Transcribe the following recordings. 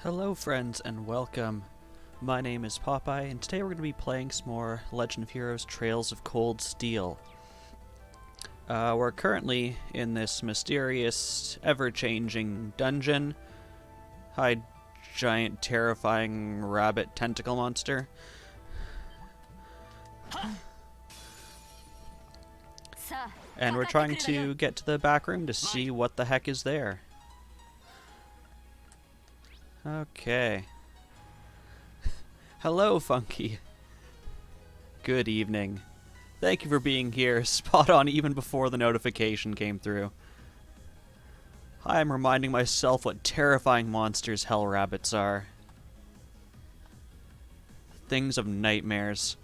Hello friends and welcome. My name is Popeye and today we're going to be playing some more Legend of Heroes Trails of Cold Steel. We're currently in this mysterious, ever-changing dungeon. Hi, giant, terrifying rabbit tentacle monster. And we're trying to get to the back room to see what the heck is there. Okay. Hello, Funky. Good evening. Thank you for being here, spot on even before the notification came through. I am reminding myself what terrifying monsters hell rabbits are. Things of nightmares.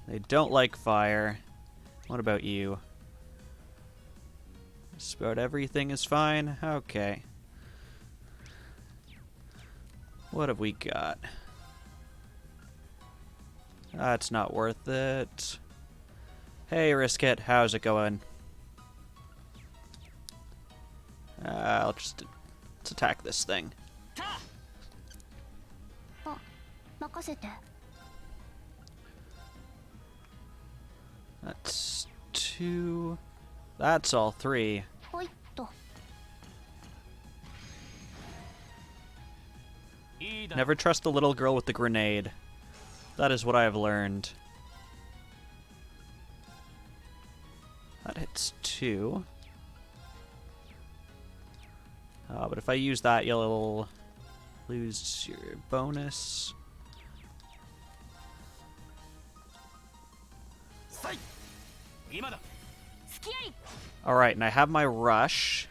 They don't like fire. What about you? Just about everything is fine? Okay. What have we got? That's not worth it. Hey, Risket, how's it going? Let's attack this thing. That's two. That's all three. Never trust the little girl with the grenade. That is what I have learned. That hits two. But if I use that, you'll lose your bonus. Alright, and I have my rush.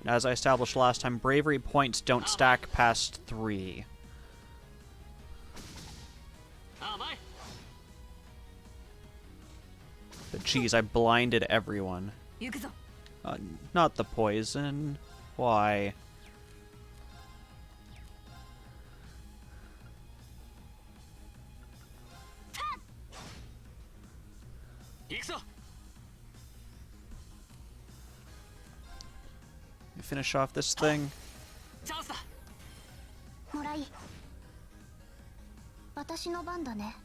As I established last time, bravery points don't stack past 3. But geez, I blinded everyone. Not the poison. Why? Finish off this thing.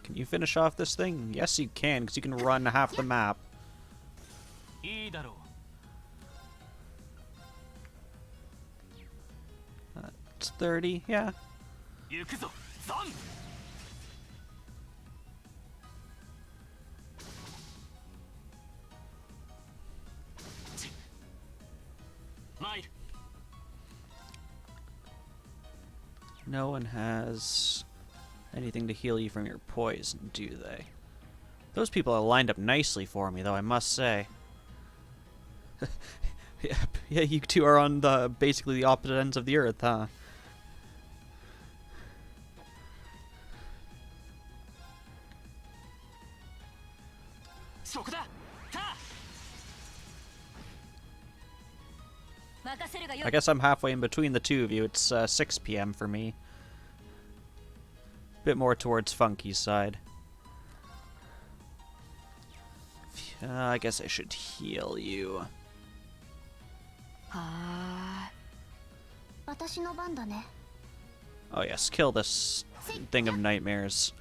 Can you finish off this thing? Yes, you can, because you can run half the map. It's 30, yeah. No one has anything to heal you from your poison, do they? Those people are lined up nicely for me, though, I must say. Yeah, you two are on basically the opposite ends of the earth, huh? I guess I'm halfway in between the two of you. It's 6 p.m. for me. Bit more towards Funky's side. I guess I should heal you. Oh yes, kill this thing of nightmares.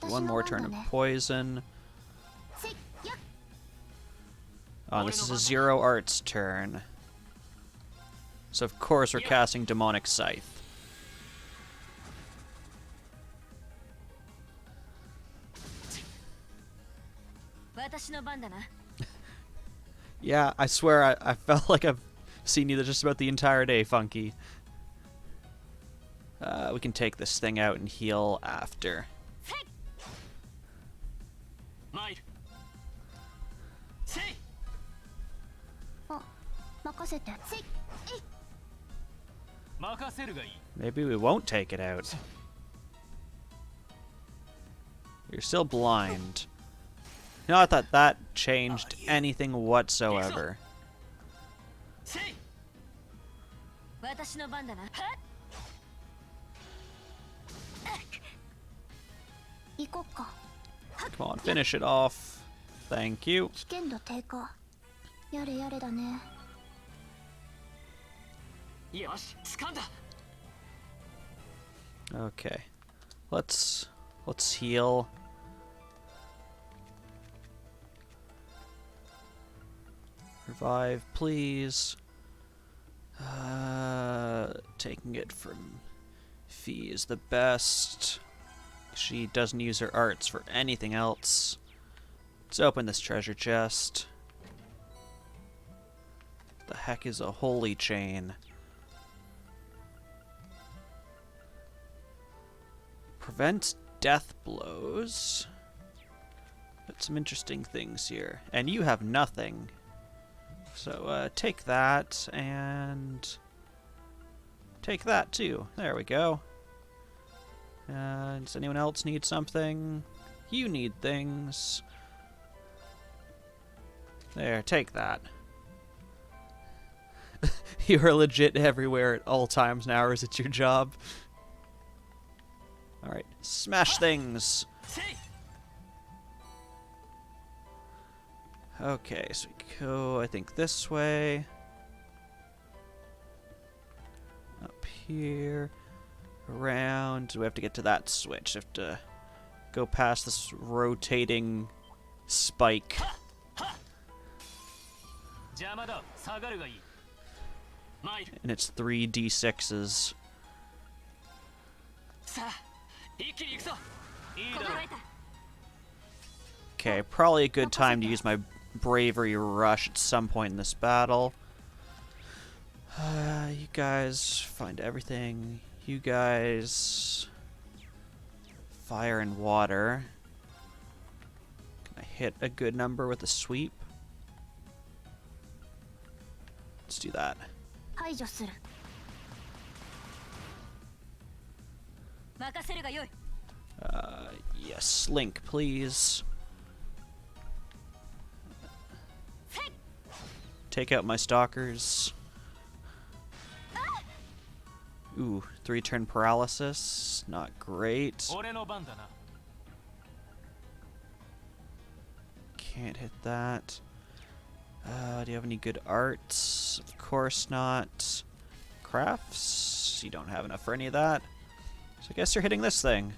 One more turn of poison. Oh, this is a Zero Arts turn. So of course we're casting Demonic Scythe. Yeah, I swear I felt like I've seen you just about the entire day, Funky. We can take this thing out and heal after. Maybe we won't take it out. You're still blind. Not that that changed anything whatsoever. こうか。 Come on, finish it off. Thank you. 危険度低下。やれやれだね。よし、掴んだ。 Okay. Let's heal. Revive, please. Taking it from Fee is the best. She doesn't use her arts for anything else. Let's open this treasure chest. The heck is a holy chain? Prevents death blows. Got some interesting things here. And you have nothing. So take that and take that too. There we go. Does anyone else need something? You need things. There, take that. You are legit everywhere at all times now, or is it your job? Alright, smash things! Okay, so we go, I think, this way. Up here. Around. Do we have to get to that switch? Have to go past this rotating spike. And it's 3 D6s. Okay, probably a good time to use my bravery rush at some point in this battle. You guys find everything. You guys... Fire and water. Can I hit a good number with a sweep? Let's do that. 排除する。任せるがよい。 Yes, Link, please. Take out my stalkers. Ooh, 3-turn paralysis. Not great. Can't hit that. Do you have any good arts? Of course not. Crafts? You don't have enough for any of that. So I guess you're hitting this thing.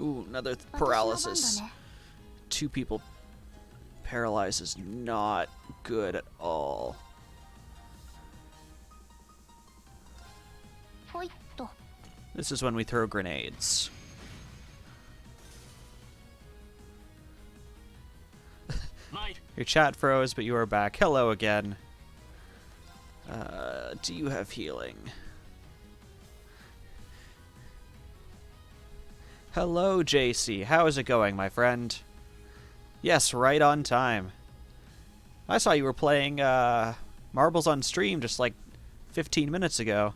Ooh, another paralysis. 2 people paralyzed is not good at all. ほいっと。 This is when we throw grenades. Your chat froze, but you are back. Hello again. Do you have healing? Hello, JC. How is it going, my friend? Yes, right on time. I saw you were playing Marbles on stream just like 15 minutes ago.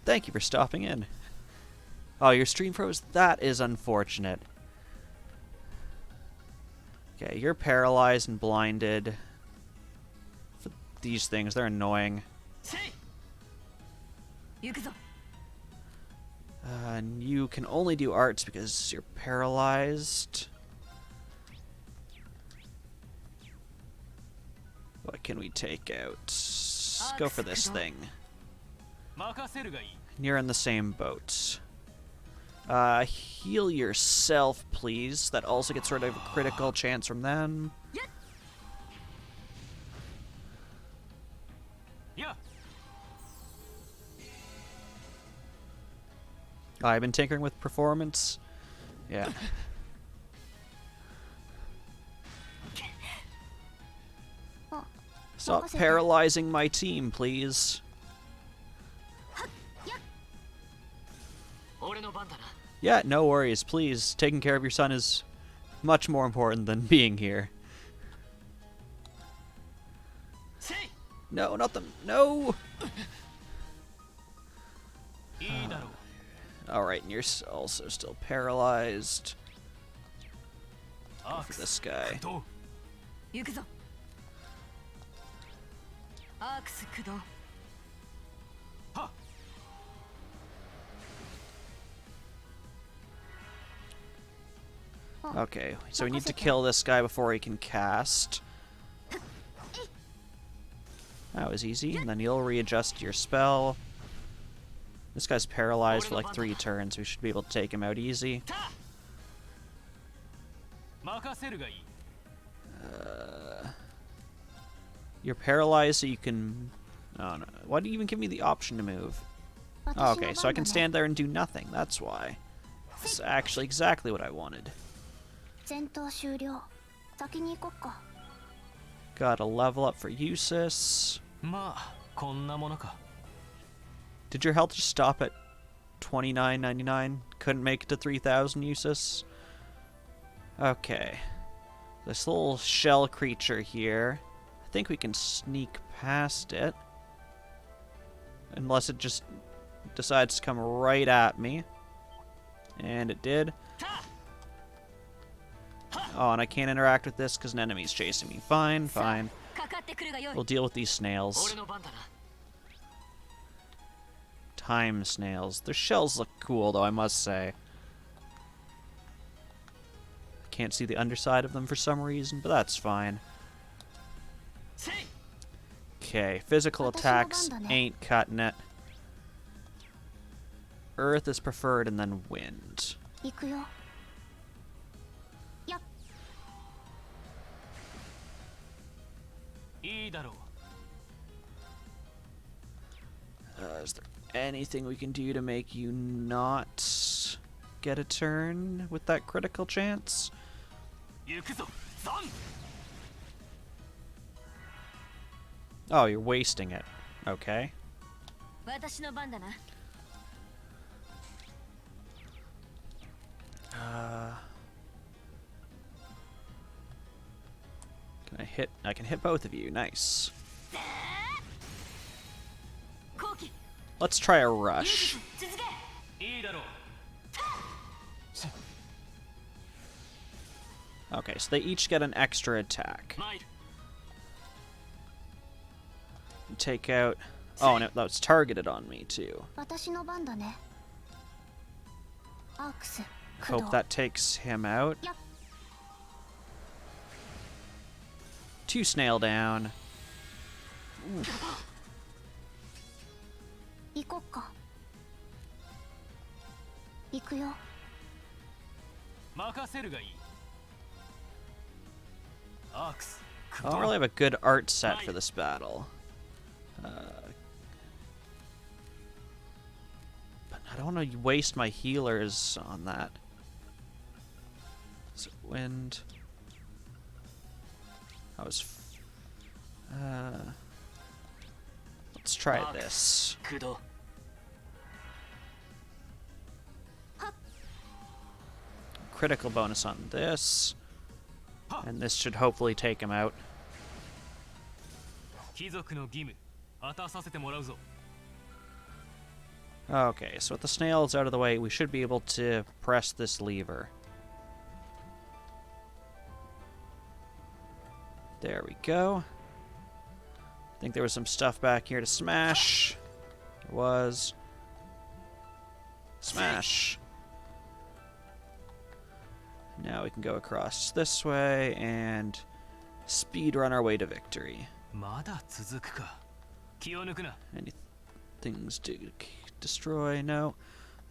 Thank you for stopping in. Oh, your stream froze? That is unfortunate. Okay, you're paralyzed and blinded. For these things, they're annoying. And you can only do arts because you're paralyzed. What can we take out? Let's go for this thing. You're in the same boat. Heal yourself, please. That also gets rid of a critical chance from them. I've been tinkering with performance. Yeah. Stop paralyzing my team, please. Yeah, no worries, please. Taking care of your son is much more important than being here. No, not them. No! Alright, and you're also still paralyzed. Go for this guy. アークス駆動。はっ Okay, so we need to kill this guy before he can cast. That was easy, and then you'll readjust your spell. This guy's paralyzed for like 3 turns. We should be able to take him out easy. 任せるがいい You're paralyzed, so you can... Oh, no. Why do you even give me the option to move? Oh, okay, so I can stand there and do nothing. That's why. It's actually exactly what I wanted. 戦闘終了。先に行こっか。 Got a level up for Usus. まあこんなものか Did your health just stop at 29.99? Couldn't make it to 3,000 Usus? Okay. This little shell creature here. I think we can sneak past it. Unless it just decides to come right at me. And it did. Oh, and I can't interact with this because an enemy's chasing me. Fine, fine. かかってくるがよい。 We'll deal with these snails. 俺の番だな Time snails. Their shells look cool, though, I must say. Can't see the underside of them for some reason, but that's fine. せい Okay, physical attacks ain't cutting it. Earth is preferred, and then wind. 行くよ。やっ。いいだろう Is there anything we can do to make you not get a turn with that critical chance? 行くぞザン Oh, you're wasting it. Okay. 私の番だな。 Can I hit? I can hit both of you. Nice. 後期 Let's try a rush. 続け。いいだろう Okay, so they each get an extra attack. 参る Take out... Oh, no, that's targeted on me, too. 私の番だね。アークス駆 Hope 動。 that takes him out. Yep. 2 snail down. 行こっか。行くよ。任せるがいいアークス I don't really have a good art set for this battle. But I don't want to waste my healers on that. Is it wind? I was... let's try this. 駆動 Critical bonus on this. And this should hopefully take him out. 貴族の義務果たさせてもらうぞ Okay, so with the snails out of the way, we should be able to press this lever. There we go. I think there was some stuff back here to smash. There was. Smash. Now we can go across this way and speed run our way to victory. まだ続くか気を抜くな Any things to destroy? No.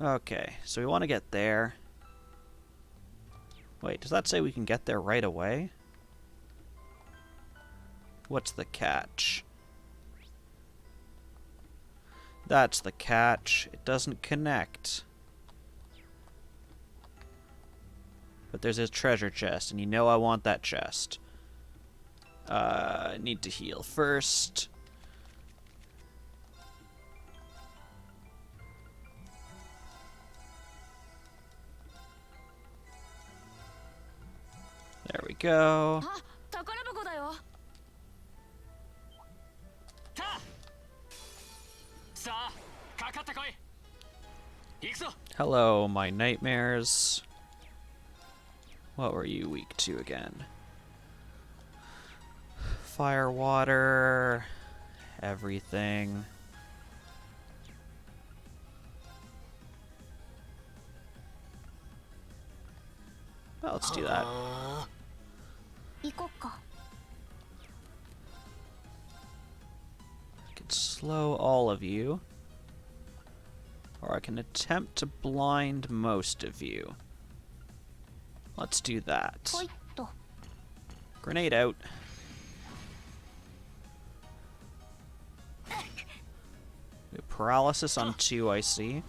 Okay, so we want to get there. Wait, does that say we can get there right away? What's the catch? That's the catch. It doesn't connect. But there's a treasure chest, and you know I want that chest. I need to heal first. There we go. あ、宝箱だよ。たさあかかってこい行くぞ Hello, my nightmares. What were you weak to again? Fire, water, everything. Well, let's do that. 行こっか。 I can slow all of you. Or I can attempt to blind most of you. Let's do that. ほいっと。 Grenade out. Paralysis on 2, I see.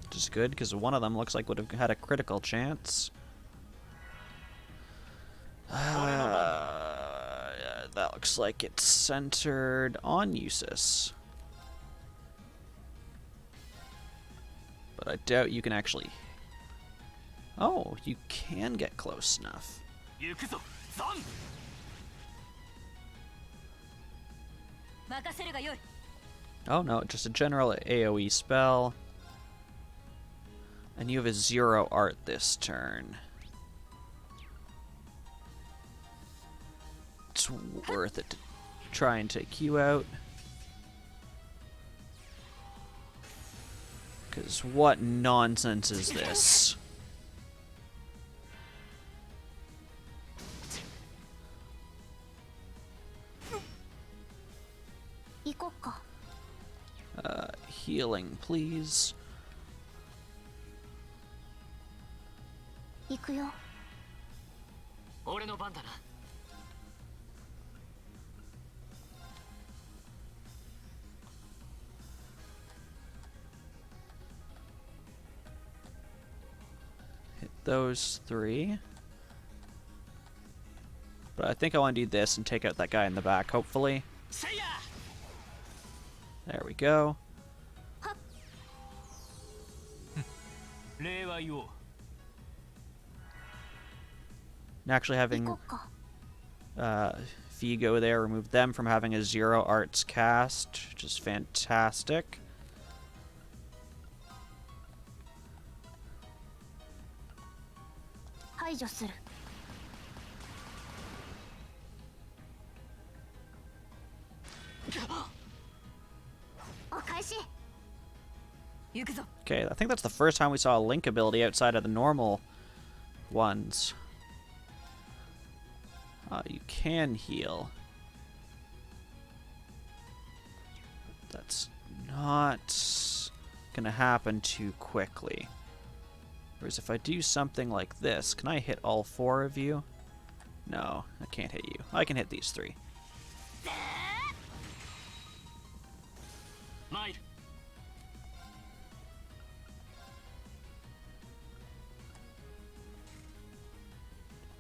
Which is good, because one of them looks like would have had a critical chance. That looks like it's centered on Usus. But I doubt you can actually... Oh, you can get close enough. 行くぞザン 任せるがよい Oh no, just a general AoE spell. And you have a 0 art this turn. It's worth it to try and take you out. Because what nonsense is this? Healing, please. 行くよ。俺の番だな Hit those 3. But I think I want to do this and take out that guy in the back, hopefully. せいや There we go. 礼は言おう And actually 行 having こっか。 Vigo there removed them from having a 0 arts cast, which is fantastic. Okay, I think that's the first time we saw a Link ability outside of the normal ones. You can heal. That's not gonna happen too quickly. Whereas if I do something like this, can I hit all 4 of you? No, I can't hit you. I can hit these 3. 参る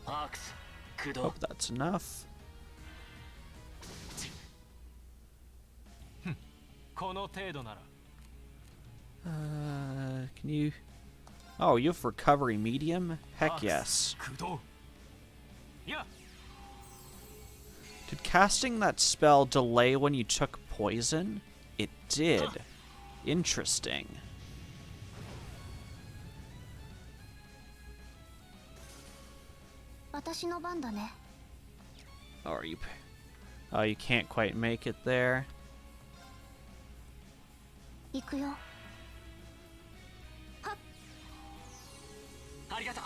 アークス駆動 Hope that's enough. この程度なら Can you... Oh, you have recovery medium? Heck yes. 駆動いや Did casting that spell delay when you took poison? It did. Interesting. 私の番だね。 Or you... Oh, you can't quite make it there. 行くよ。ありがとう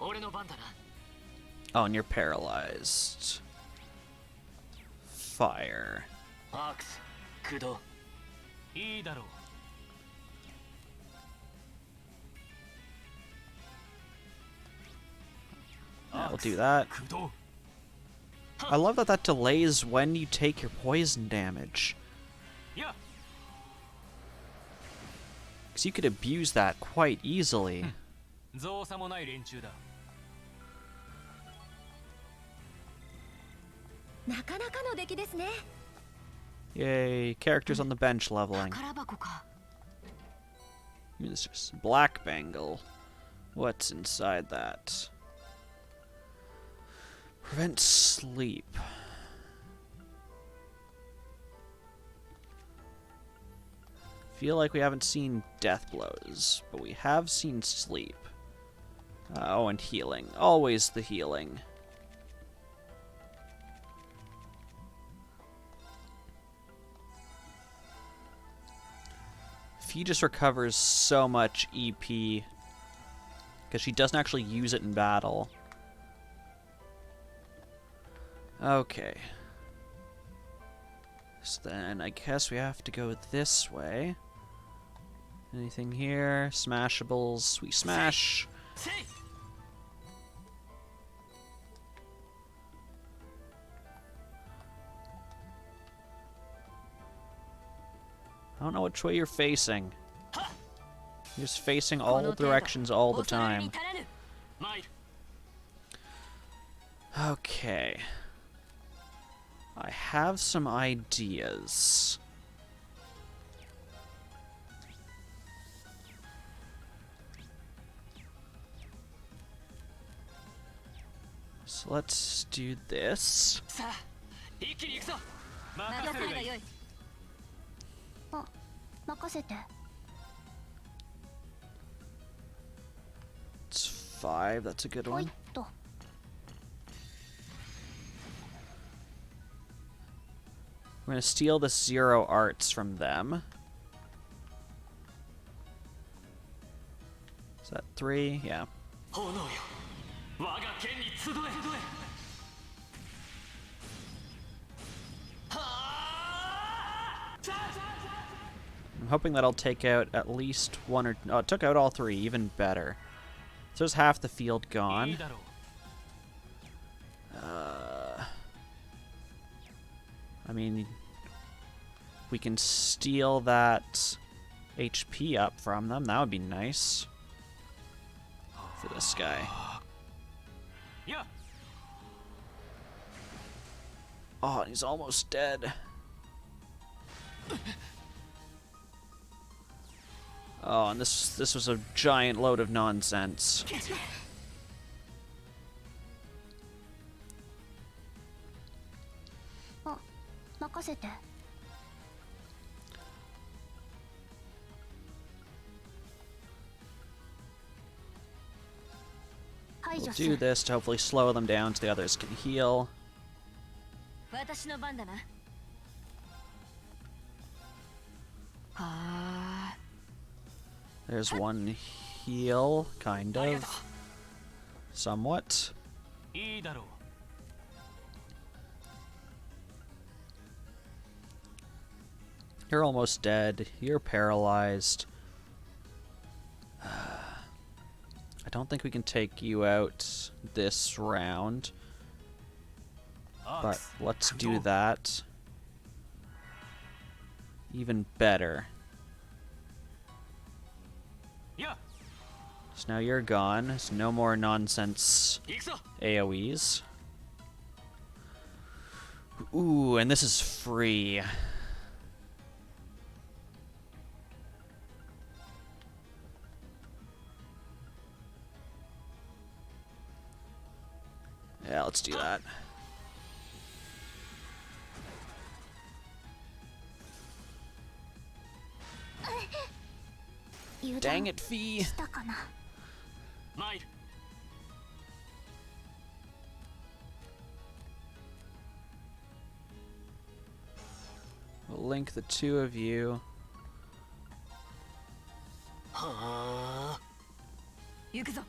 俺の番だな Oh, and you're paralyzed. Fire. アークス駆動いいだろう Yeah, we'll do that. 駆動 I love that that delays when you take your poison damage. いや Because you could abuse that quite easily. 造作もない連中だなかなかの出来ですね Yay, characters on the bench leveling. 宝箱か This is Black Bangle. What's inside that? Prevent sleep. Feel like we haven't seen death blows, but we have seen sleep. Oh, and healing. Always the healing. Fee just recovers so much EP because she doesn't actually use it in battle. Okay. So then I guess we have to go this way. Anything here? Smashables. We smash. Say. I don't know which way you're facing. You're just facing all directions all the time. Okay. I have some ideas. So let's do this. さあ一気に行くぞ。任せればよい。あ、任せて。 It's 5, that's a good ほい one. っと。 We're gonna steal the 0 arts from them. Is that 3? Yeah. 炎よ。我が剣に集え。I'm hoping that'll take out at least one or... Oh, it took out all 3, even better. So there's half the field いい gone. だろう。 I mean, we can steal that HP up from them. That would be nice. For this guy. や。 Oh, and he's almost dead. Oh, and this was a giant load of nonsense. Ah, 任せて。 排 We'll 除す do る。 this to hopefully slow them down so the others can heal. 私の番だな。はあ。 There's one heal, kind ありがと of. Somewhat. う。いいだろう。 You're almost dead. You're paralyzed. I don't think we can take you out this round. But let's do that. Even better. や。 So now you're gone. There's no more nonsense 行くぞ。 AoEs. Ooh, and this is free. Yeah, let's do that. Dang it, Fee! したかな。参る。 We'll link the two of you. はあ。行くぞ。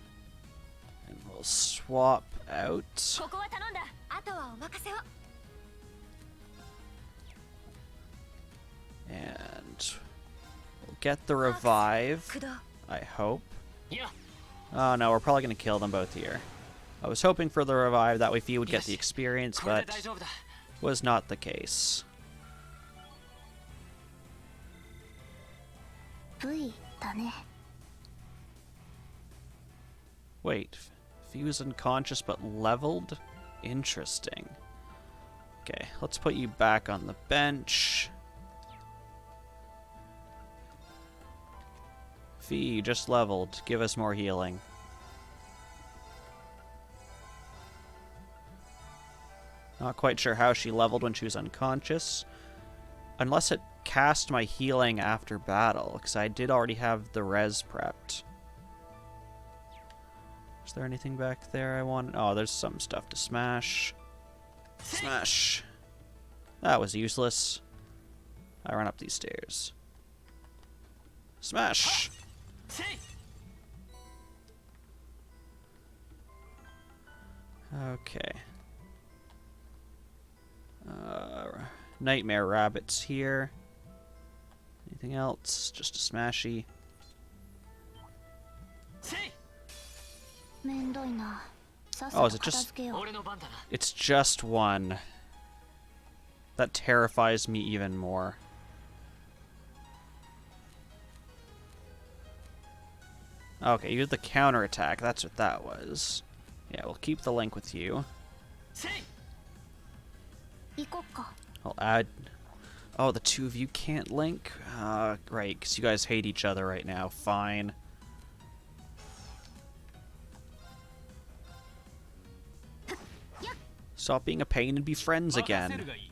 And we'll swap out. ここは頼んだ。あとはお任せを。 And we'll get the revive, 駆動。 I hope. や。 Oh no, we're probably going to kill them both here. I was hoping for the revive, that way Fee would get the experience, これ but で大丈夫だ。 was not the case. V だね。 Wait, Fee was unconscious but leveled? Interesting. Okay, let's put you back on the bench. Fee, you just leveled. Give us more healing. Not quite sure how she leveled when she was unconscious. Unless it cast my healing after battle, because I did already have the res prepped. Is there anything back there I want? Oh, there's some stuff to smash. Smash. That was useless. I run up these stairs. Smash! せい Okay. Nightmare rabbits here. Anything else? Just a smashy. せい めんどいな。さっ Oh, さ is と it 片 just... 付けよう。俺の番だな It's just one. That terrifies me even more. Okay, you had the counterattack. That's what that was. Yeah, we'll keep the link with you. せい 行こっか。 I'll add... Oh, the two of you can't link? Right, because you guys hate each other right now. Fine. Stop being a pain and be friends 任せ again. るがいい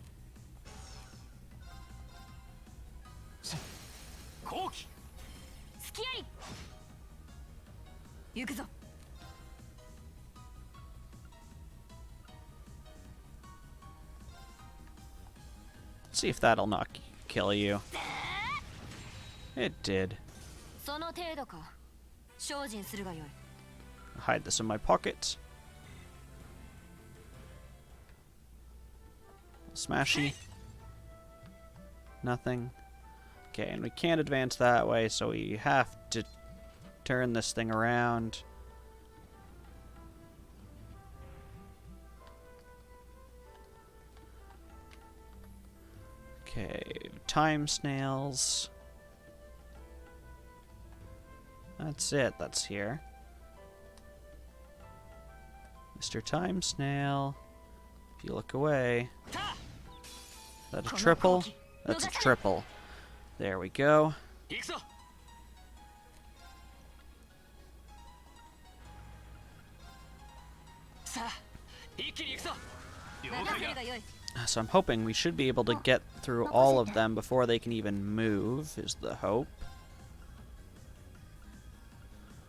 後期隙あり行くぞ See if that'll not kill you. It did. その程度か精進するがよい Hide this in my pocket. Smashy. Nothing. Okay, and we can't advance that way, so we have to turn this thing around. Okay, time snails. That's it, that's here. Mr. Time Snail. If you look away. Is that a triple? That's a triple. There we go. 行くぞ さあ一気に行くぞ了 任 解 せる だ がよい So I'm hoping we should be able to get through all of them before they can even move, is the hope.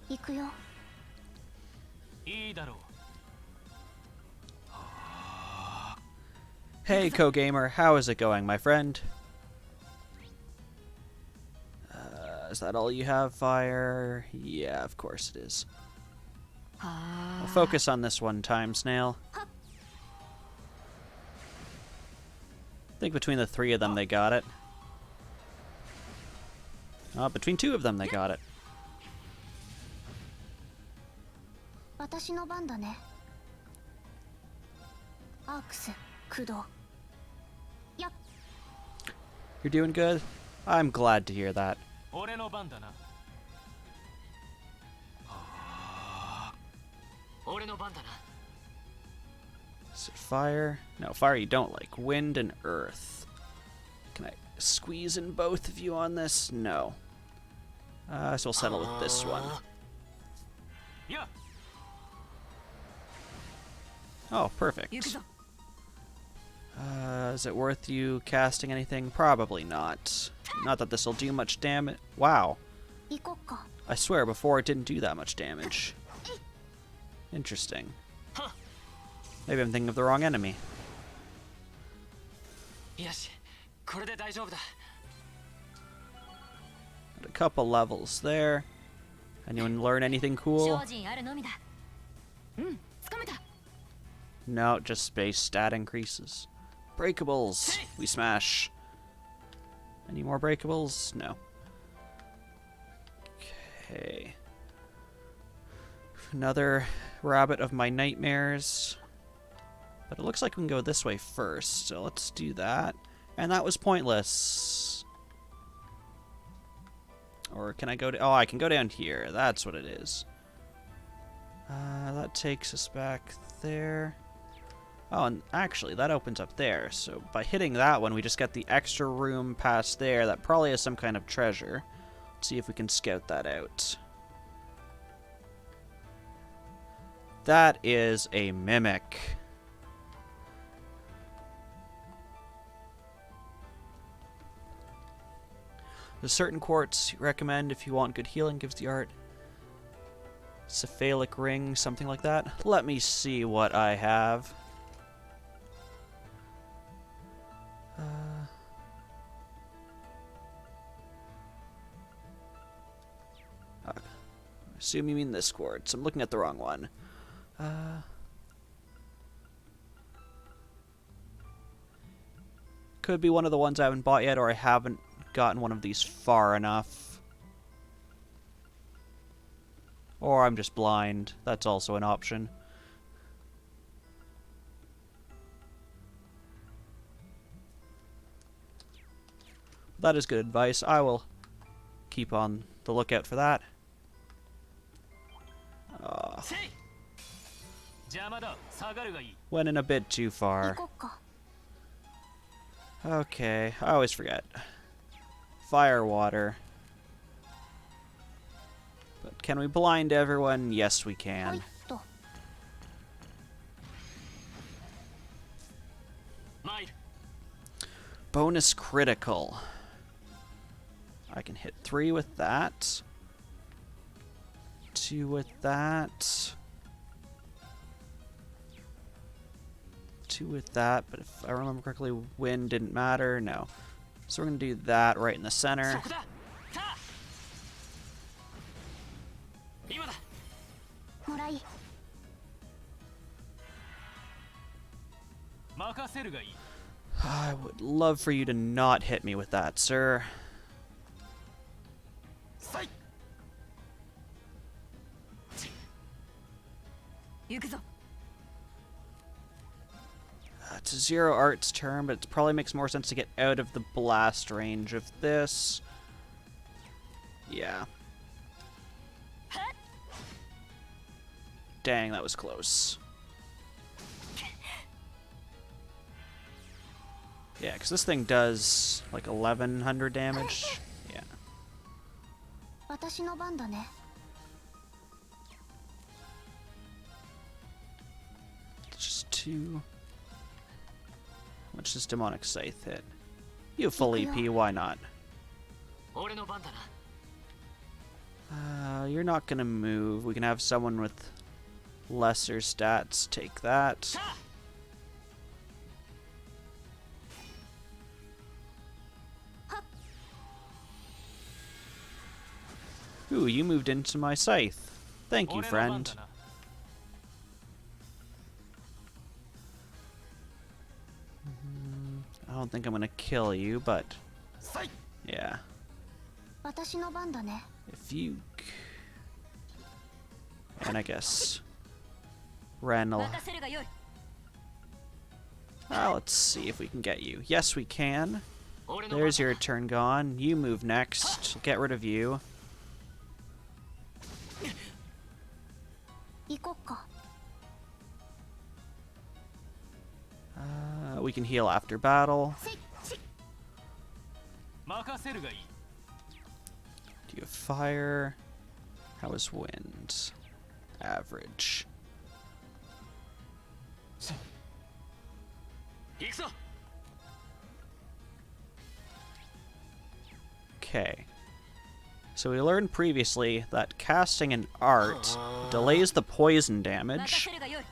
行くよ。いいだろう Hey, Kogamer, how is it going, my friend? Is that all you have, Fire? Yeah, of course it is. は I'll focus on this one time, Snail. I think between the three of them, they got it. Between two of them, they got it. 私の番だね。アークス、駆動。やっ、 You're doing good? I'm glad to hear that. 俺の番だな俺の番だな Is it fire? No, fire you don't like. Wind and earth. Can I squeeze in both of you on this? No. So we'll settle with this one. いや Oh, perfect. 行くぞ Is it worth you casting anything? Probably not. Not that this will do much damage. Wow. 行こっか。 I swear, before it didn't do that much damage. Interesting. Maybe I'm thinking of the wrong enemy. よしこれで大丈夫だ Got a couple levels there. Anyone learn anything cool? 精進あるのみだうんつかめた No, just space stat increases. Breakables. We smash. Any more breakables? No. Okay. Another rabbit of my nightmares. But it looks like we can go this way first, so let's do that. And that was pointless. Or can I go to... Oh, I can go down here. That's what it is. That takes us back there. Oh, and actually, that opens up there. So by hitting that one, we just get the extra room past there that probably has some kind of treasure. Let's see if we can scout that out. That is a mimic. There's certain quartz you recommend if you want good healing, gives the art. Cephalic ring, something like that. Let me see what I have. Assume you mean this quartz. I'm looking at the wrong one. Could be one of the ones I haven't bought yet, or I haven't gotten one of these far enough. Or I'm just blind. That's also an option. That is good advice. I will keep on the lookout for that. Went in a bit too 行 far. こっか。 Okay, I always forget. Fire water. But can we blind everyone? Yes, we はい can. っと。 Bonus critical. I can hit 3 with that. 2 with that. 2 with that, but if I remember correctly, wind didn't matter. No. So we're going to do that right in the center. もらい。 I would love for you to not hit me with that, sir. 行くぞ。 It's a Zero Art's turn, but it probably makes more sense to get out of the blast range of this. Yeah. Dang, that was close. Yeah, because this thing does like 1100 damage. Yeah. 私の番だね。 Just 2. How much does Demonic Scythe hit? You have full EP, why not? 俺の番だな。 You're not gonna move. We can have someone with lesser stats take that. Ooh, you moved into my scythe. Thank you, 俺の番 friend. だな。 I don't think I'm gonna kill you, but さい。 yeah. 私の番だね。 If you... And I guess... Ren will... 任せるがよい。 Let's see if we can get you. Yes, we can. 俺の番 There's だ your turn gone. You move next. Get rid of you. 行こっか。 We can heal after battle. せいし。 任せるがいい。 Do you have fire? How is wind? Average. 行くぞ。 Okay. So we learned previously that casting an art delays the poison 任 damage. せるがよい。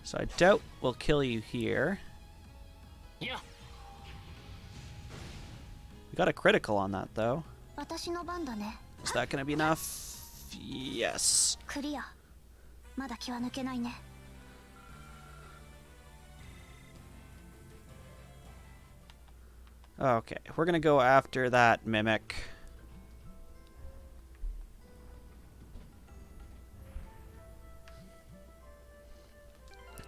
So I doubt we'll kill you here. いや。 We got a critical on that though. 私の番だね。 Is that gonna be enough? Yes. クリア。まだ気は抜けないね。 Okay, we're gonna go after that mimic.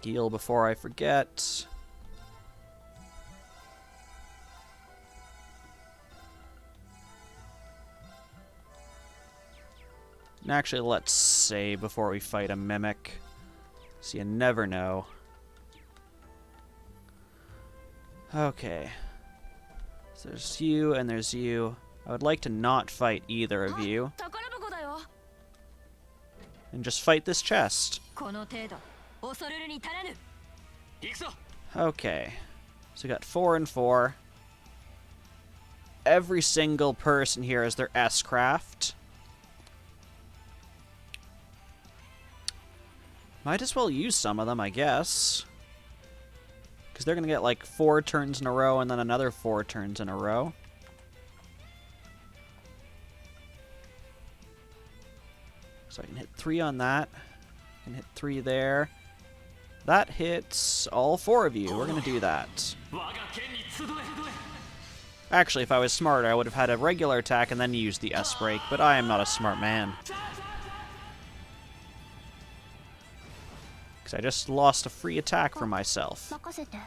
Heal before I forget. And actually, let's save before we fight a mimic. So you never know. Okay. So there's you and there's you. I would like to not fight either of you 宝箱だよ。 and just fight this chest. この程度、恐れるに足らぬ。 行くぞ。 Okay. So we got 4 and 4. Every single person here has their S-craft. Might as well use some of them, I guess. Because they're going to get like 4 turns in a row and then another 4 turns in a row. So I can hit 3 on that. I can hit 3 there. That hits all 4 of you. We're going to do that. Actually, if I was smarter, I would have had a regular attack and then used the S-Break, but I am not a smart man. Because I just lost a free attack for myself. 任せて。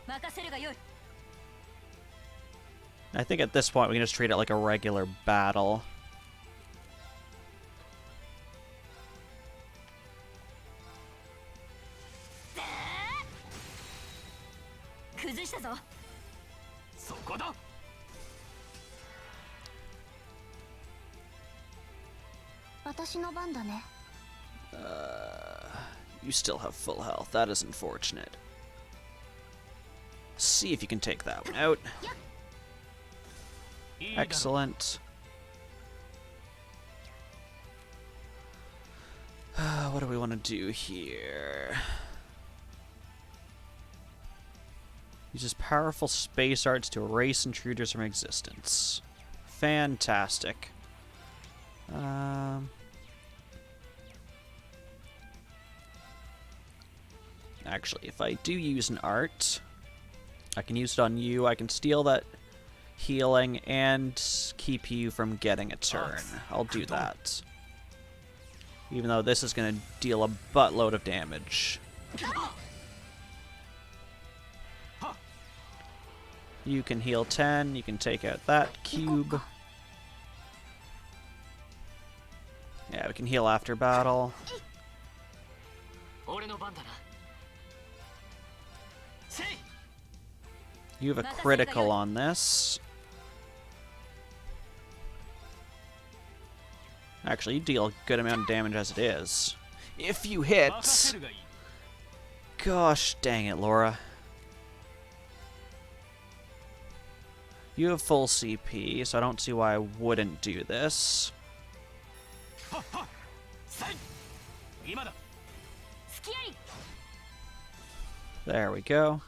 任せるがよい。 I think at this point we can just treat it like a regular battle. 崩したぞ。そこだ。私の番だね。You still have full health. That is unfortunate. See if you can take that one out. いいだろう。 Excellent. What do we want to do here? Uses powerful space arts to erase intruders from existence. Fantastic. Actually, if I do use an art, I can use it on you. I can steal that healing and keep you from getting a turn. I'll do that. Even though this is going to deal a buttload of damage. You can heal 10. You can take out that cube. Yeah, we can heal after battle. 俺の番だな。せい。 You have a critical on this. Actually, you deal a good amount of damage as it is. If you 任 hit... せるがいい。 Gosh dang it, Laura. You have full CP, so I don't see why I wouldn't do this. はっはっ。せい。今だ。スキアリ。 There we go.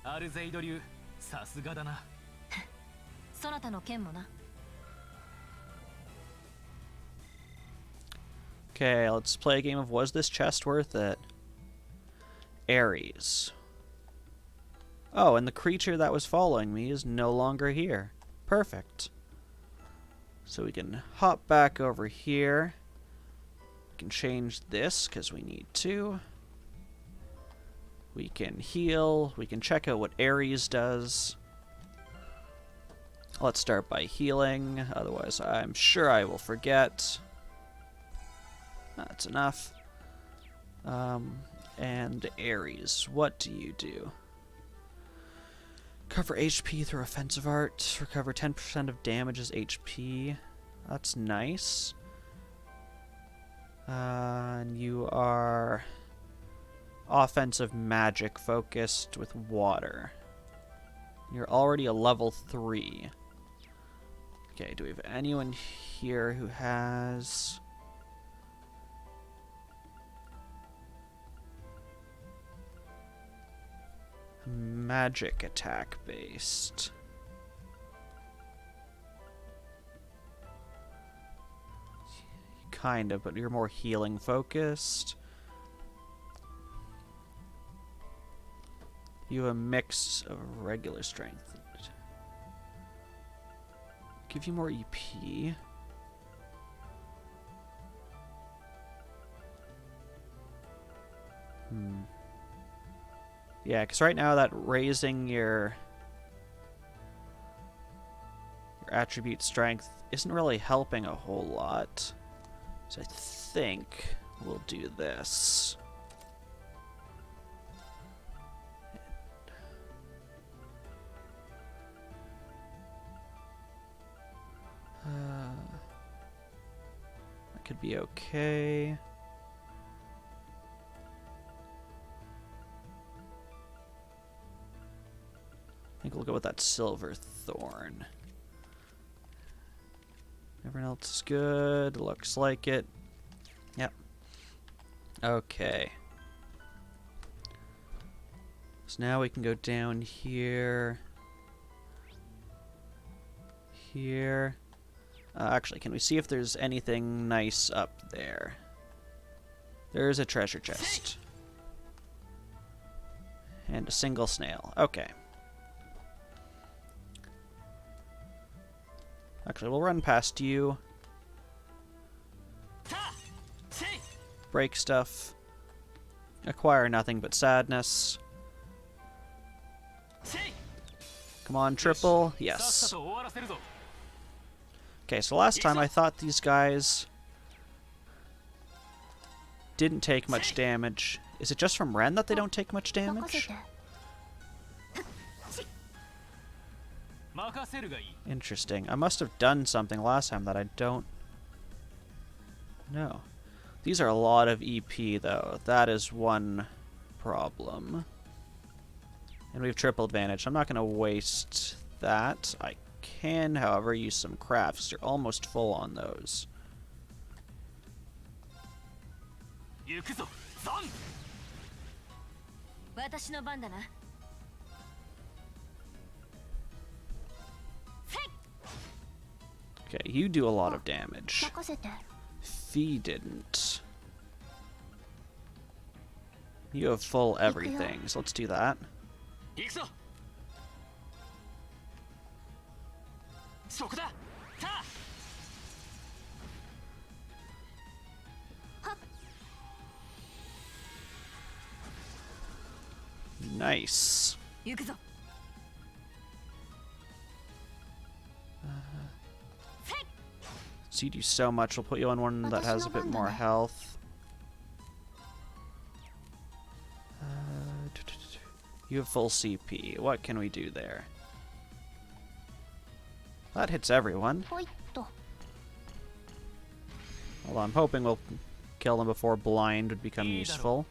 アルゼイド流、さすがだな。そなたの剣もな。 Okay, let's play a game of Was This Chest Worth It? Ares. Oh, and the creature that was following me is no longer here. Perfect. So we can hop back over here. We can change this because we need to. We can heal. We can check out what Ares does. Let's start by healing. Otherwise, I'm sure I will forget. That's enough. And Ares, what do you do? Cover HP through offensive art. Recover 10% of damage as HP. That's nice. And you are offensive magic focused with water. You're already a level 3. Okay, do we have anyone here who has... magic attack based? Kind of, but you're more healing focused. You have a mix of regular strength. Give you more EP. Yeah, because right now that raising your attribute strength isn't really helping a whole lot. So I think we'll do this. That could be okay. I think we'll go with that Silver Thorn. Everyone else is good. Looks like it. Yep. Okay. So now we can go down here. Here. Actually, can we see if there's anything nice up there? There's a treasure chest. And a single snail. Okay. Actually, we'll run past you. Break stuff. Acquire nothing but sadness. Come on, triple. Yes. Okay, so last time I thought these guys didn't take much damage. Is it just from Ren that they don't take much 任せ damage? て。 Interesting. I must have done something last time that I don't know. These are a lot of EP, though. That is one problem. And we have triple advantage. I'm not going to waste that. I can, however, use some crafts. They're almost full on those. 行くぞザン私の番だな。 Okay, you do a lot of damage. 任せて。 Fee didn't. You have full everything, so let's do that. 行くぞそこだた Nice. 行くぞ。 So you do so much, we'll put you on one that has a bit more health. You have full CP. What can we do there? That hits everyone. ほいっと。 Although I'm hoping we'll kill them before blind would become useful.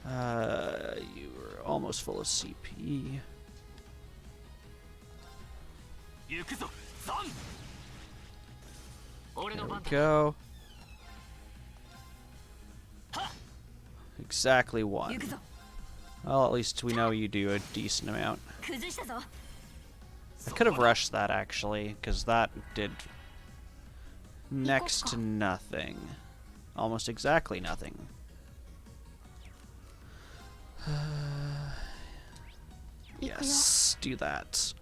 You were almost full of CP. 行くぞザン俺 There の we 番だ go. Exactly 行 one. くぞ。 Well, at least we know you do a decent amount. 崩したぞ。 I could have rushed that, actually, because that did next to nothing. Almost exactly nothing. Yes, do that.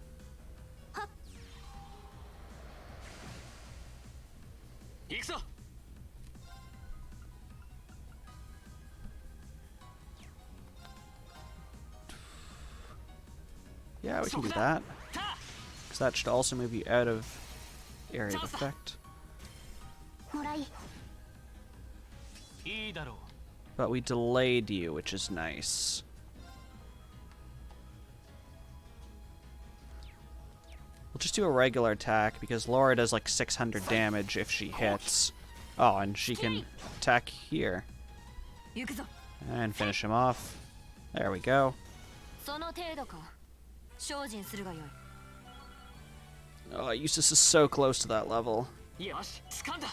Yeah, we can do that. Because that should also move you out of area of effect. もらい。いいだろう But we delayed you, which is nice. We'll just do a regular attack, because Laura does like 600 damage if she hits. Oh, and she can attack here. 行くぞ。 And finish him off. There we go. その程度か。精進するがよい。 Oh, Eustace is so close to that level. よし掴んだ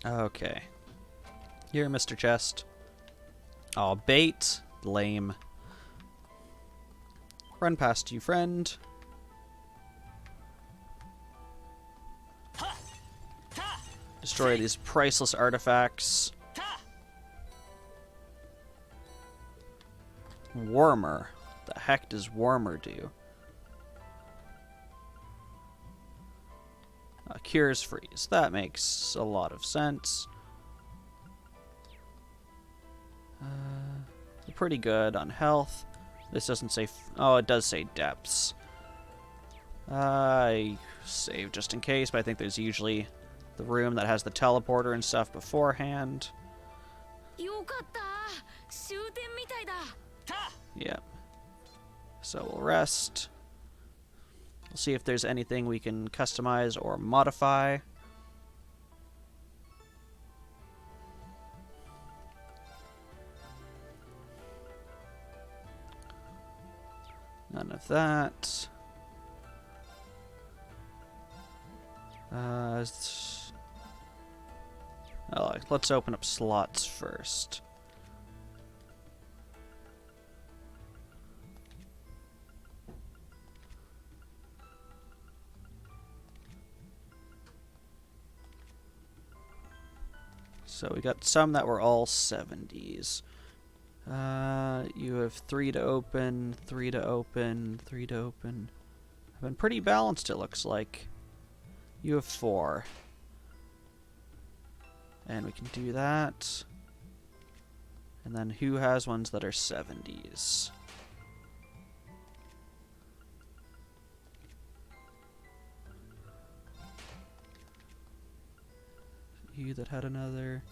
Okay. Here, Mr. Chest. Oh, bait. Lame. Run past you, friend. はた Destroy these priceless artifacts. た Warmer. The heck does Warmer do? Cures freeze. That makes a lot of sense. Pretty good on health. This doesn't say... oh, it does say depths. I save just in case, but I think there's usually the room that has the teleporter and stuff beforehand. よかった。終点みたいだ。 た Yep. So we'll rest. We'll see if there's anything we can customize or modify. None of that. Oh, let's open up slots first. So we got some that were all 70s. You have 3 to open, 3 to open, 3 to open. I've been pretty balanced, it looks like. You have 4. And we can do that. And then who has ones that are 70s? You that had another.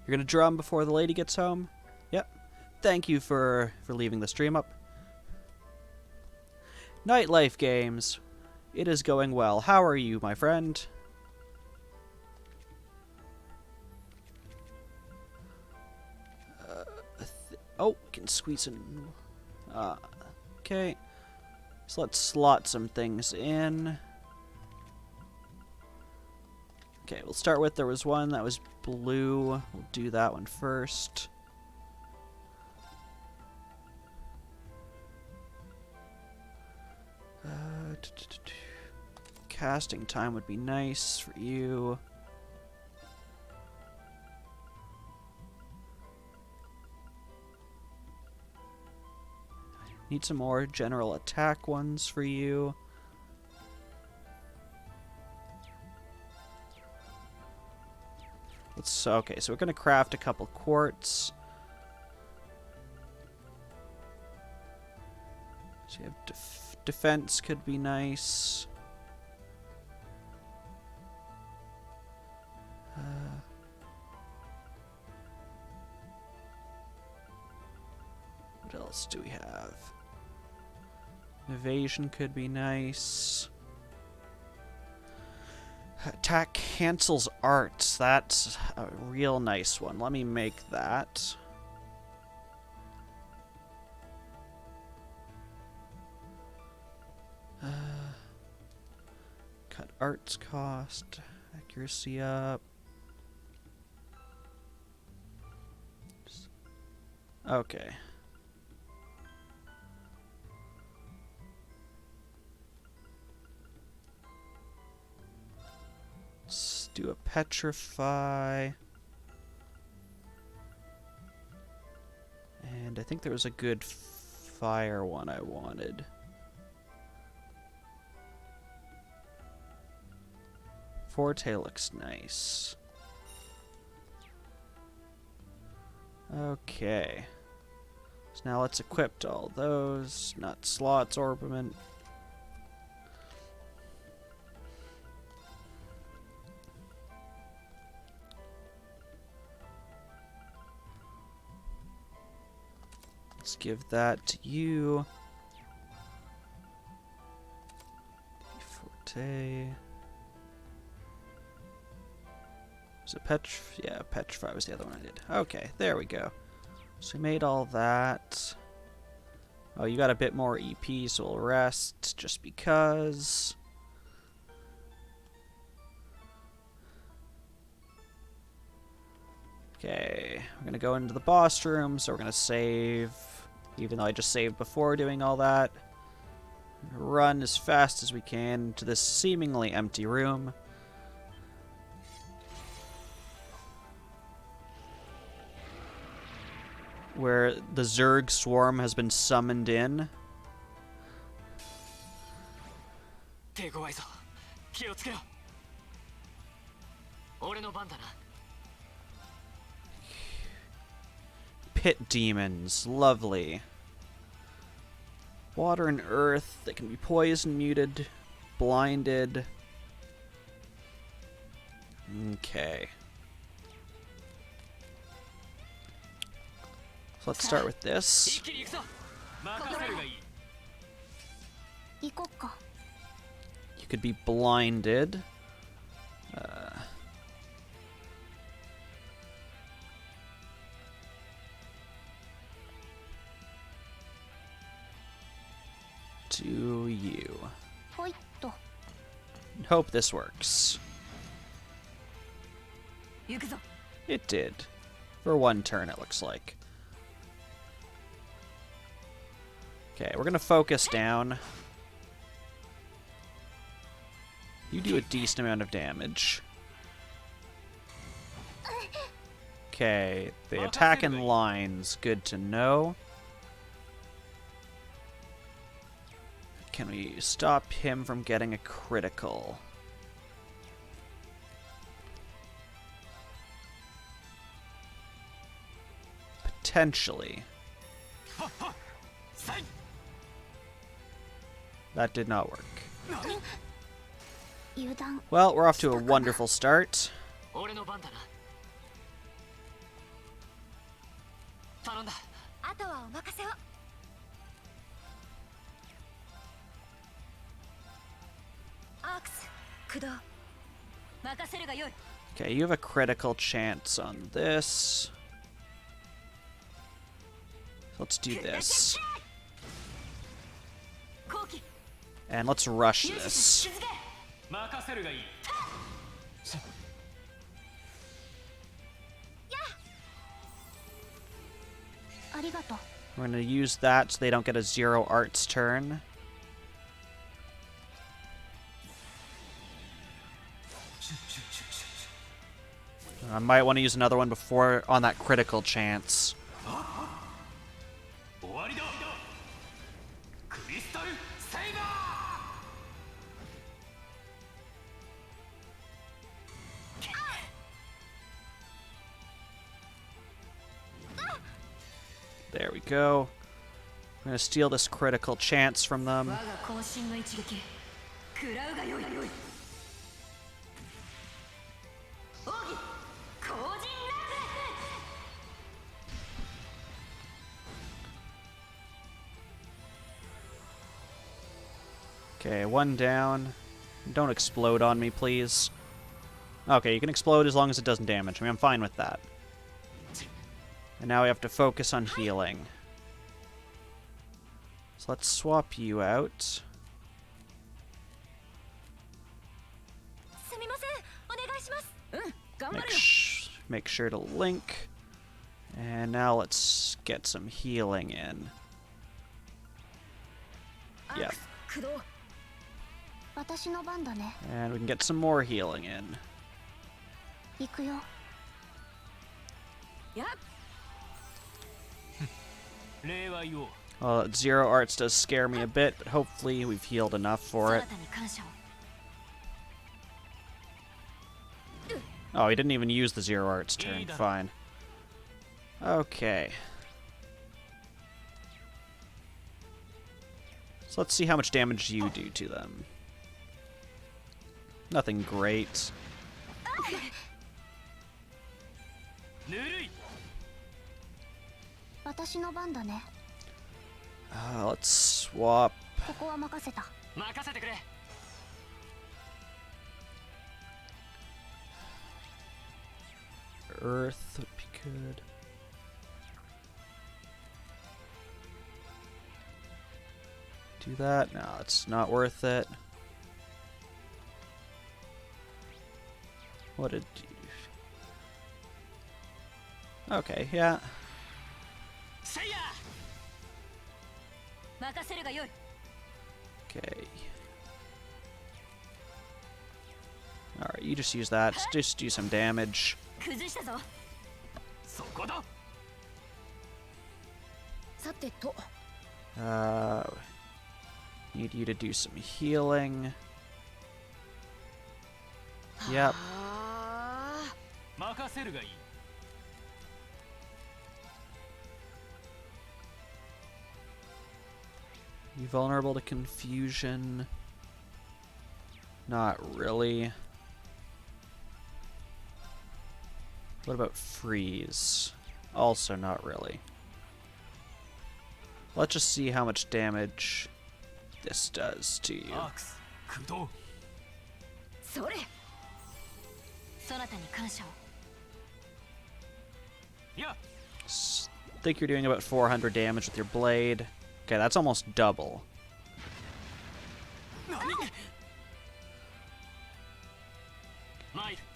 You're gonna drum before the lady gets home? Yep. Thank you for leaving the stream up. Nightlife games. It is going well. How are you, my friend? Oh, we can squeeze in. Okay. So let's slot some things in. Okay, we'll start with, there was one that was blue. We'll do that one first. Casting time would be nice for you. Need some more general attack ones for you. Okay, so we're gonna craft a couple quartz. So you have defense could be nice. What else do we have? Evasion could be nice. Attack cancels arts. That's a real nice one. Let me make that. Cut arts cost. Accuracy up. Okay. Let's do a petrify. And I think there was a good fire one I wanted. Forte looks nice. Okay. So now let's equip all those. Not slots, orbiment. Let's give that to you. Forte. Was it yeah, Petrify was the other one I did. Okay, there we go. So we made all that. Oh, you got a bit more EP, so we'll rest just because. Okay, we're gonna go into the boss room, so we're gonna save, even though I just saved before doing all that. Run as fast as we can to this seemingly empty room. Where the Zerg swarm has been summoned in. 手強いぞ。気をつけろ。俺の番だな。 Pit demons, lovely. Water and earth, they can be poison, muted, blinded. Okay. So let's start with this. 行こっか。 You could be blinded. To you. ほい。Hope this works. 行くぞ It did. For one turn, it looks like. Okay, we're gonna focus down. You do a decent amount of damage. Okay, the attack in lines, good to know. Can we stop him from getting a critical? Potentially. That did not work. 油断 Well, we're off to a wonderful start. 俺の番だな頼んだあとはお任せをアークス駆動任せるがよい Okay, you have a critical chance on this. Let's do this. 後期 And let's rush 勇 this. 任せるがいい ありがとう We're going to use that so they don't get a zero arts turn. I might want to use another one before on that critical chance. 終わりだクリスタルセイバ There we go. We're going to steal this critical chance from them. 我が渾身の一撃食らうがよい奥義後人なる Okay, one down. Don't explode on me, please. Okay, you can explode as long as it doesn't damage me. I'm fine with that. And now we have to focus on healing. So let's swap you out. すみませんお願いします頑張る Make, よ make sure to link. And now let's get some healing in. アー Yep. クス駆動私の番だね And we can get some more healing in. 行くよやっ礼は言おう Well, zero arts does scare me a bit, but hopefully we've healed enough そ for な it. たに感謝を Oh, he didn't even use the zero arts turn. Fine. Okay. So let's see how much damage you do to them. Nothing great. ぬるい私の番だね Let's swap. ここは任せた任せてくれ Earth would be good. Do that? No, it's not worth it. What did you... Okay, yeah. せいや 任せるがよい Okay. Alright, you just use that. Just do some damage. 崩したぞそこだ さてと Need you to do some healing. Yep. あ任せるがいい You vulnerable to confusion? Not really. What about freeze? Also not really. Let's just see how much damage this does to you. アークス駆動それそなたに感謝をいや Think you're doing about 400 damage with your blade. Okay, that's almost double.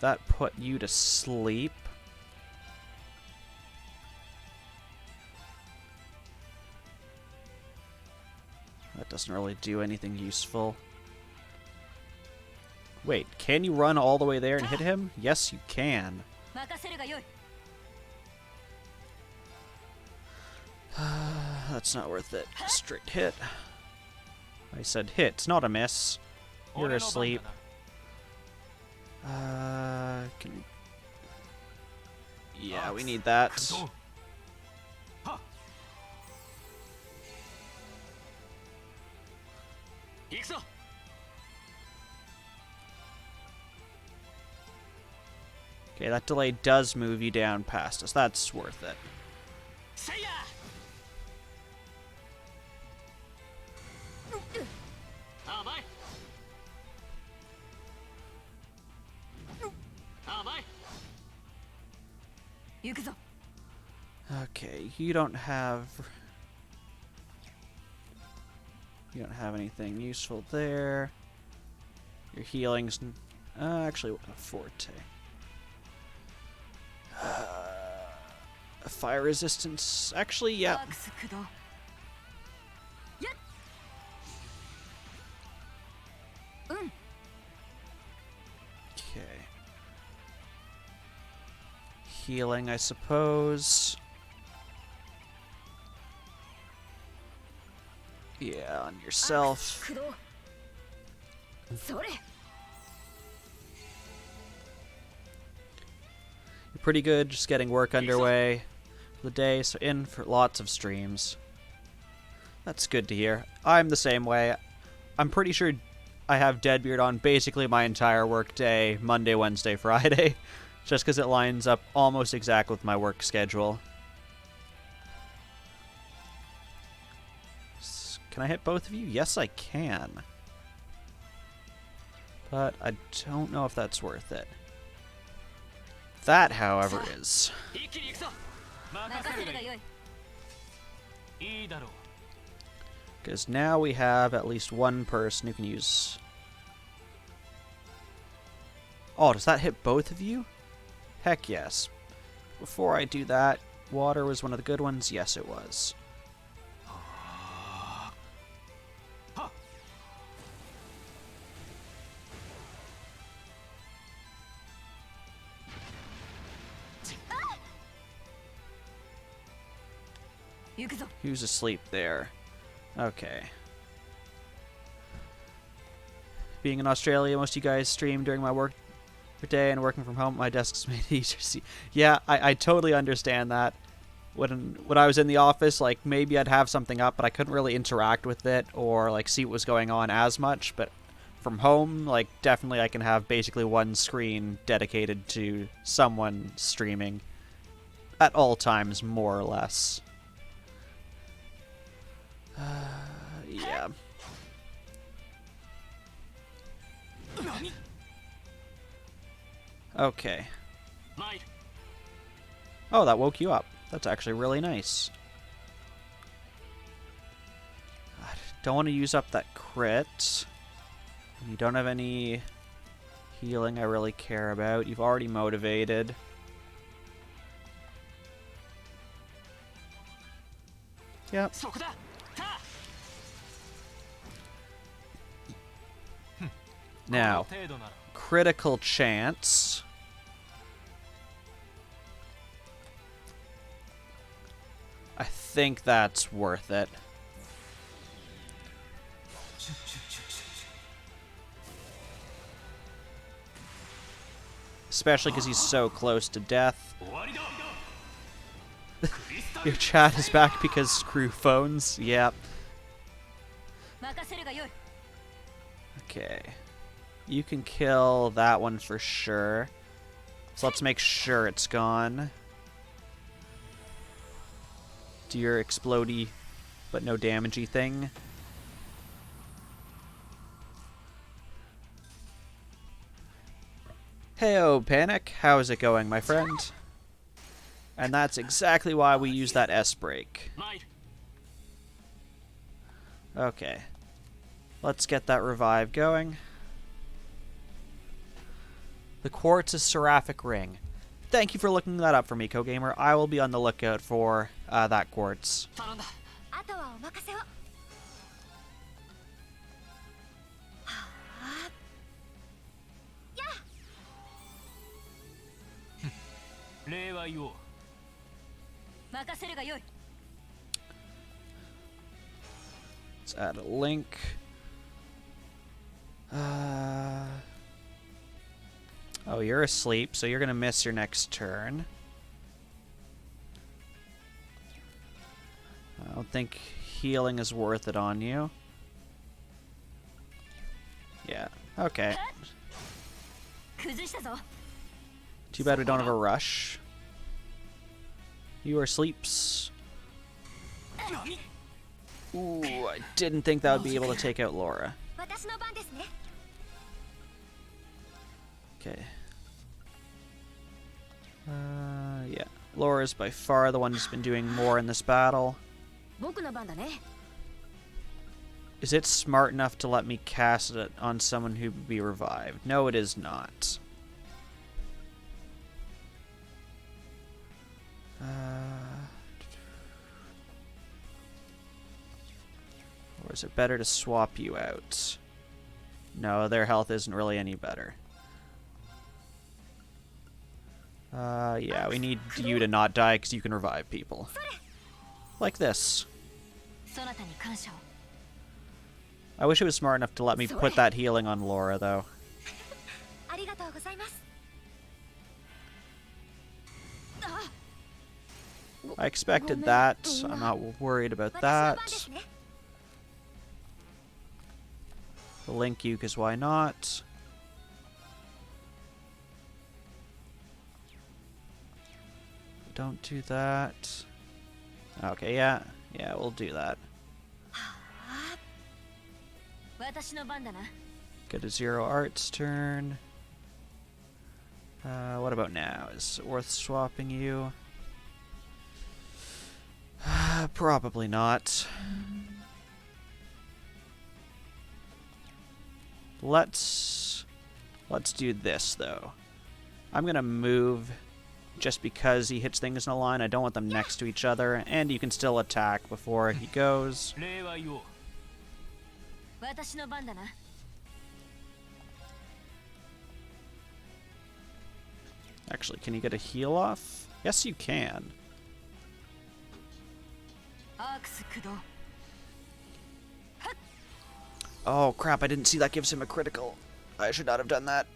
that put you to sleep. That doesn't really do anything useful. Wait, can you run all the way there and hit him? Yes, you can. 任せるがよい That's not worth it. Straight hit. I said hit, not a miss. You're asleep. Can... Yeah, we need that. 行くぞ Okay, that delay does move you down past us. That's worth it. せいや甘い甘い 行くぞ Okay, you don't have anything useful there. Your healing's actually a forte. Fire resistance. Actually, yeah. アークス駆動やっうん Okay. Healing, I suppose. Yeah, on yourself. 駆動それ You're pretty good, just getting work underway for the day, so in for lots of streams. That's good to hear. I'm the same way. I'm pretty sure I have Deadbeard on basically my entire work day, Monday, Wednesday, Friday, just because it lines up almost exact with my work schedule. Can I hit both of you? Yes, I can. But I don't know if that's worth it. That, however, is. 一気に行くぞ 任 任 せ せ る る が がい よい いいいだろう Because now we have at least one person who can use... Oh, does that hit both of you? Heck yes. Before I do that, water was one of the good ones. Yes, it was. Ha! 行くぞ Who's asleep there? Okay. Being in Australia, most of you guys stream during my work day, and working from home, my desk's made it easier to see. Yeah, I totally understand that. When I was in the office, like, maybe I'd have something up, but I couldn't really interact with it or, like, see what was going on as much. But from home, like, definitely I can have basically one screen dedicated to someone streaming at all times, more or less. Yeah. Okay. 参る Oh, that woke you up. That's actually really nice. I don't want to use up that crit. You don't have any healing I really care about. You've already motivated. Yep. そこだた Now, 程度なら critical chance. I think that's worth it. Especially because he's so close to death. 終わりだ Your chat is back because screw phones. Yep. 任せるがよい Okay. You can kill that one for sure. So let's make sure it's gone. Do your explodey but no damagey thing. Heyo, Panic. How's it going, my friend? And that's exactly why we use that S break. 参る Okay. Let's get that revive going. The quartz is Seraphic Ring. Thank you for looking that up for me, CoGamer. I will be on the lookout for that quartz. 頼んだ。あとはお任せを。はあ。やあ。礼は言おう。任せるがよい。Let's add a link. Oh, you're asleep, so you're gonna miss your next turn. I don't think healing is worth it on you. Yeah, okay. 崩したぞ。 Too bad we don't have a rush. You are sleeps. Ooh, I didn't think that would be able to take out Laura. 私の番ですね。 Okay. Yeah. Laura's by far the one who's been doing more in this battle. 僕の番だね。 Is it smart enough to let me cast it on someone who would be revived? No, it is not. Or is it better to swap you out? No, their health isn't really any better. Yeah, we need you to not die because you can revive people. Like this. そなたに感謝を。 I wish it was smart enough to let me put that healing on Laura, though. ありがとうございます。あ、 I expected that. I'm not worried about 私の番 that. ですね。 The Link Uke is why not. Don't do that. Okay, yeah. Yeah, we'll do that. 私の番だな。 Get a Zero Arts turn. What about now? Is it worth swapping you? Probably not. Let's do this though. I'm gonna move just because he hits things in a line. I don't want them next to each other, and you can still attack before he goes. 礼は言おう。私の番だな。 Actually, can you get a heal off? Yes, you can. アークス駆動。 Oh crap, I didn't see that gives him a critical. I should not have done that.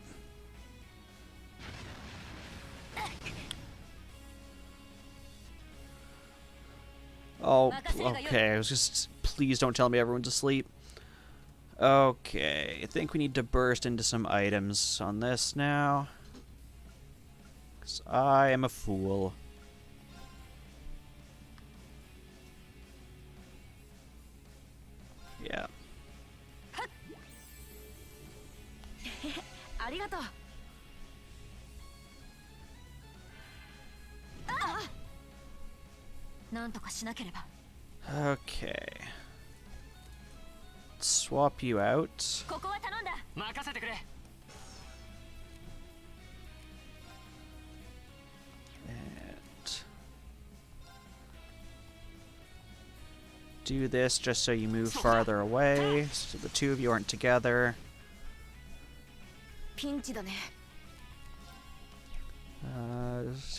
Oh, okay. I was just... Please don't tell me everyone's asleep. Okay, I think we need to burst into some items on this now. 'Cause I am a fool. Yeah. ありがとう。ああ。なんとかしなければ。 Okay. Swap you out. ここは頼んだ。任せてくれ。 And do this just so you move farther away, so the two of you aren't together. ピンチだね。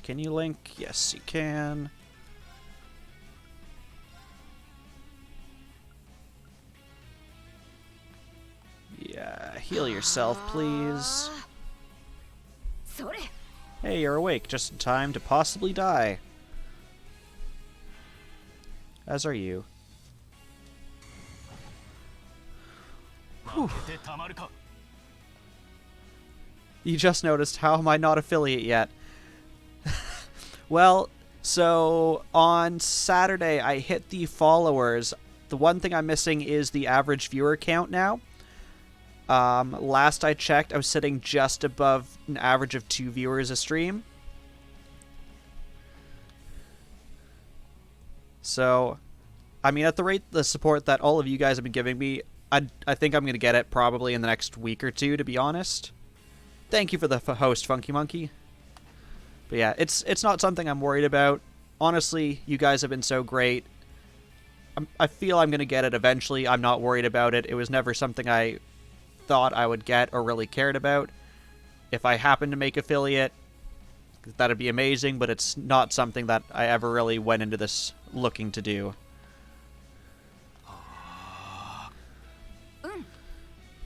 Can you link? Yes, you can. Yeah, heal yourself, please. それ。 Hey, you're awake just in time to possibly die. As are you. 負けてたまるか。 You just noticed, how am I not affiliate yet? Well, so on Saturday I hit the followers. The one thing I'm missing is the average viewer count now. Last I checked, I was sitting just above an average of 2 viewers a stream. So, I mean, at the rate the support that all of you guys have been giving me, I think I'm going to get it probably in the next week or two, to be honest. Thank you for the host, Funky Monkey. But yeah, it's not something I'm worried about. Honestly, you guys have been so great. I feel I'm going to get it eventually. I'm not worried about it. It was never something I thought I would get or really cared about. If I happen to make affiliate, that'd be amazing, but it's not something that I ever really went into this looking to do.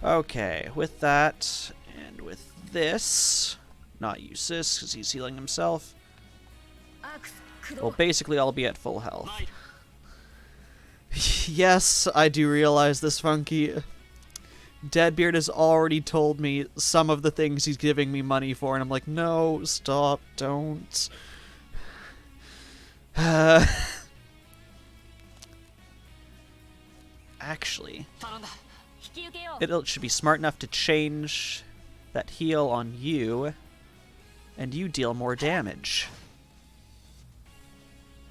Okay, with that, and with this, not use this, because he's healing himself. Well, basically I'll be at full health. Yes, I do realize this, Funky. Deadbeard has already told me some of the things he's giving me money for, and I'm like, no, stop, don't. Actually, it should be smart enough to change that heal on you, and you deal more damage.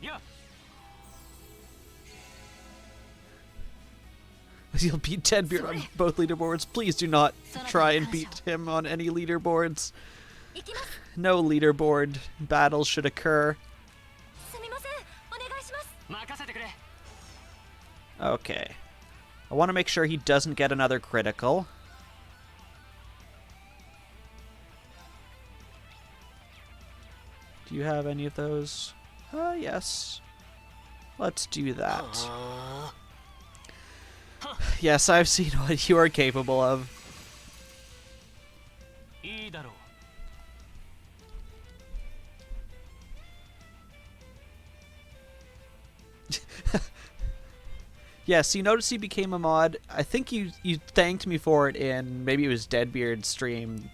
Yeah. You'll beat Deadbeard on both leaderboards. Please do not try and beat him on any leaderboards. No leaderboard battles should occur. Okay. I want to make sure he doesn't get another critical. Do you have any of those? Yes. Let's do that. Yes, I've seen what you are capable of. Yes, you notice he became a mod. I think you thanked me for it in, maybe it was Deadbeard's stream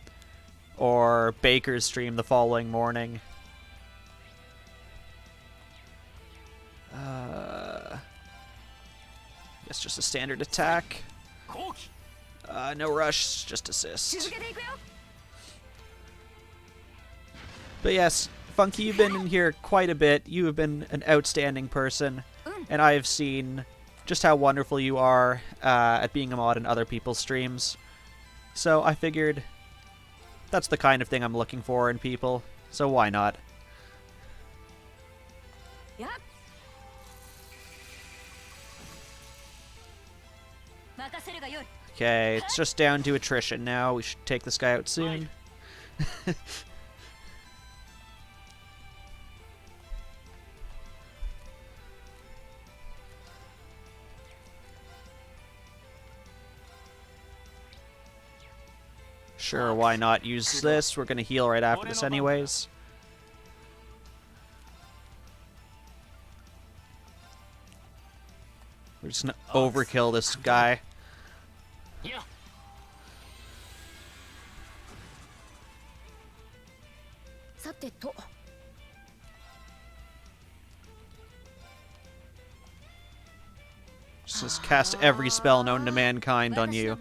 or Baker's stream the following morning. Guess just a standard attack. No rush, just assist. But yes, Funky, you've been in here quite a bit. You have been an outstanding person, and I have seen just how wonderful you are at being a mod in other people's streams. So I figured that's the kind of thing I'm looking for in people, so why not? Yep. Okay, it's just down to attrition now. We should take this guy out soon. Sure, why not use this? We're gonna heal right after this anyways. We're just gonna overkill this guy. Yeah. Just cast every spell known to mankind on you.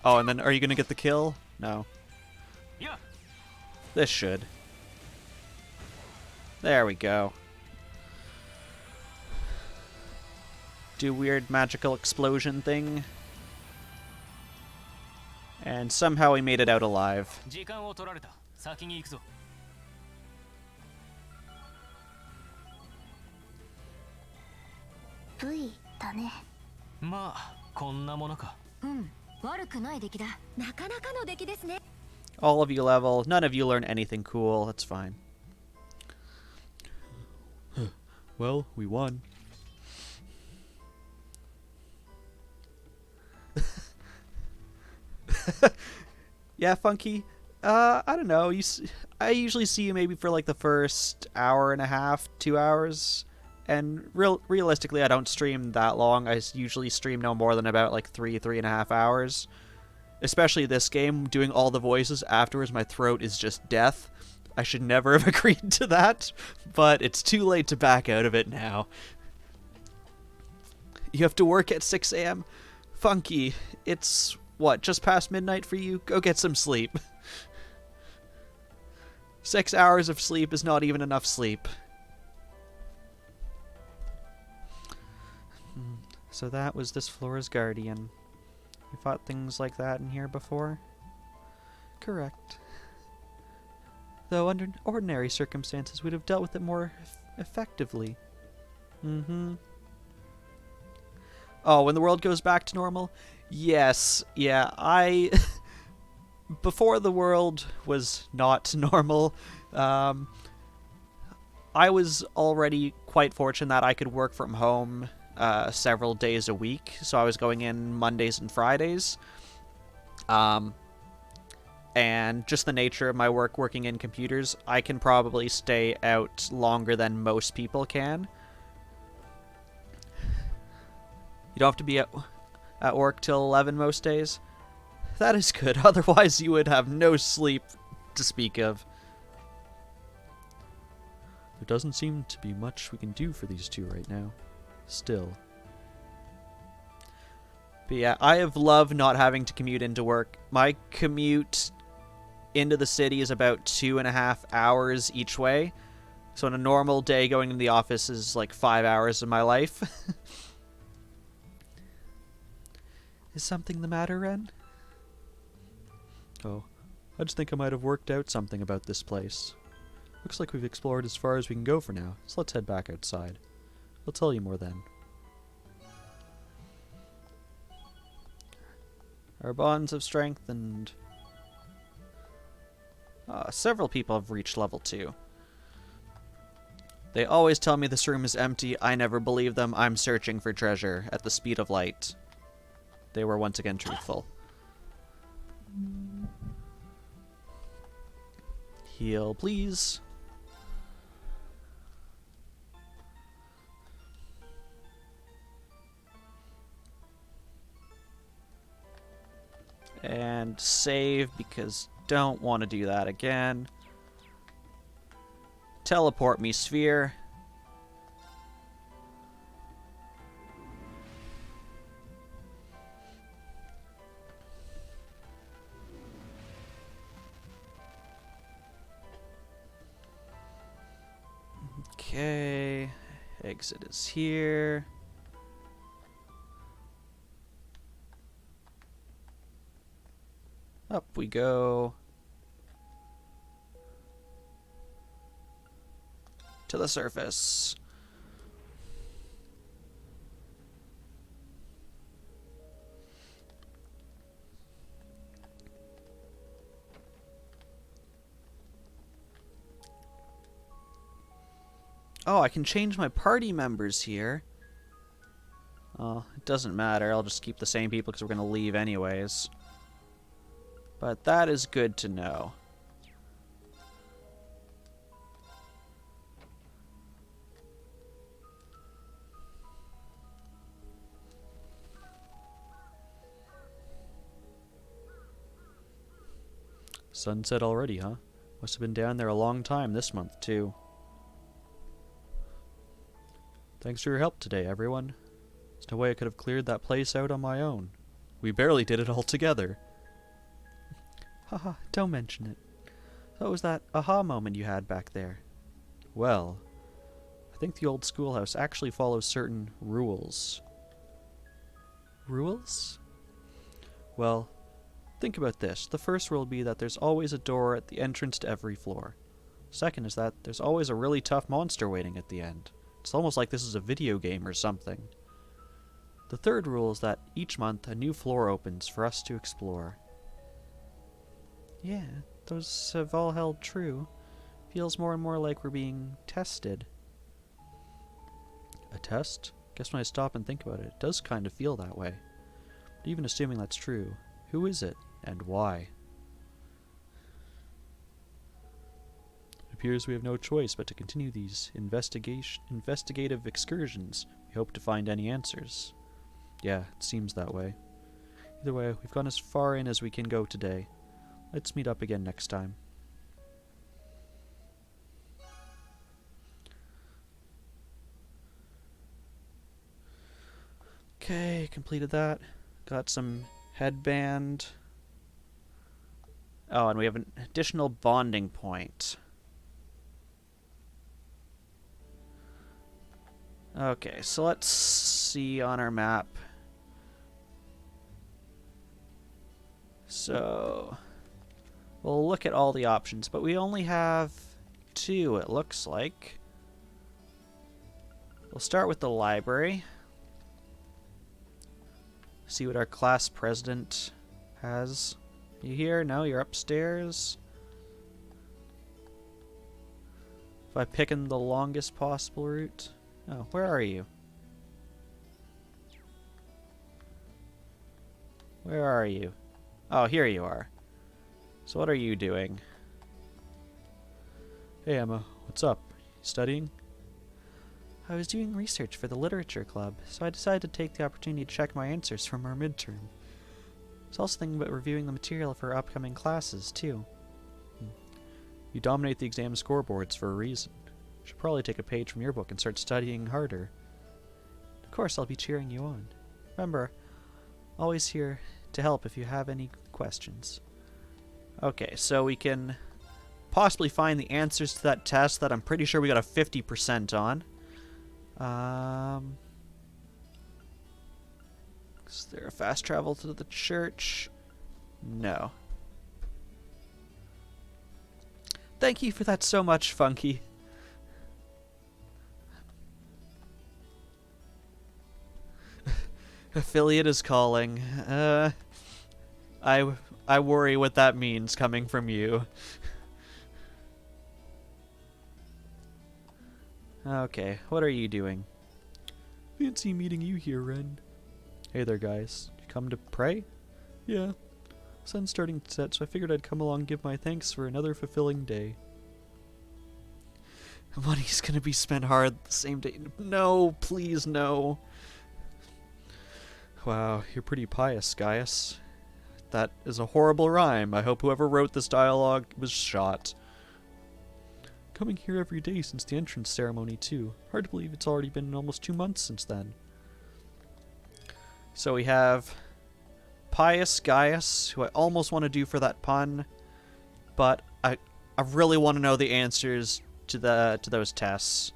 Oh, and then are you gonna get the kill? No. Yeah. This should. There we go. Do weird magical explosion thing. And somehow we made it out alive. V だね。まあこんなものか。悪くない出来だ。なかなかの出来ですね。 All of you level. None of you learn anything cool. That's fine. Well, we won. Yeah, Funky. I don't know. I usually see you maybe for like the first hour and a half, 2 hours. And realistically, I don't stream that long. I usually stream no more than about like 3.5 hours. Especially this game, doing all the voices afterwards, my throat is just death. I should never have agreed to that, but it's too late to back out of it now. You have to work at 6 a.m.? Funky, it's, what, just past midnight for you? Go get some sleep. 6 hours of sleep is not even enough sleep. So that was this floor's guardian. We fought things like that in here before? Correct. Though under ordinary circumstances we'd have dealt with it more effectively. Mm-hmm. Oh, when the world goes back to normal? Yes, yeah, before the world was not normal, I was already quite fortunate that I could work from home several days a week, so I was going in Mondays and Fridays. And just the nature of my work working in computers, I can probably stay out longer than most people can. You don't have to be at work till 11 most days. That is good, otherwise you would have no sleep to speak of. There doesn't seem to be much we can do for these two right now. Still. But yeah, I have loved not having to commute into work. My commute into the city is about 2.5 hours each way. So on a normal day, going into the office is like 5 hours of my life. Is something the matter, Ren? Oh, I just think I might have worked out something about this place. Looks like we've explored as far as we can go for now, so let's head back outside. I'll tell you more then. Our bonds have strengthened. Several people have reached level 2. They always tell me this room is empty. I never believe them. I'm searching for treasure at the speed of light. They were once again truthful. Heal, please. And save, because don't want to do that again. Teleport me, sphere. Okay. Exit is here. Up we go. To the surface. Oh, I can change my party members here. Oh, it doesn't matter. I'll just keep the same people because we're going to leave anyways. But that is good to know. Sunset already, huh? Must have been down there a long time this month, too. Thanks for your help today, everyone. There's no way I could have cleared that place out on my own. We barely did it all together. Haha, don't mention it. What was that aha moment you had back there? Well, I think the old schoolhouse actually follows certain rules. Rules? Well, think about this. The first rule would be that there's always a door at the entrance to every floor. Second is that there's always a really tough monster waiting at the end. It's almost like this is a video game or something. The third rule is that each month a new floor opens for us to explore. Yeah, those have all held true. Feels more and more like we're being tested. A test? Guess when I stop and think about it, it does kind of feel that way. But even assuming that's true, who is it, and why? It appears we have no choice but to continue these investigative excursions. We hope to find any answers. Yeah, it seems that way. Either way, we've gone as far in as we can go today. Let's meet up again next time. Okay, completed that. Got some headband. Oh, and we have an additional bonding point. Okay, so let's see on our map. So We'll look at all the options, but we only have 2, it looks like. We'll start with the library. See what our class president has. You here? No, you're upstairs. If I pick in the longest possible route. Oh, where are you? Where are you? Oh, here you are. So what are you doing? Hey Emma, what's up? Studying? I was doing research for the literature club, so I decided to take the opportunity to check my answers from our midterm. I was also thinking about reviewing the material for upcoming classes, too. You dominate the exam scoreboards for a reason. You should probably take a page from your book and start studying harder. Of course, I'll be cheering you on. Remember, always here to help if you have any questions. Okay, so we can possibly find the answers to that test that I'm pretty sure we got a 50% on. Is there a fast travel to the church? No. Thank you for that so much, Funky. Affiliate is calling. I worry what that means coming from you. Okay, what are you doing? Fancy meeting you here, Ren. Hey there, guys. You come to pray? Yeah. Sun's starting to set, so I figured I'd come along and give my thanks for another fulfilling day. Money's gonna be spent hard the same day. No, please, no. Wow, you're pretty pious, Gaius. That is a horrible rhyme. I hope whoever wrote this dialogue was shot. Coming here every day since the entrance ceremony, too. Hard to believe it's already been almost 2 months since then. So we have Pious Gaius, who I almost want to do for that pun, but I really want to know the answers to those tests.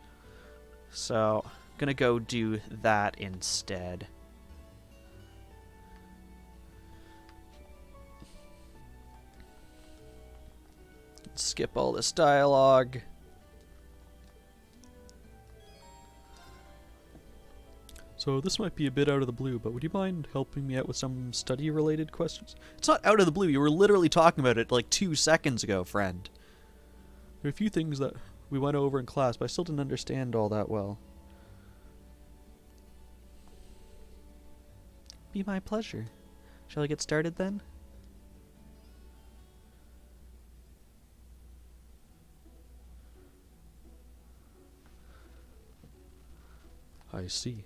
So I'm gonna go do that instead. Skip all this dialogue. So this might be a bit out of the blue, but would you mind helping me out with some study-related questions? It's not out of the blue. You were literally talking about it like 2 seconds ago, friend. There are a few things that we went over in class, but I still didn't understand all that well. Be my pleasure. Shall I get started then? I see.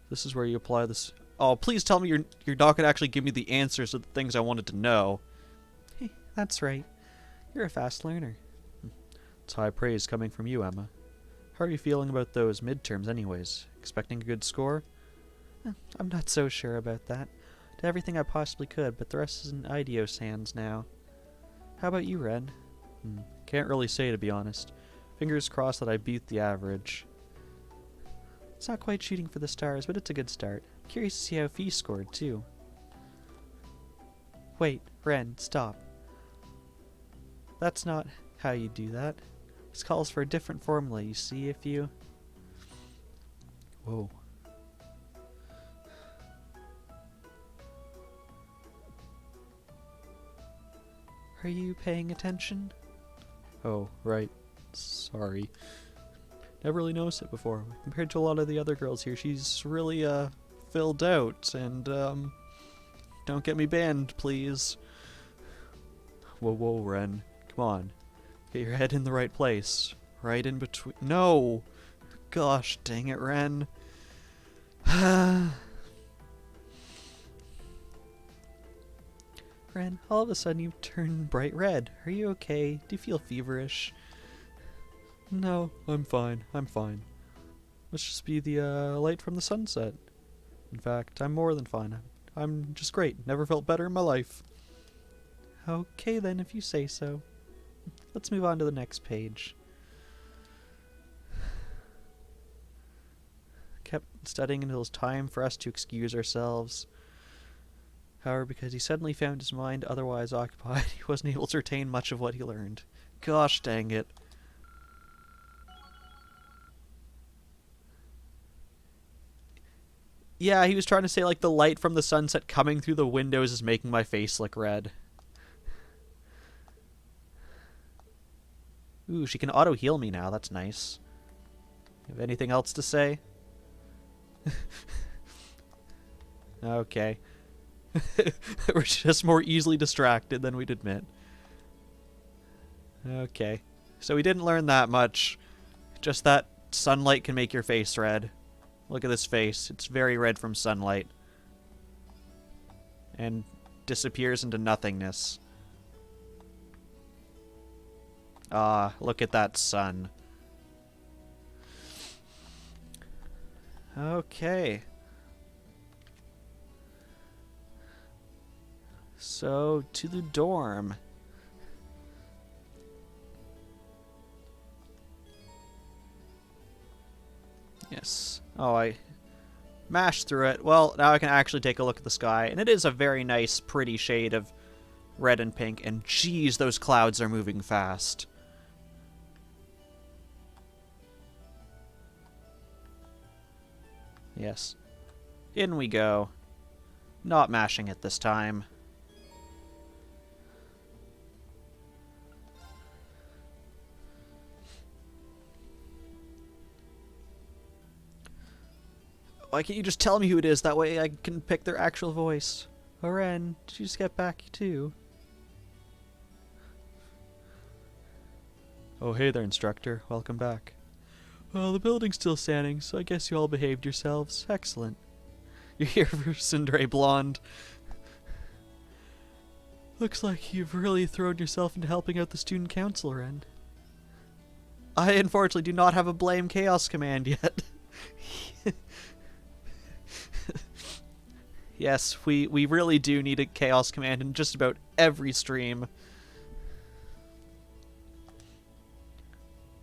This is where you apply this. Oh, please tell me you're not going to actually give me the answers to the things I wanted to know. Hey, that's right. You're a fast learner. It's high praise coming from you, Emma. How are you feeling about those midterms anyways? Expecting a good score? I'm not so sure about that. Did everything I possibly could, but the rest is in Idios' hands now. How about you, Ren? Can't really say, to be honest. Fingers crossed that I beat the average. It's not quite shooting for the stars, but it's a good start. Curious to see how Fee scored, too. Wait, Ren, stop. That's not how you do that. This calls for a different formula, you see, if you... Whoa. Are you paying attention? Oh, right. Sorry. Never really noticed it before. Compared to a lot of the other girls here, she's really, filled out, and, don't get me banned, please. Whoa, Ren. Come on. Get your head in the right place. Right in between— No! Gosh, dang it, Ren. Ren, all of a sudden you turn bright red. Are you okay? Do you feel feverish? No, I'm fine. I'm fine. Must just be the light from the sunset. In fact, I'm more than fine. I'm just great. Never felt better in my life. Okay then, if you say so. Let's move on to the next page. Kept studying until it was time for us to excuse ourselves. However, because he suddenly found his mind otherwise occupied, he wasn't able to retain much of what he learned. Gosh dang it. Yeah, he was trying to say, like, the light from the sunset coming through the windows is making my face look red. Ooh, she can auto-heal me now. That's nice. Have anything else to say? Okay. We're just more easily distracted than we'd admit. Okay. So we didn't learn that much. Just that sunlight can make your face red. Look at this face. It's very red from sunlight. And disappears into nothingness. Ah, look at that sun. Okay. So, to the dorm. Yes. Oh, I mashed through it. Well, now I can actually take a look at the sky. And it is a very nice, pretty shade of red and pink. And geez, those clouds are moving fast. Yes. In we go. Not mashing it this time. Why can't you just tell me who it is? That way I can pick their actual voice. Oren, did you just get back too? Oh, hey there, instructor. Welcome back. Well, the building's still standing, so I guess you all behaved yourselves. Excellent. You're here for Cindere Blonde. Looks like you've really thrown yourself into helping out the student council, Ren. I unfortunately do not have a Blame Chaos command yet. Yes, we really do need a Chaos command in just about every stream.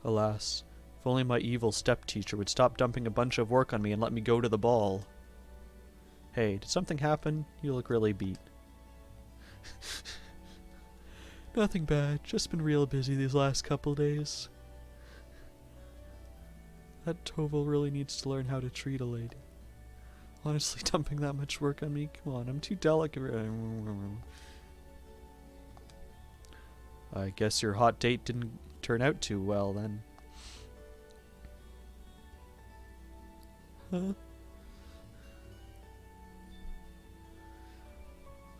Alas, if only my evil step-teacher would stop dumping a bunch of work on me and let me go to the ball. Hey, did something happen? You look really beat. Nothing bad, just been real busy these last couple days. That Toval really needs to learn how to treat a lady. Honestly, dumping that much work on me? Come on, I'm too delicate. I guess your hot date didn't turn out too well, then. Huh?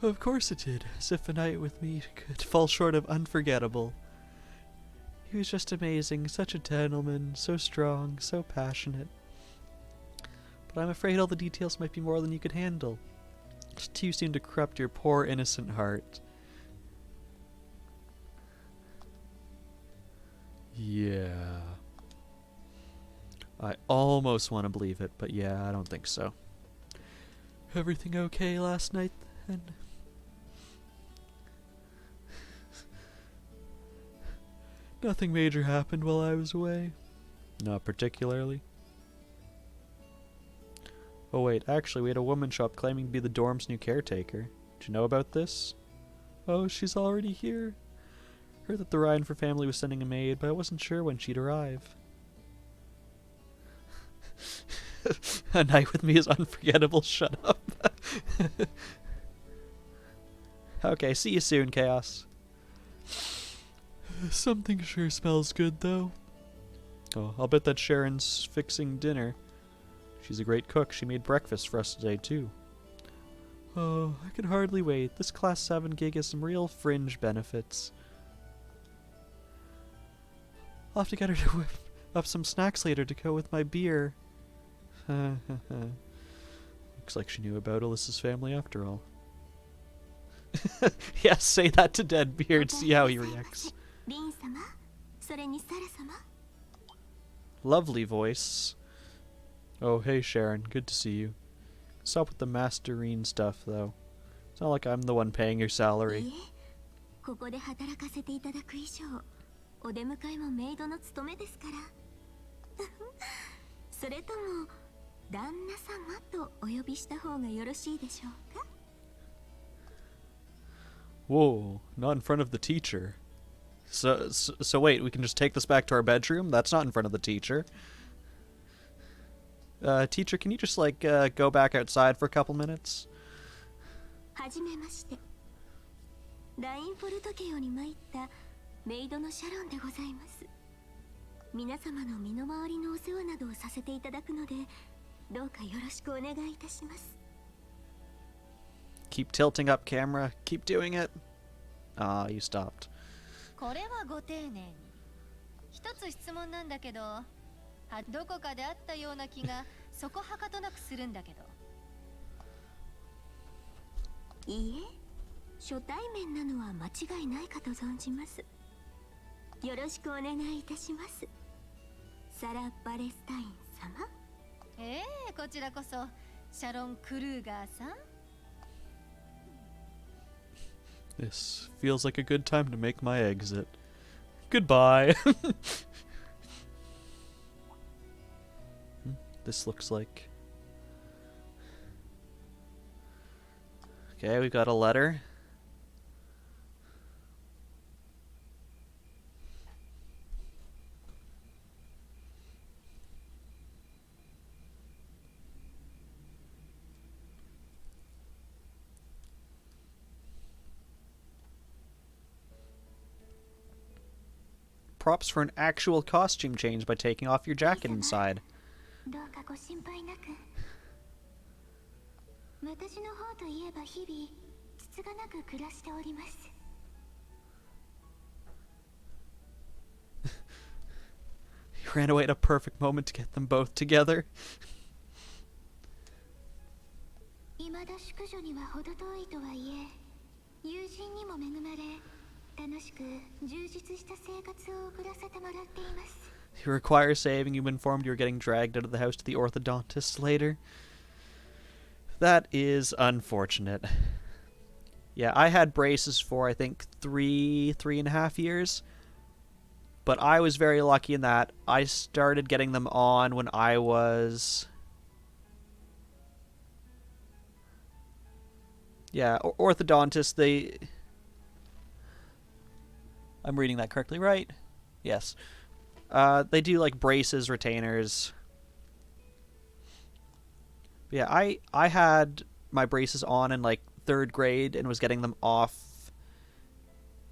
Of course it did, as if a night with me could fall short of unforgettable. He was just amazing, such a gentleman, so strong, so passionate. But I'm afraid all the details might be more than you could handle. It's too soon to corrupt your poor innocent heart. Yeah. I almost want to believe it, but yeah, I don't think so. Everything okay last night, then? Nothing major happened while I was away. Not particularly. Oh wait, actually we had a woman show up claiming to be the dorm's new caretaker. Did you know about this? Oh, she's already here. Heard that the Ryan family was sending a maid, but I wasn't sure when she'd arrive. A night with me is unforgettable, shut up. Okay, see you soon, Chaos. Something sure smells good, though. Oh, I'll bet that Sharon's fixing dinner. She's a great cook. She made breakfast for us today, too. Oh, I can hardly wait. This Class 7 gig has some real fringe benefits. I'll have to get her to whip up some snacks later to go with my beer. Looks like she knew about Alyssa's family after all. Yes, say that to Deadbeard, see how he reacts. Lovely voice. Oh, hey Sharon, good to see you. Stop with the Masterine stuff, though. It's not like I'm the one paying your salary. ここで働かせていただく以上、お出迎えもメイドの務めですから。それとも旦那様とお呼びした方がよろしいでしょうか？ Whoa, not in front of the teacher. So wait, we can just take this back to our bedroom? That's not in front of the teacher. Teacher, can you just, like, go back outside for a couple minutes? はじめまして。ラインフォルト家より参ったメイドのシャロンでございます。皆様の身の回りのお世話などをさせていただくので、どうかよろしくお願いいたします。Keep tilting up, camera. Keep doing it. Ah, you stopped. これはご丁寧に。一つ質問なんだけど、どこかであったような気がそこはかとなくするんだけど。いいえ、初対面なのは間違いないかと存じます。よろしくお願いいたします。サラ・バレスタイン様。こちらこそシャロン・クルーガーさん。This feels like a good time to make my exit. Goodbye. This looks like... Okay, we got a letter. Props for an actual costume change by taking off your jacket inside. どうかご心配なく。私の方といえば日々つつがなく暮らしております。He ran away at a perfect moment to get them both together. 未だ淑女には程遠いとはいえ、友人にも恵まれ、楽しく充実した生活を送らせてもらっています。You require saving. You've been informed you're getting dragged out of the house to the orthodontist later. That is unfortunate. Yeah, I had braces for, I think, 3.5 years. But I was very lucky in that I started getting them on when I was... Yeah, orthodontists, they... I'm reading that correctly, right? Yes. They do, like, braces, retainers. Yeah, I had my braces on in, like, 3rd grade and was getting them off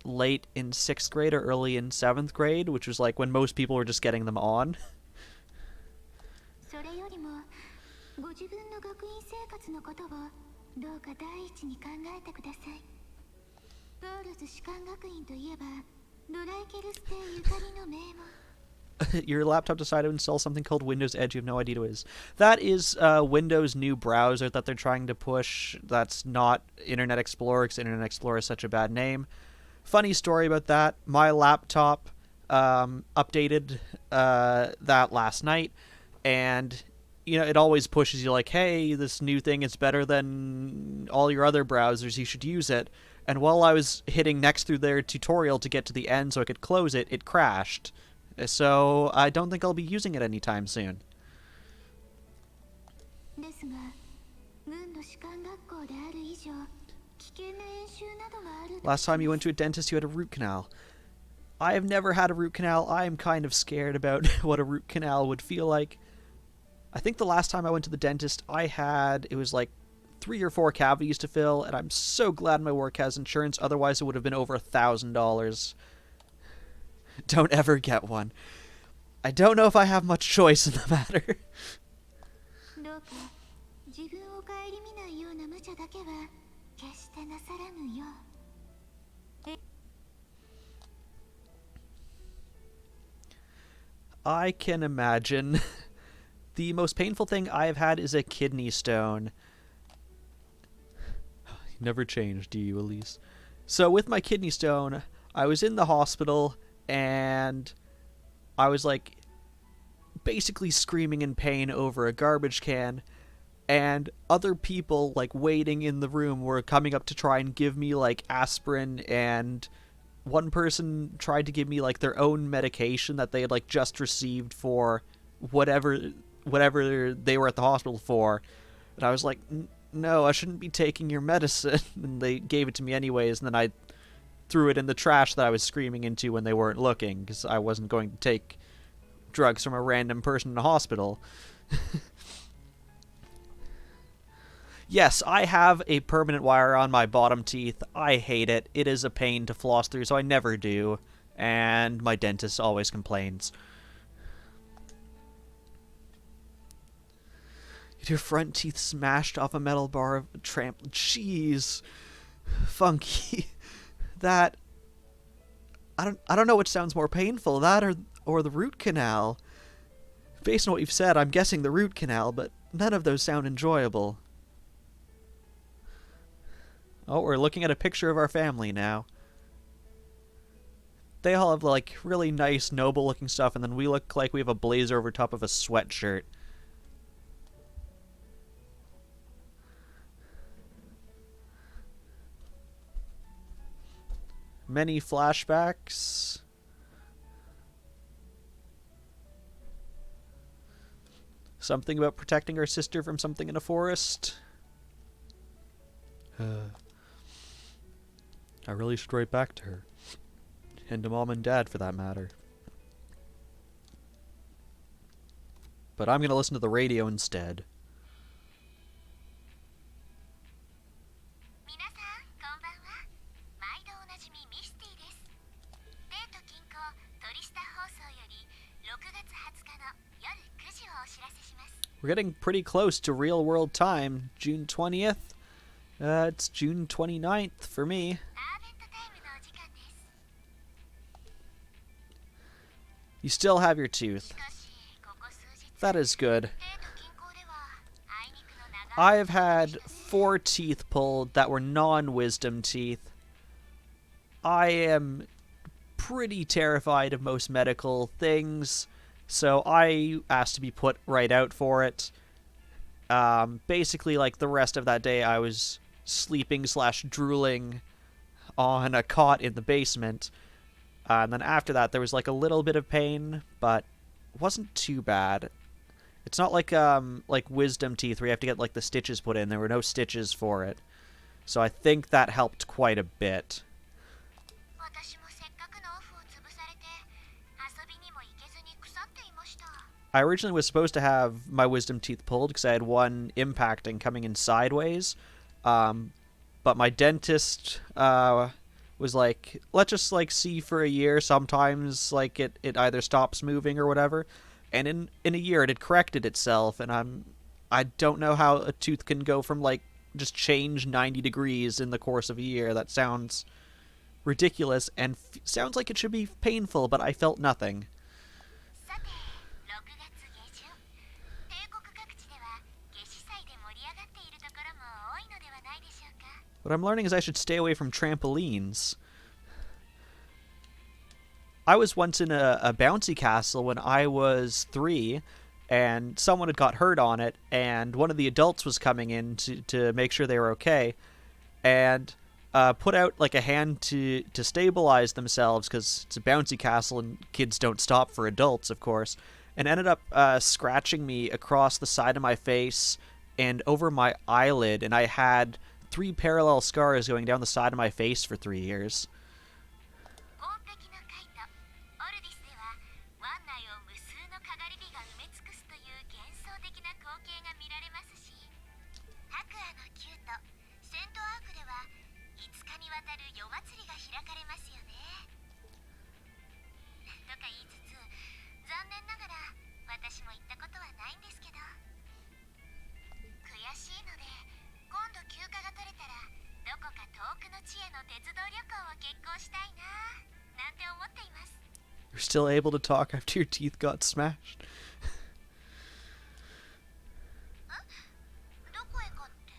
late in 6th grade or early in 7th grade, which was, like, when most people were just getting them on. それよりも、ご自分の学院生活のことをどうか第一に考えてください。ポールズ士官学院といえば、ドライケルス邸ゆかりの名門。Your laptop decided to install something called Windows Edge. You have no idea what it is. That is Windows' new browser that they're trying to push. That's not Internet Explorer, because Internet Explorer is such a bad name. Funny story about that. My laptop updated that last night, and you know, it always pushes you like, hey, this new thing is better than all your other browsers. You should use it. And while I was hitting next through their tutorial to get to the end so I could close it, it crashed. So I don't think I'll be using it anytime soon. Last time you went to a dentist, you had a root canal. I have never had a root canal. I am kind of scared about what a root canal would feel like. I think the last time I went to the dentist, it was like 3 or 4 cavities to fill, and I'm so glad my work has insurance, otherwise it would have been over $1,000. Don't ever get one. I don't know if I have much choice in the matter. I can imagine. The most painful thing I have had is a kidney stone. You never change, do you, Elise? So with my kidney stone, I was in the hospital, and I was, like, basically screaming in pain over a garbage can, and other people, like, waiting in the room were coming up to try and give me, like, aspirin, and one person tried to give me, like, their own medication that they had, like, just received for whatever they were at the hospital for, and I was like, no, I shouldn't be taking your medicine. And they gave it to me anyways, and then I threw it in the trash that I was screaming into when they weren't looking, because I wasn't going to take drugs from a random person in a hospital. Yes, I have a permanent wire on my bottom teeth. I hate it. It is a pain to floss through, so I never do. And my dentist always complains. Your front teeth smashed off a metal bar of tramp. Jeez. Funky. That... I don't know which sounds more painful, that or the root canal. Based on what you've said, I'm guessing the root canal, but none of those sound enjoyable. Oh, we're looking at a picture of our family now. They all have, like, really nice, noble-looking stuff, and then we look like we have a blazer over top of a sweatshirt. Many flashbacks. Something about protecting our sister from something in a forest. I really should write back to her. And to Mom and Dad, for that matter. But I'm gonna listen to the radio instead. 皆さんこんばんは。毎度おなじみミスティです。デート近郊トリスタ放送より6月20日の夜9時をお知らせします。 We're getting pretty close to real world time. June 20th. It's June 29th for me. アーベントタイムのお時間です。 You still have your tooth. しかしここ数日 That is good. デート近郊ではあいにくの長い I've had 4 teeth pulled that were non-wisdom teeth. I am pretty terrified of most medical things, so I asked to be put right out for it. Basically, like the rest of that day, I was sleeping/drooling on a cot in the basement. And then after that, there was like a little bit of pain, but it wasn't too bad. It's not like wisdom teeth where you have to get like the stitches put in. There were no stitches for it. So I think that helped quite a bit. 私もせっかくのオフを潰されて遊びにも行けずに腐っていました。 I originally was supposed to have my wisdom teeth pulled because I had one impacting coming in sideways. But my dentist was like, let's just like see for a year. Sometimes like it either stops moving or whatever. And in a year it had corrected itself, and I don't know how a tooth can go from like just change 90 degrees in the course of a year. That sounds ridiculous and sounds like it should be painful, but I felt nothing. さて、6月下旬、帝国各地では夏至祭で盛り上がっているところも多いのではないでしょうか。 What I'm learning is I should stay away from trampolines. I was once in a bouncy castle when I was 3, and someone had got hurt on it, and one of the adults was coming in to make sure they were okay, and put out like a hand to stabilize themselves, because it's a bouncy castle and kids don't stop for adults, of course, and ended up scratching me across the side of my face and over my eyelid, and I had 3 parallel scars going down the side of my face for 3 years. 紺碧のカイト、オルディスでは湾内を無数のかがり火が埋め尽くすという幻想的な光景が見られますし、白亜のキュート、セントアークでは5日にわたる夜祭りが開かれますよね。とか言いつつ、残念ながら私も行ったことはないんですけど、悔しいので今度休暇が取れたらどこか遠くの地への鉄道旅行を決行したいななんて思っています。 You're still able to talk after your teeth got smashed. どこへかって？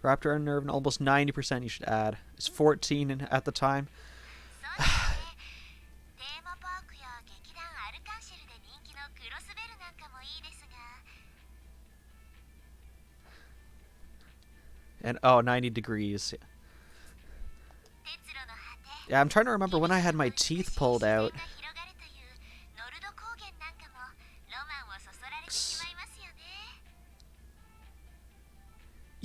Wrapped around a nerve and almost 90% you should add. It's 14 at the time. そうですね。テーマパークや劇団アルカンシェルで人気のクロスベルなんかもいいですが。 And oh, 90 degrees. 鉄路の果て。 Yeah, I'm trying to remember when I had my teeth pulled out. 自然が広がるというノルド高原なんかもロマンをそそられてしまいますよね。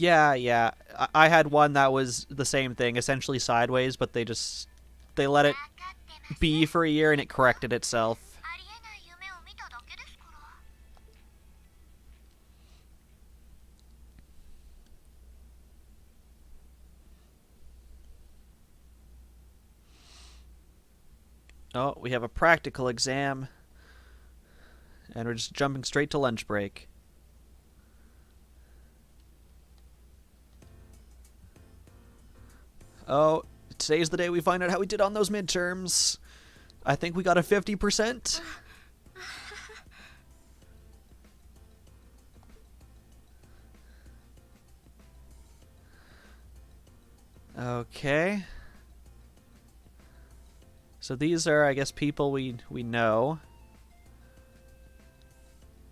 Yeah. I had one that was the same thing, essentially sideways, but they let it be for a year and it corrected itself. ありえない夢を見ただけですから。 Oh, we have a practical exam. And we're just jumping straight to lunch break. Oh, today's the day we find out how we did on those midterms. I think we got a 50%. Okay. So these are, I guess, people we know.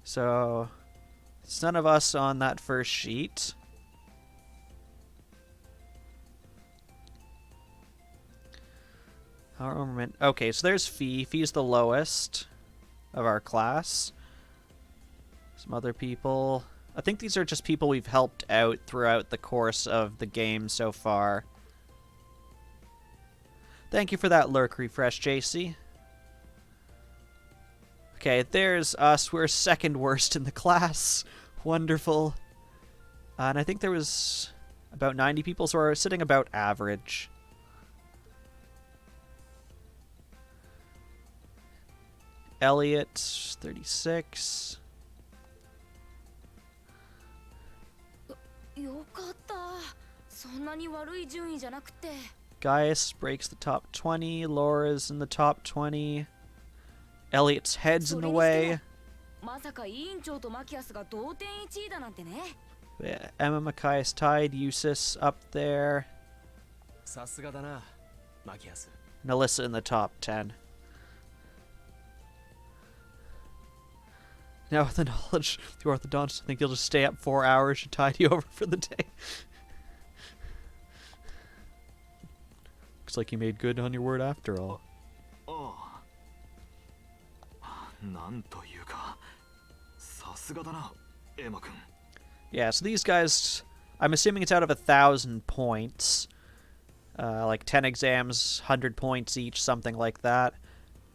So it's none of us on that first sheet. Armament. Okay, so there's Fee. Fee's the lowest of our class. Some other people. I think these are just people we've helped out throughout the course of the game so far. Thank you for that lurk refresh, JC. Okay, there's us. We're second worst in the class. Wonderful. And I think there was about 90 people, so we're sitting about average. Elliot, 36. よかった。そんなに悪い順位じゃなくて。 Gaius breaks the top 20. Laura's in the top 20. Elliot's head's in the way. まさか委員長とマキアスが同点1位だなんてね。 Yeah, Emma Macias tied. Eustace up there. さすがだな、マキアス。 And Alyssa in the top 10. Now with the knowledge of the orthodontist, I think you'll just stay up 4 hours to tide you over for the day. Looks like you made good on your word after all. ああ、なんというか、さすがだな、エマ君。 Yeah, so these guys, I'm assuming it's out of 1,000 points. Like 10 exams, 100 points each, something like that.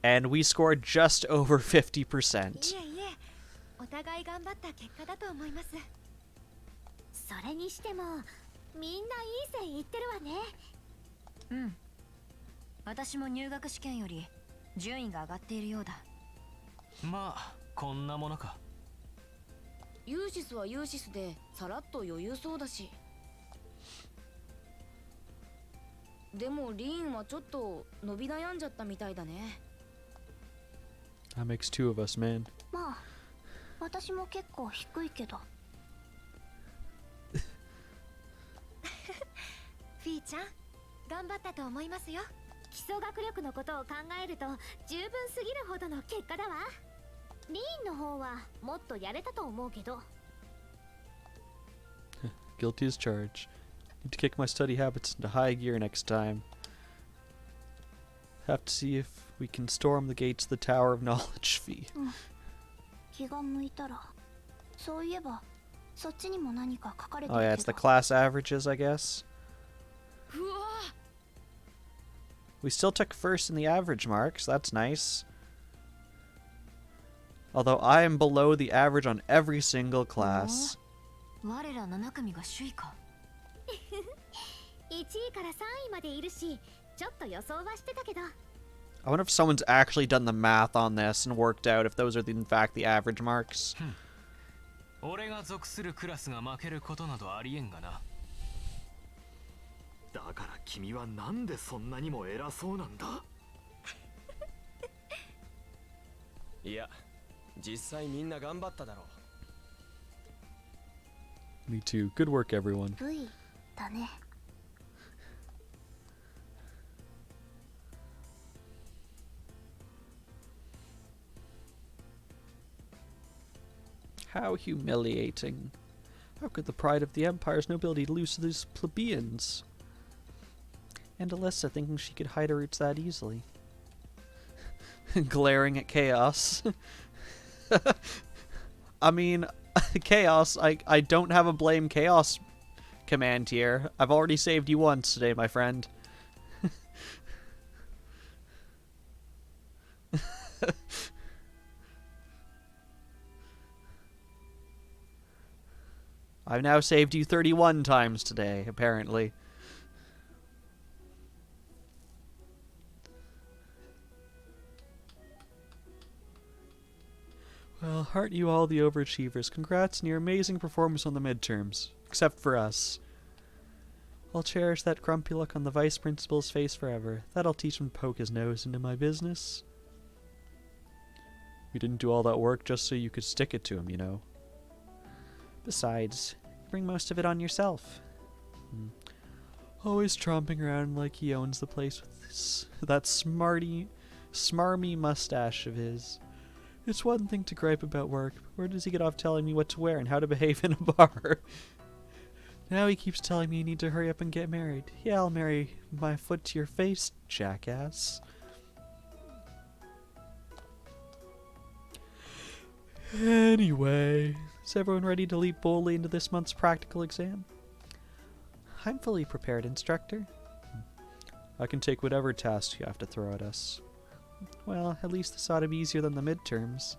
And we scored just over 50%. いえいえ、お互い頑張った結果だと思います。それにしてもみんないい線いってるわね。うん。私も入学試験より順位が上がっているようだ。まあこんなものか。ユーシスはユーシスでさらっと余裕そうだし。でもリーンはちょっと伸び悩んじゃったみたいだね。 That makes two of us, man. まあ私も結構低いけど。フィーちゃん、頑張ったと思いますよ。基礎学力のことを考えると十分すぎるほどの結果だわ。リーンの方はもっとやれたと思うけど。 Guilty as charged. Need to kick my study habits into high gear next time. Have to see if we can storm the gates of the Tower of Knowledge Fee. 気が向いたら。そういえばそっちにも何か書かれて Oh る yeah, け it's the ど。 class averages, I guess. うわ We still took first in the average marks. That's nice. Although I am below the average on every single class. 我ら7組が首位か。1位から3位までいるし、ちょっと予想はしてたけど。 I wonder if someone's actually done the math on this and worked out if those are in fact the average marks. 俺が属するクラスが負けることなどありえんがな。だから君はなんでそんなにも偉そうなんだ。いや、実際みんな頑張っただろう。 Me too. Good work, everyone. V だね。 How humiliating. How could the pride of the Empire's nobility lose to these plebeians? And Alyssa thinking she could hide her roots that easily. Glaring at Chaos. I mean, Chaos, I don't have a blame Chaos command here. I've already saved you once today, my friend. I've now saved you 31 times today, apparently. Well, aren't you all the overachievers? Congrats on your amazing performance on the midterms. Except for us. I'll cherish that grumpy look on the vice principal's face forever. That'll teach him to poke his nose into my business. You didn't do all that work just so you could stick it to him, you know. Besides, you bring most of it on yourself. Always tromping around like he owns the place with that smarmy mustache of his. It's one thing to gripe about work, but where does he get off telling me what to wear and how to behave in a bar? Now he keeps telling me you need to hurry up and get married. Yeah, I'll marry my foot to your face, jackass. Anyway, is everyone ready to leap boldly into this month's practical exam? I'm fully prepared, instructor. I can take whatever task you have to throw at us. Well, at least this ought to be easier than the midterms.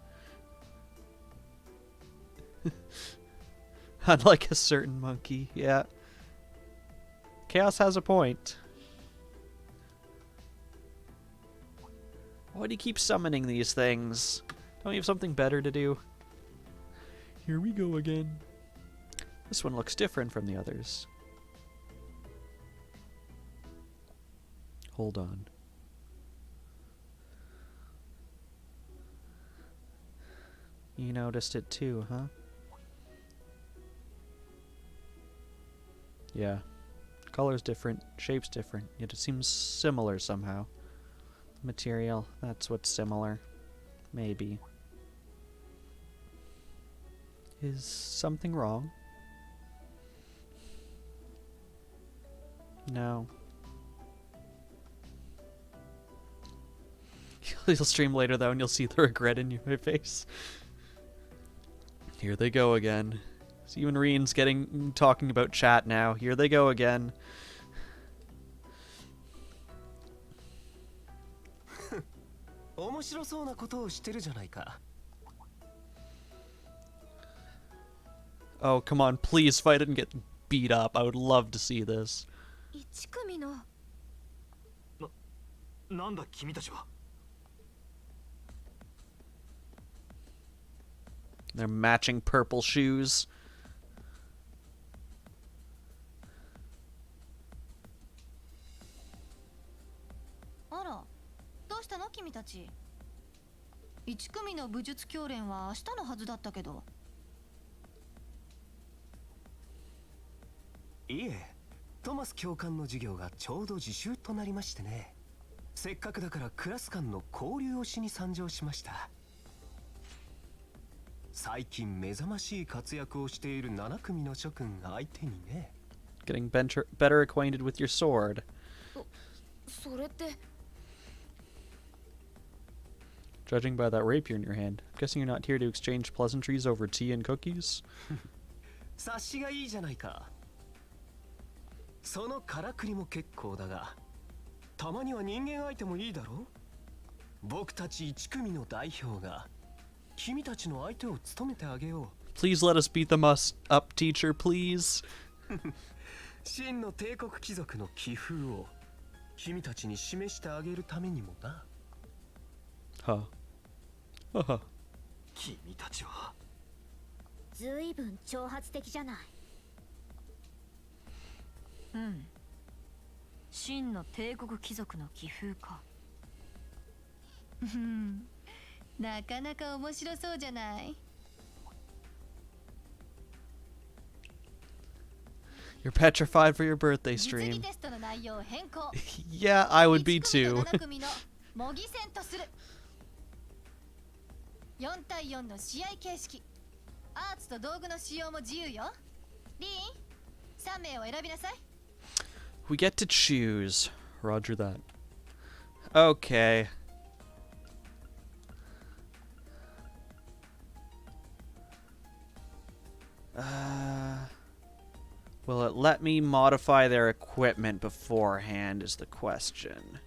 Unlike a certain monkey, yeah. Chaos has a point. Why do you keep summoning these things? Don't you have something better to do? Here we go again. This one looks different from the others. Hold on. You noticed it too, huh? Yeah. Color's different, shape's different, yet it seems similar somehow. Material, that's what's similar. Maybe. Is something wrong? No. You'll stream later though and you'll see the regret in your face. Here they go again. See, even Reen's talking about chat now. Here they go again. Oh, come on, please fight it and get beat up. I would love to see this. 1組のなんだ君たちは。 They're matching purple shoes. Ara, どうしたの君たち？1組の武術教練は明日のはずだったけど。いえ、トマス教官の授業がちょうど自習となりましてね。せっかくだからクラス間の交流をしに参上しました。最近目覚ましい活躍をしている7組の諸君相手にね。Getting better acquainted with your sword. それって Judging by that rapier in your hand, I'm guessing you're not here to exchange pleasantries over tea and cookies? 察しがいいじゃないか。そのからくりも結構だが、たまには人間相手もいいだろう。僕たち1組の代表が君たちの相手を務めてあげよう。Please let us beat them up, teacher, please. 真の帝国貴族の気風を君たちに示してあげるためにもな。Huh. Haha. 君たちは。ずいぶん挑発的じゃない。うん。真の帝国貴族の気風か。なかなか面白そうじゃない。You're petrified for your birthday 実技 stream. テストの内容を変更。 Yeah, I would be 1組 too. と7組の模擬戦とする。4対4の試合形式。アーツと道具の使用も自由よ。リーン、3名を選びなさい。We get to choose. Roger that. Okay. Will it let me modify their equipment beforehand is the question.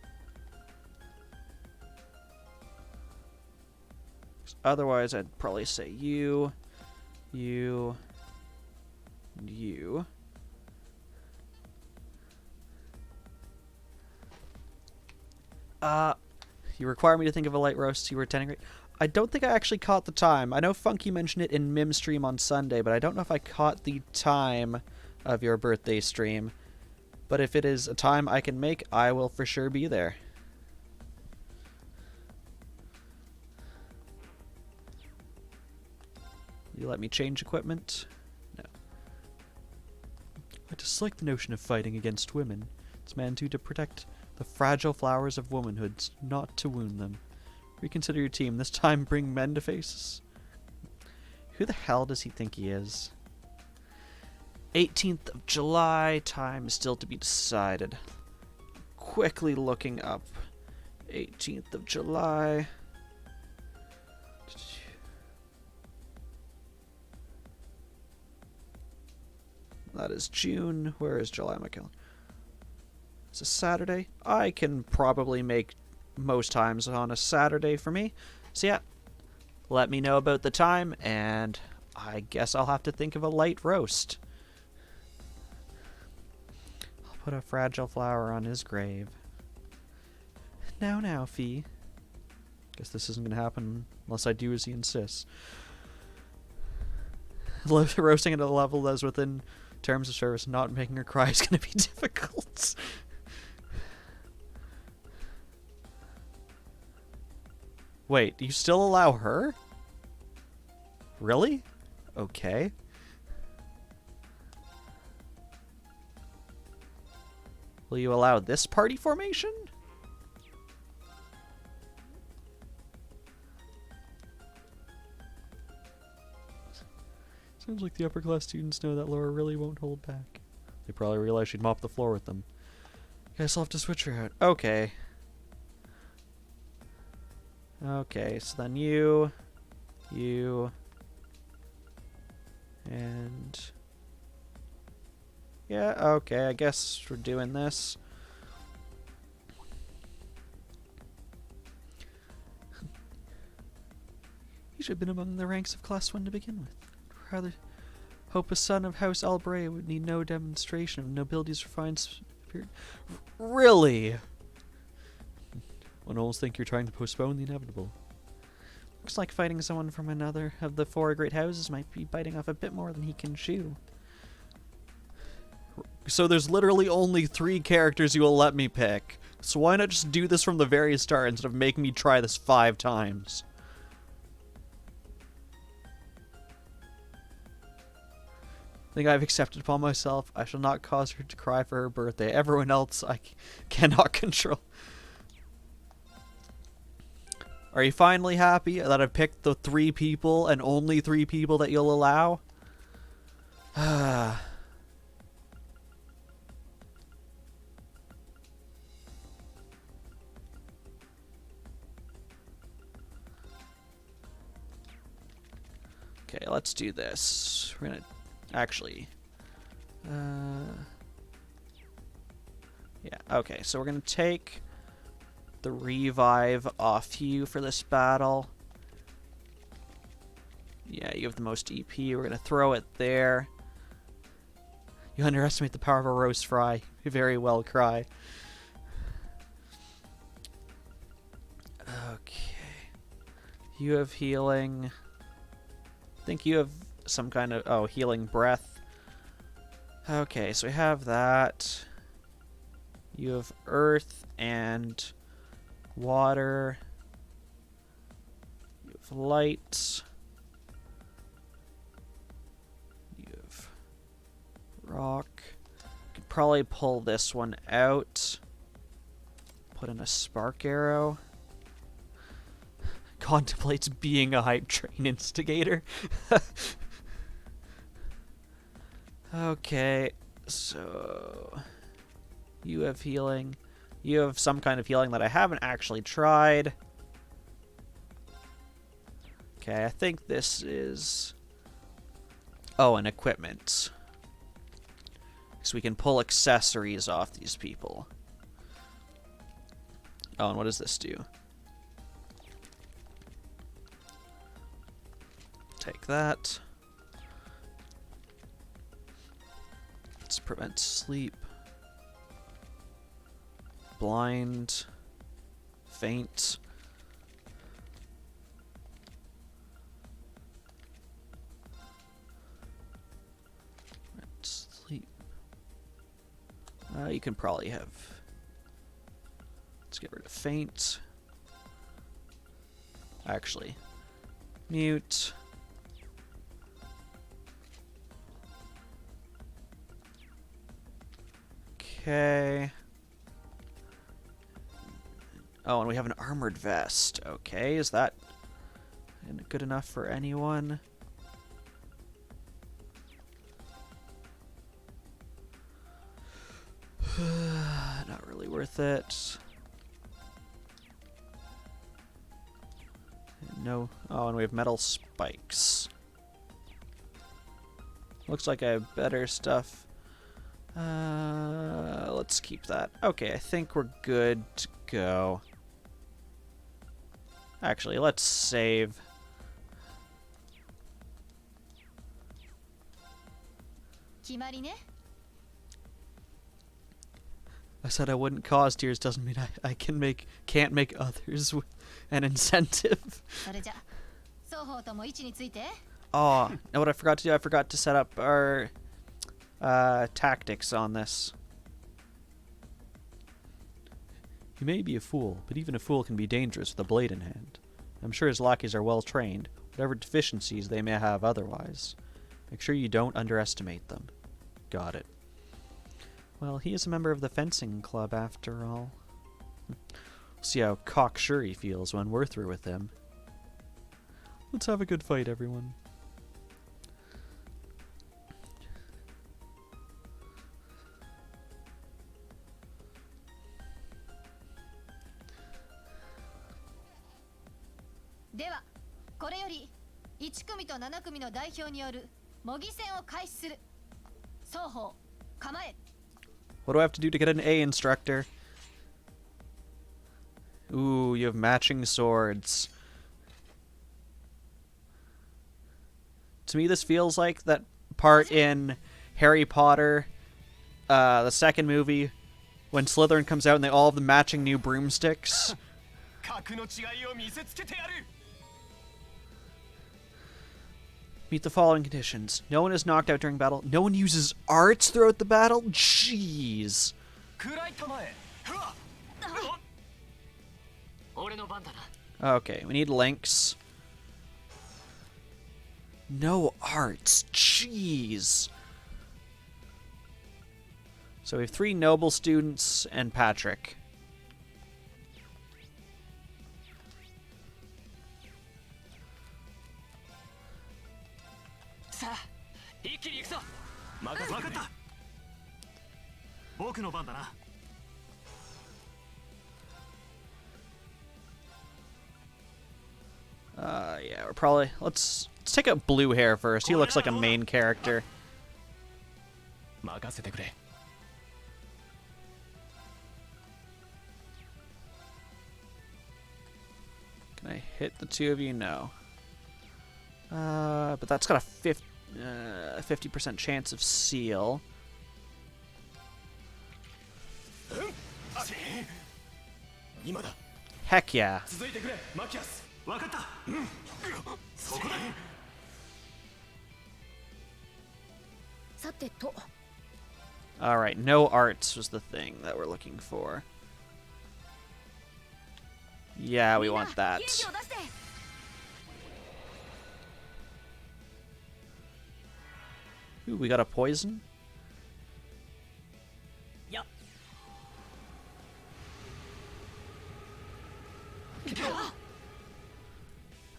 Otherwise, I'd probably say you, you, and you. You require me to think of a light roast you were attending. I don't think I actually caught the time. I know Funky mentioned it in Mim stream on Sunday, but I don't know if I caught the time of your birthday stream. But if it is a time I can make, I will for sure be there. You let me change equipment? No. I dislike the notion of fighting against women. It's meant to protect the fragile flowers of womanhood, not to wound them. Reconsider your team. This time bring men to faces. Who the hell does he think he is? 18th of July. Time is still to be decided. Quickly looking up. 18th of July. That is June. Where is July, my calendar? It's a Saturday. I can probably make most times on a Saturday for me. So yeah, let me know about the time, and I guess I'll have to think of a light roast. I'll put a fragile flower on his grave. Now, Fee. Guess this isn't going to happen unless I do as he insists. Roasting at a level that's within terms of service, not making her cry is going to be difficult. Wait, do you still allow her? Really? Okay. Will you allow this party formation? Sounds like the upper class students know that Laura really won't hold back. They probably realize she'd mop the floor with them. Guess I'll have to switch her out. Okay. Okay, so then you, and yeah, okay, I guess we're doing this. He should have been among the ranks of Class 1 to begin with. Rather hope a son of House Albray would need no demonstration of nobility's refined spirit. Really? One almost think you're trying to postpone the inevitable. Looks like fighting someone from another of the four great houses might be biting off a bit more than he can chew. So there's literally only 3 characters you will let me pick. So why not just do this from the very start instead of making me try this 5 times? I think I've accepted upon myself. I shall not cause her to cry for her birthday. Everyone else I cannot control. Are you finally happy that I picked the 3 people and only 3 people that you'll allow? Okay, let's do this. We're gonna actually... yeah, okay, so we're gonna take the revive off you for this battle. Yeah, you have the most EP. We're gonna throw it there. You underestimate the power of a roast fry. You very well cry. Okay. You have healing. I think you have some kind of... oh, healing breath. Okay, so we have that. You have earth and water. You have light. You have rock. Could probably pull this one out. Put in a spark arrow. Contemplates being a hype train instigator. Okay, so you have healing. You have some kind of healing that I haven't actually tried. Okay, I think this is... oh, and equipment. So we can pull accessories off these people. Oh, and what does this do? Take that. Let's prevent sleep. Blind. Faint. Sleep. You can probably have... Let's get rid of faint. Actually. Mute. Okay. Oh, and we have an armored vest. Okay, is that good enough for anyone? Not really worth it. No. Oh, and we have metal spikes. Looks like I have better stuff. Let's keep that. Okay, I think we're good to go. Actually, let's save. I said I wouldn't cause tears doesn't mean I can't make others with an incentive. Oh, and what I forgot to do, I forgot to set up our tactics on this. You may be a fool, but even a fool can be dangerous with a blade in hand. I'm sure his lackeys are well trained, whatever deficiencies they may have otherwise. Make sure you don't underestimate them. Got it. Well, he is a member of the fencing club after all. See how cocksure he feels when we're through with him. Let's have a good fight, everyone. What do I have to do to get an A, instructor? Ooh, you have matching swords. To me, this feels like that part in Harry Potter, the second movie, when Slytherin comes out and they all have the matching new broomsticks. Meet the following conditions. No one is knocked out during battle. No one uses arts throughout the battle? Jeez. Okay, we need links. No arts. Jeez. So we have 3 noble students and Patrick. Yeah, we're probably... Let's take out Blue Hair first. He looks like a main character. Can I hit the 2 of you? No. But that's got a 50% chance of seal. Heck yeah. Alright, no arts was the thing that we're looking for. Yeah, we want that. Ooh, we got a poison?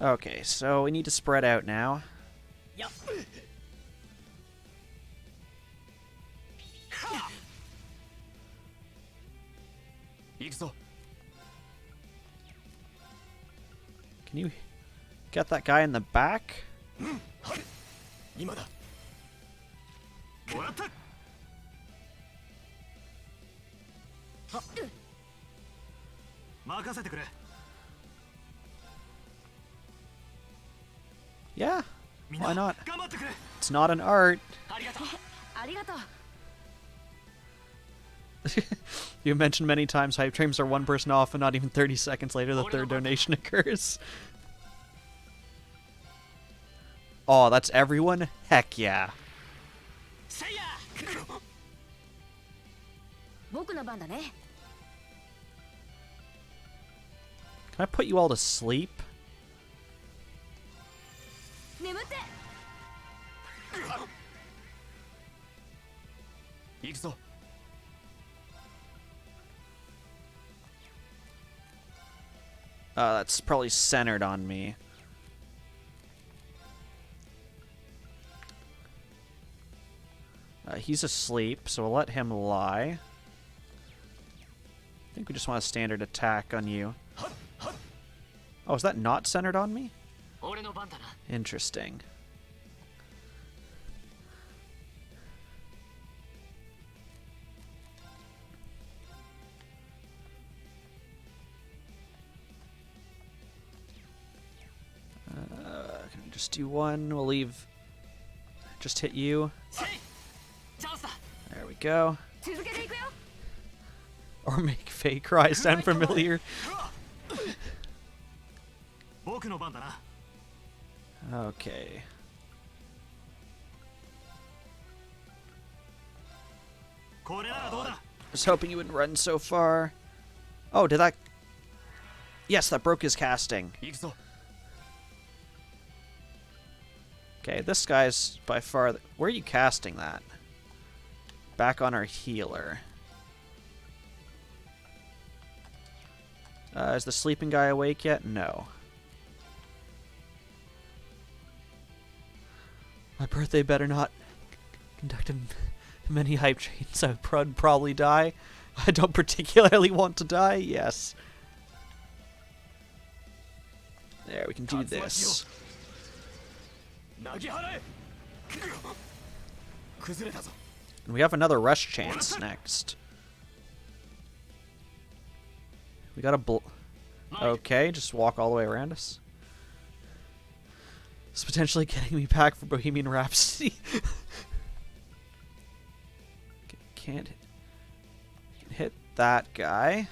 Okay, so we need to spread out now. Can you get that guy in the back? 任せてくれ。 Yeah, みんな why not? 頑張ってくれ。 It's not an art. ありがとう。ありがとう。 You mentioned many times hype trains are one person off, and not even 30 seconds later, the third donation occurs. Oh, that's everyone? Heck yeah. せいや。 僕の番だね。 Can I put you all to sleep? 眠って。行くぞ。 That's probably centered on me. He's asleep, so we'll let him lie. I think we just want a standard attack on you. Oh, is that not centered on me? 俺の番だな。 Interesting. Can we just do one? We'll leave. Just hit you. せい。チャンスだ。 There we go. 続けていくよ。 Or make Faye cry sound familiar. 僕の番だな。 Okay. I これならどうだ。 was hoping you wouldn't run so far. Oh, did that... Yes, that broke his casting. 行くぞ。 Okay, this guy's by far... Where are you casting that? Back on our healer. Is the sleeping guy awake yet? No. My birthday better not conduct many hype trains. I would probably die. I don't particularly want to die. Yes. There, we can do this. 投げ払え。崩れたぞ。 And we have another rush chance next. We got a Okay, just walk all the way around us. It's potentially getting me back for Bohemian Rhapsody. Can't hit that guy.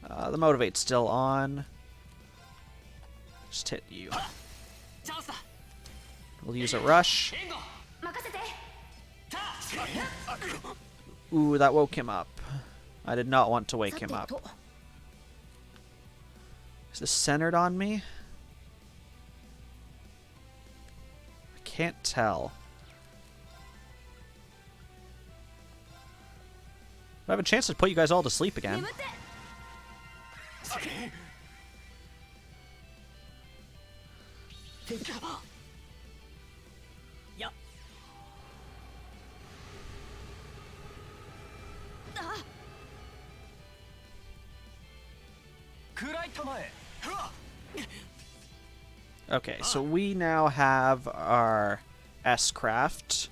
The motivate's still on. Just hit you. チャンスだ。 We'll use a rush. 援護。 任せて。 Ooh, that woke him up. I did not want to wake him さて up. と。 Is this centered on me? I can't tell. I have a chance to put you guys all to sleep again. 眠って。 や。 暗い玉へ。 Okay, so we now have our S-Craft.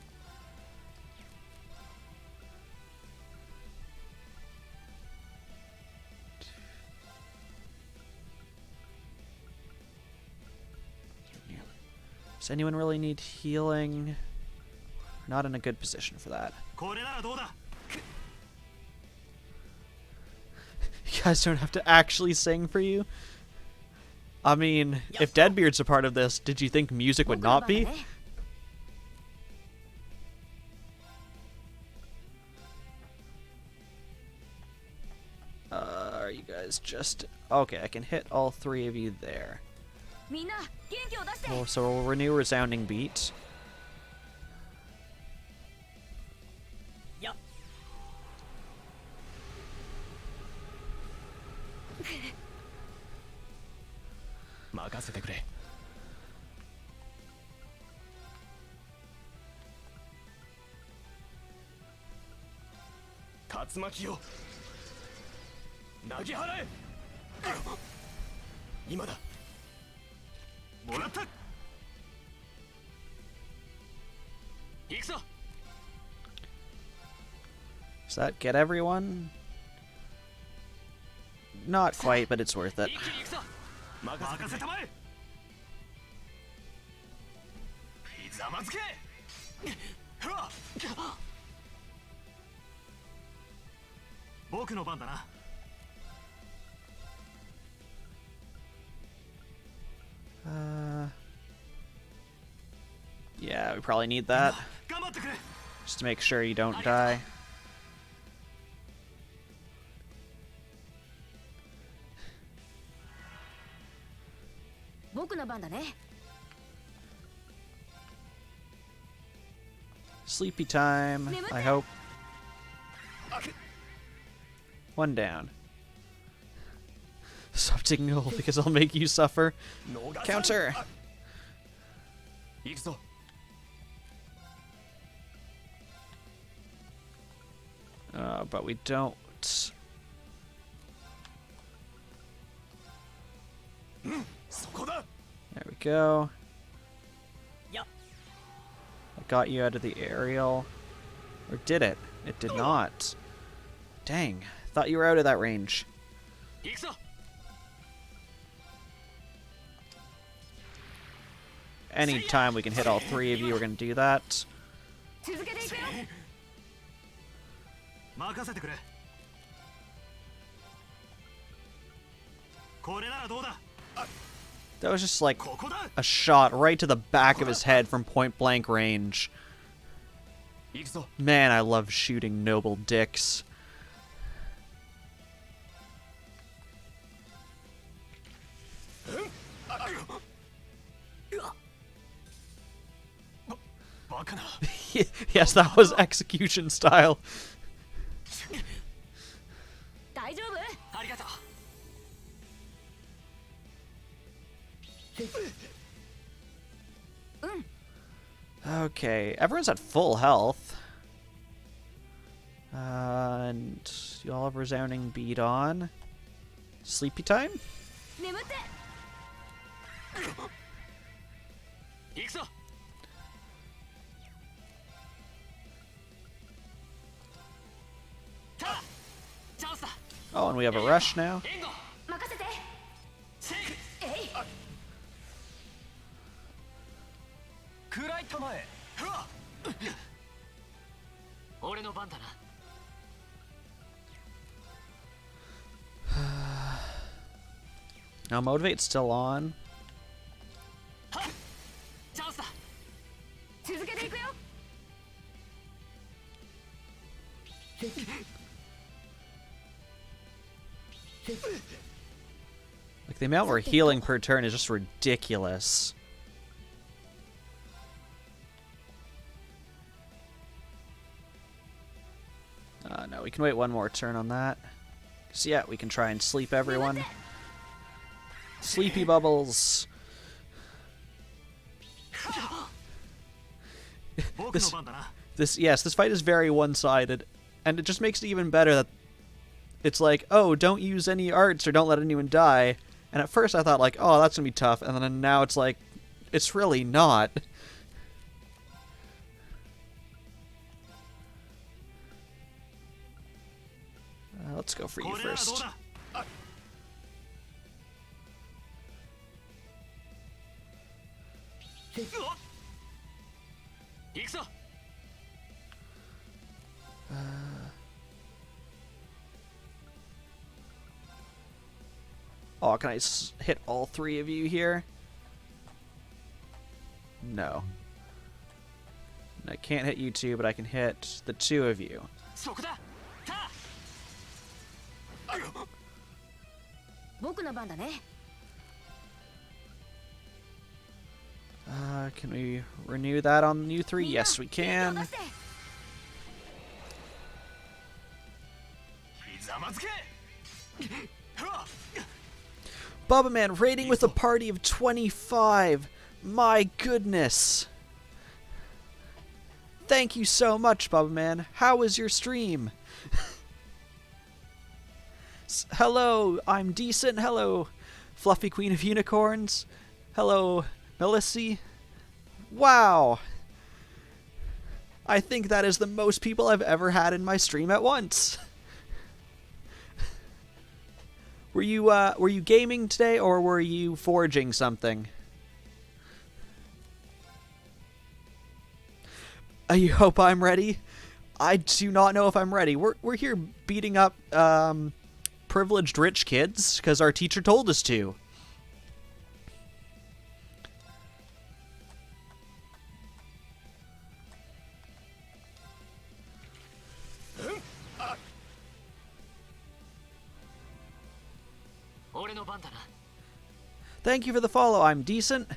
Does anyone really need healing? We're not in a good position for that. これならどうだ。 You guys don't have to actually sing for you? I mean, if Deadbeard's a part of this, did you think music would 僕の not 番だ be? ね。 Are you guys just... Okay, I can hit all three of you there. みんな元気を出して。 Well, so we'll renew Resounding Beat. や。 任せてくれ。竜巻よ。投げ払え。今だ。もらった。行くぞ。Does that get everyone? Not quite, but it's worth it. 任せたまえ。ひざまずけ。ほら。僕の番だな。Yeah, we probably need that 頑張ってくれ。 just to make sure you don't die. 僕の番だね。 Sleepy time, I hope. One down. Stop taking a hold because I'll make you suffer. Counter! 行くぞ。 But we don't. そこだ。 There we go. I got you out of the aerial. Or did it? It did not. Dang. Thought you were out of that range. 行くぞ。 Anytime we can hit all three of you, we're going to do that. 続けていくよ。任せてくれ。これならどうだ。 That was just like ここだ。 a shot right to the back of his head from point blank range. 行くぞ。 Man, I love shooting noble dicks. バカな。 Yes, that was execution style. 大丈夫？ありがとう。 Okay, everyone's at full health. And you all have resounding beat on. Sleepy time? 眠って。行くぞ。 チャンスだ。 Oh, and we have a rush now. 援護。任せて。セーフ。えい。暗い玉へ。ほら。俺の番だな。 Now, Motivate's still on. チャンスだ。 続けていくよ。 Like, the amount we're healing per turn is just ridiculous. No, we can wait one more turn on that. So yeah, we can try and sleep everyone. Sleepy bubbles. 僕の番だな。 This fight is very one-sided, and it just makes it even better that it's like, oh, don't use any arts or don't let anyone die. And at first I thought like, oh, that's gonna be tough, and then now it's like, it's really not. Let's go for you これならどう first. だ。行くぞ。 Oh, can I hit all three of you here? No. I can't hit you two, but I can hit the two of you. そこだ。た。僕の番だね。 Can we renew that on you three? Yes, we 手を can. 出して。ひざまずけ。ほら。 Bubba Man raiding with a party of 25. My goodness. Thank you so much, Bubba Man. How was your stream? Hello, I'm decent. Hello, Fluffy Queen of Unicorns. Hello, Melissy. Wow. I think that is the most people I've ever had in my stream at once. Were you gaming today, or were you forging something? You hope I'm ready? I do not know if I'm ready. We're here beating up privileged rich kids because our teacher told us to. Thank you for the follow. I'm decent.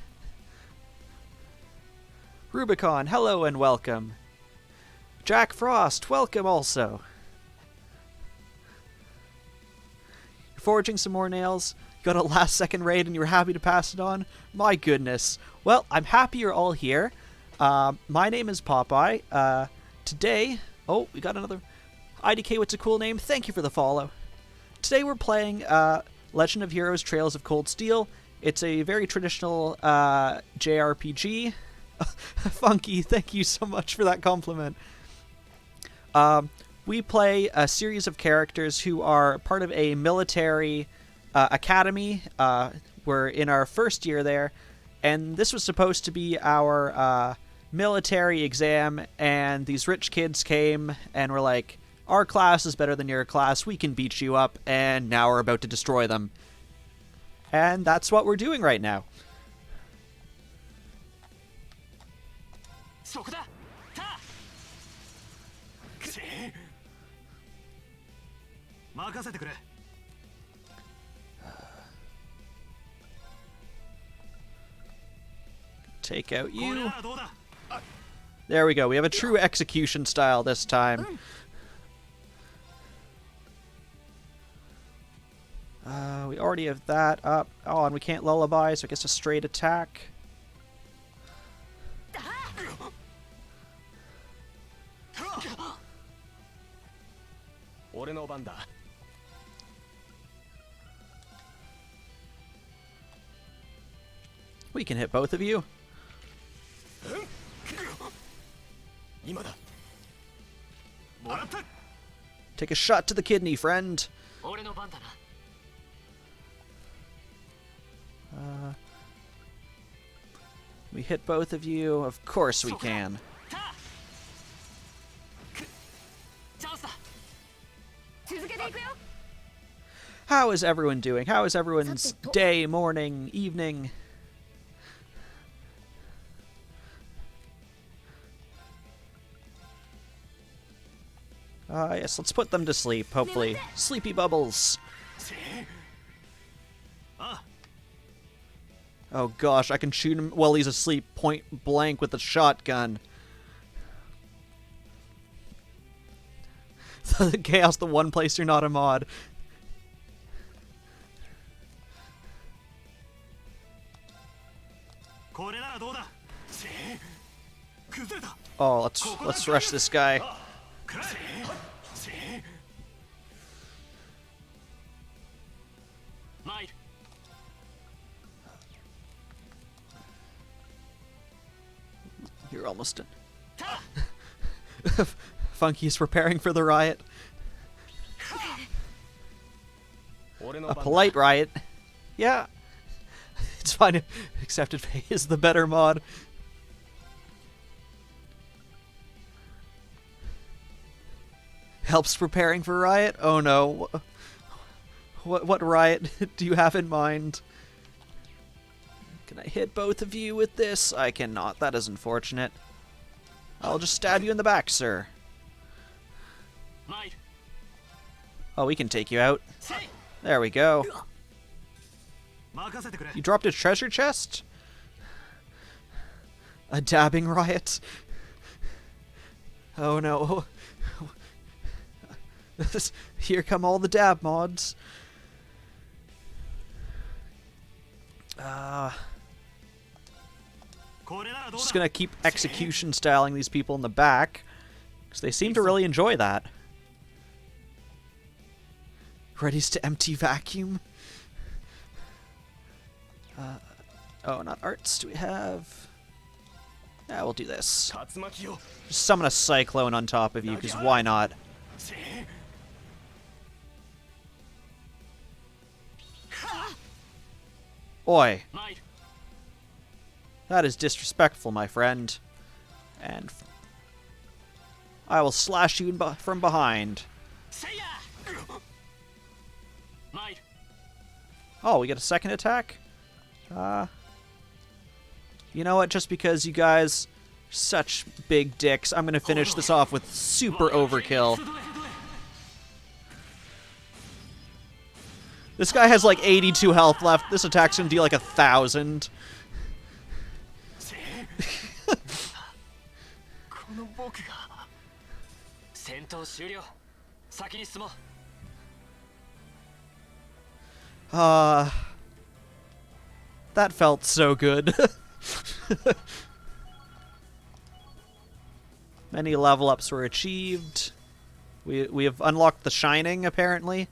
Rubicon, hello and welcome. Jack Frost, welcome also. You're forging some more nails. You got a last second raid and you were happy to pass it on? My goodness. Well, I'm happy you're all here. My name is Popeye. Today... Oh, we got another... IDK, what's a cool name? Thank you for the follow. Today we're playing Legend of Heroes Trails of Cold Steel. It's a very traditional JRPG. Funky, thank you so much for that compliment. We play a series of characters who are part of a military academy. We're in our first year there, and this was supposed to be our military exam, and these rich kids came and were like, our class is better than your class, we can beat you up, and now we're about to destroy them. And that's what we're doing right now. Take out you. There we go. We have a true execution style this time. We already have that up. Oh, and we can't lullaby, so I guess a straight attack. We can hit both of you. Take a shot to the kidney, friend. We hit both of you. Of course we can. How is everyone doing? How is everyone's day, morning, evening? Yes, let's put them to sleep, hopefully. Sleepy bubbles. Oh gosh, I can shoot him while he's asleep point blank with a shotgun. The Chaos, the one place you're not a mod. Oh, let's rush this guy. You're almost done. Funky's preparing for the riot. A polite riot. Yeah. It's fine if Accepted Fate is the better mod. Helps preparing for riot? Oh no. What riot do you have in mind? Can I hit both of you with this? I cannot. That is unfortunate. I'll just stab you in the back, sir. Oh, we can take you out. There we go. You dropped a treasure chest? A dabbing riot? Oh no. Here come all the dab mods. Just gonna keep execution styling these people in the back, because they seem to really enjoy that. Ready to empty vacuum? Oh, not arts. Do we have... Yeah, we'll do this. 竜巻よ Just summon a cyclone on top of you, because why not? Oi. 参る That is disrespectful, my friend. And I will slash you from behind. せいや参る Oh, we get a second attack? You know what? Just because you guys are such big dicks, I'm gonna finish this off with super overkill. This guy has like 82 health left. This attack's gonna deal like 1,000. この僕が戦闘終了先に進もう That felt so good. Many level ups were achieved. We have unlocked the Shining, apparently.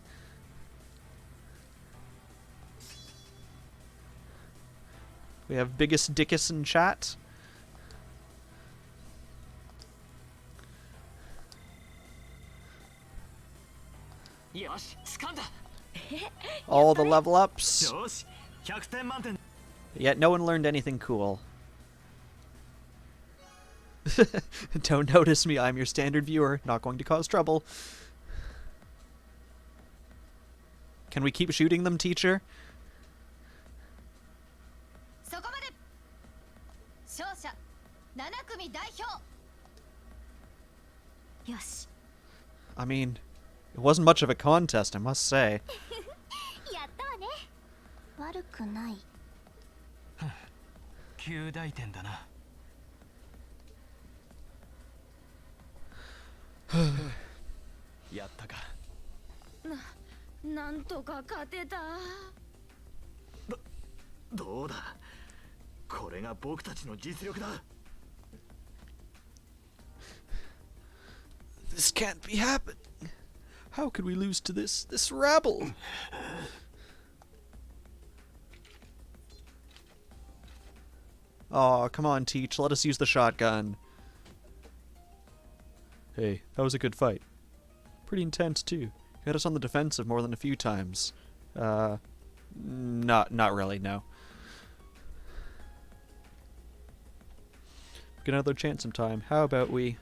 We have biggest dickus in chat. All the level ups. よし100点満点 Yet no one learned anything cool. Don't notice me, I'm your standard viewer, not going to cause trouble. Can we keep shooting them, teacher? そこまで勝者7組代表よし I mean, it wasn't much of a contest, I must say. やったわね悪くない9大点だなやったかなんとか勝てたどうだこれが僕たちの実力だ This can't be happening. How could we lose to this rabble? Oh, come on, Teach. Let us use the shotgun. Hey, that was a good fight. Pretty intense, too. You had us on the defensive more than a few times. Not really, no. Get another chance sometime. How about we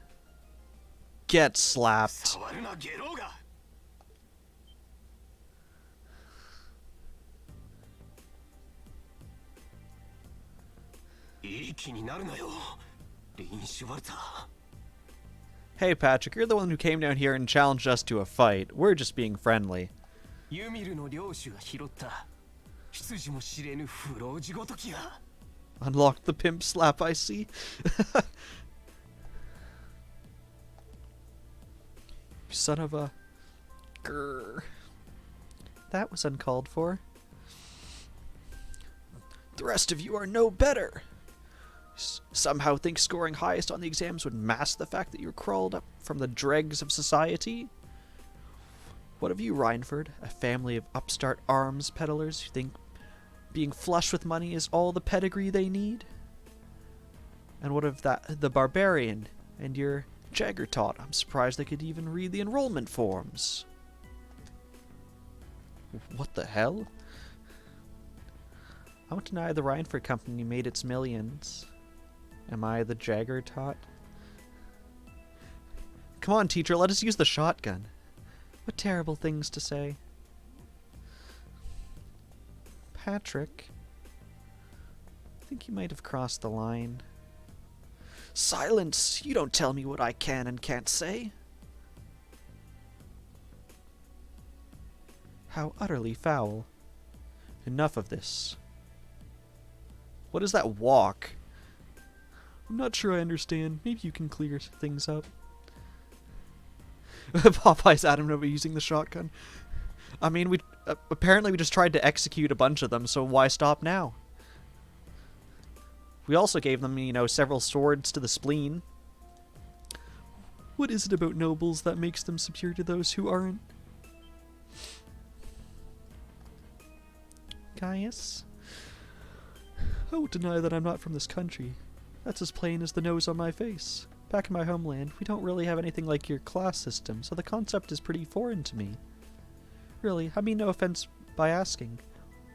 get slapped? 触るなゲロウがいい気になるなよリン・シュワルツァー Hey, Patrick, you're the one who came down here and challenged us to a fight. We're just being friendly. ユミルの領主が拾った羊も知れぬ不老地ごときや Unlocked the pimp slap, I see. You son of a... Grr. That was uncalled for. The rest of you are no better. Somehow think scoring highest on the exams would mask the fact that you crawled up from the dregs of society? What of you, Reinford? A family of upstart arms peddlers who think being flush with money is all the pedigree they need? And what of the barbarian and your Jaggertot? I'm surprised they could even read the enrollment forms. What the hell? I won't deny the Reinford company made its millions. Am I the Jaggertot? Come on, teacher, let us use the shotgun. What terrible things to say. Patrick, I think you might have crossed the line. Silence! You don't tell me what I can and can't say. How utterly foul. Enough of this. What is that walk? I'm not sure I understand. Maybe you can clear things up. Popeye's adamant about using the shotgun. I mean, we apparently we just tried to execute a bunch of them, so why stop now? We also gave them, you know, several swords to the spleen. What is it about nobles that makes them superior to those who aren't? Gaius? I won't deny that I'm not from this country. That's as plain as the nose on my face. Back in my homeland, we don't really have anything like your class system, so the concept is pretty foreign to me. Really, I mean no offense by asking,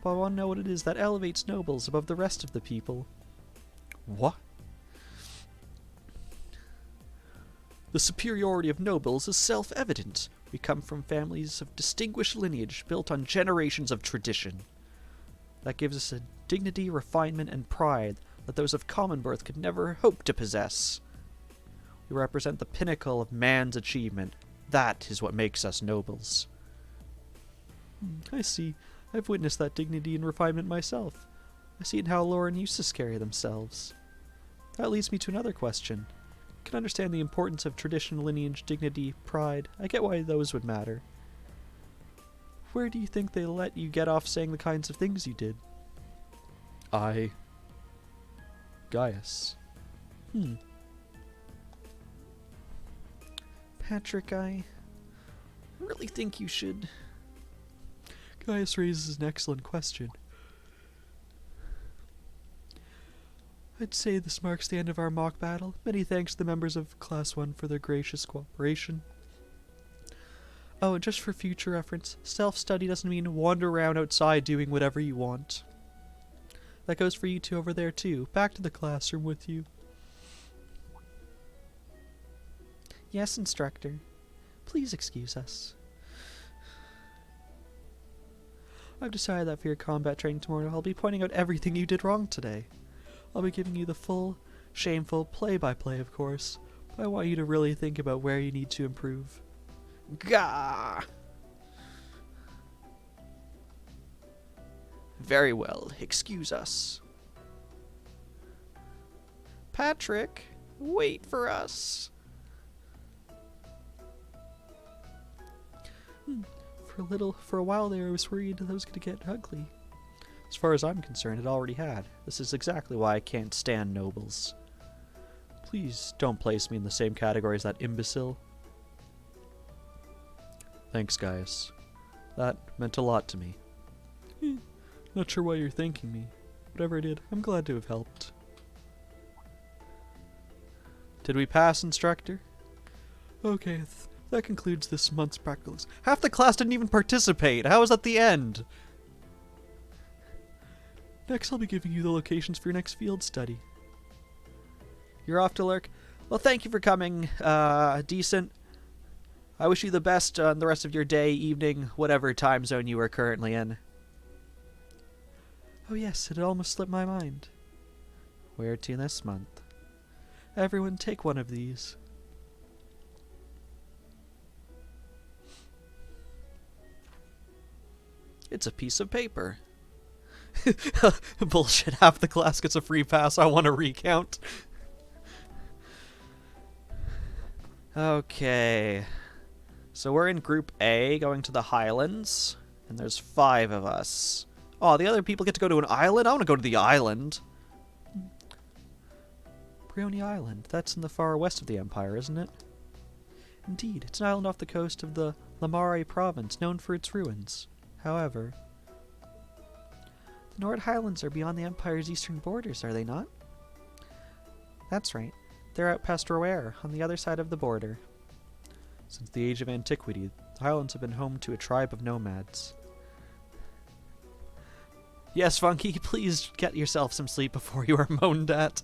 but I want to know what it is that elevates nobles above the rest of the people. What? The superiority of nobles is self-evident. We come from families of distinguished lineage built on generations of tradition. That gives us a dignity, refinement, and pride that those of common birth could never hope to possess. We represent the pinnacle of man's achievement. That is what makes us nobles. I see. I've witnessed that dignity and refinement myself. I see it in how Laura and Eustace carry themselves. That leads me to another question. I can understand the importance of tradition, lineage, dignity, pride. I get why those would matter. Where do you think they let you get off saying the kinds of things you did? Gaius. Patrick, I really think you should... Gaius raises an excellent question. I'd say this marks the end of our mock battle. Many thanks to the members of Class 1 for their gracious cooperation. Oh, and just for future reference, self-study doesn't mean wander around outside doing whatever you want. That goes for you two over there too. Back to the classroom with you. Yes, instructor. Please excuse us. I've decided that for your combat training tomorrow, I'll be pointing out everything you did wrong today. I'll be giving you the full, shameful play-by-play, of course, but I want you to really think about where you need to improve. Gah! Very well, excuse us. Patrick, wait for us. For a while there, I was worried that was going to get ugly. As far as I'm concerned, it already had. This is exactly why I can't stand nobles. Please don't place me in the same category as that imbecile. Thanks, Gaius. That meant a lot to me. Not sure why you're thanking me. Whatever I did, I'm glad to have helped. Did we pass, instructor? Okay, that concludes this month's practicals. Half the class didn't even participate! How was that the end? Next, I'll be giving you the locations for your next field study. You're off to Lurk? Well, thank you for coming, Decent. I wish you the best on the rest of your day, evening, whatever time zone you are currently in. Oh yes, it had almost slipped my mind. Where to this month? Everyone take one of these. It's a piece of paper. Bullshit, half the class gets a free pass. I want to recount. Okay. So we're in Group A, going to the Highlands. And there's 5 of us. Oh, the other people get to go to an island? I want to go to the island. Brioni Island. That's in the far west of the Empire, isn't it? Indeed, it's an island off the coast of the Lamare province, known for its ruins. However, the Nord Highlands are beyond the Empire's eastern borders, are they not? That's right. They're out past Roer, on the other side of the border. Since the age of antiquity, the Highlands have been home to a tribe of nomads. Yes, Funky, please get yourself some sleep before you are moaned at.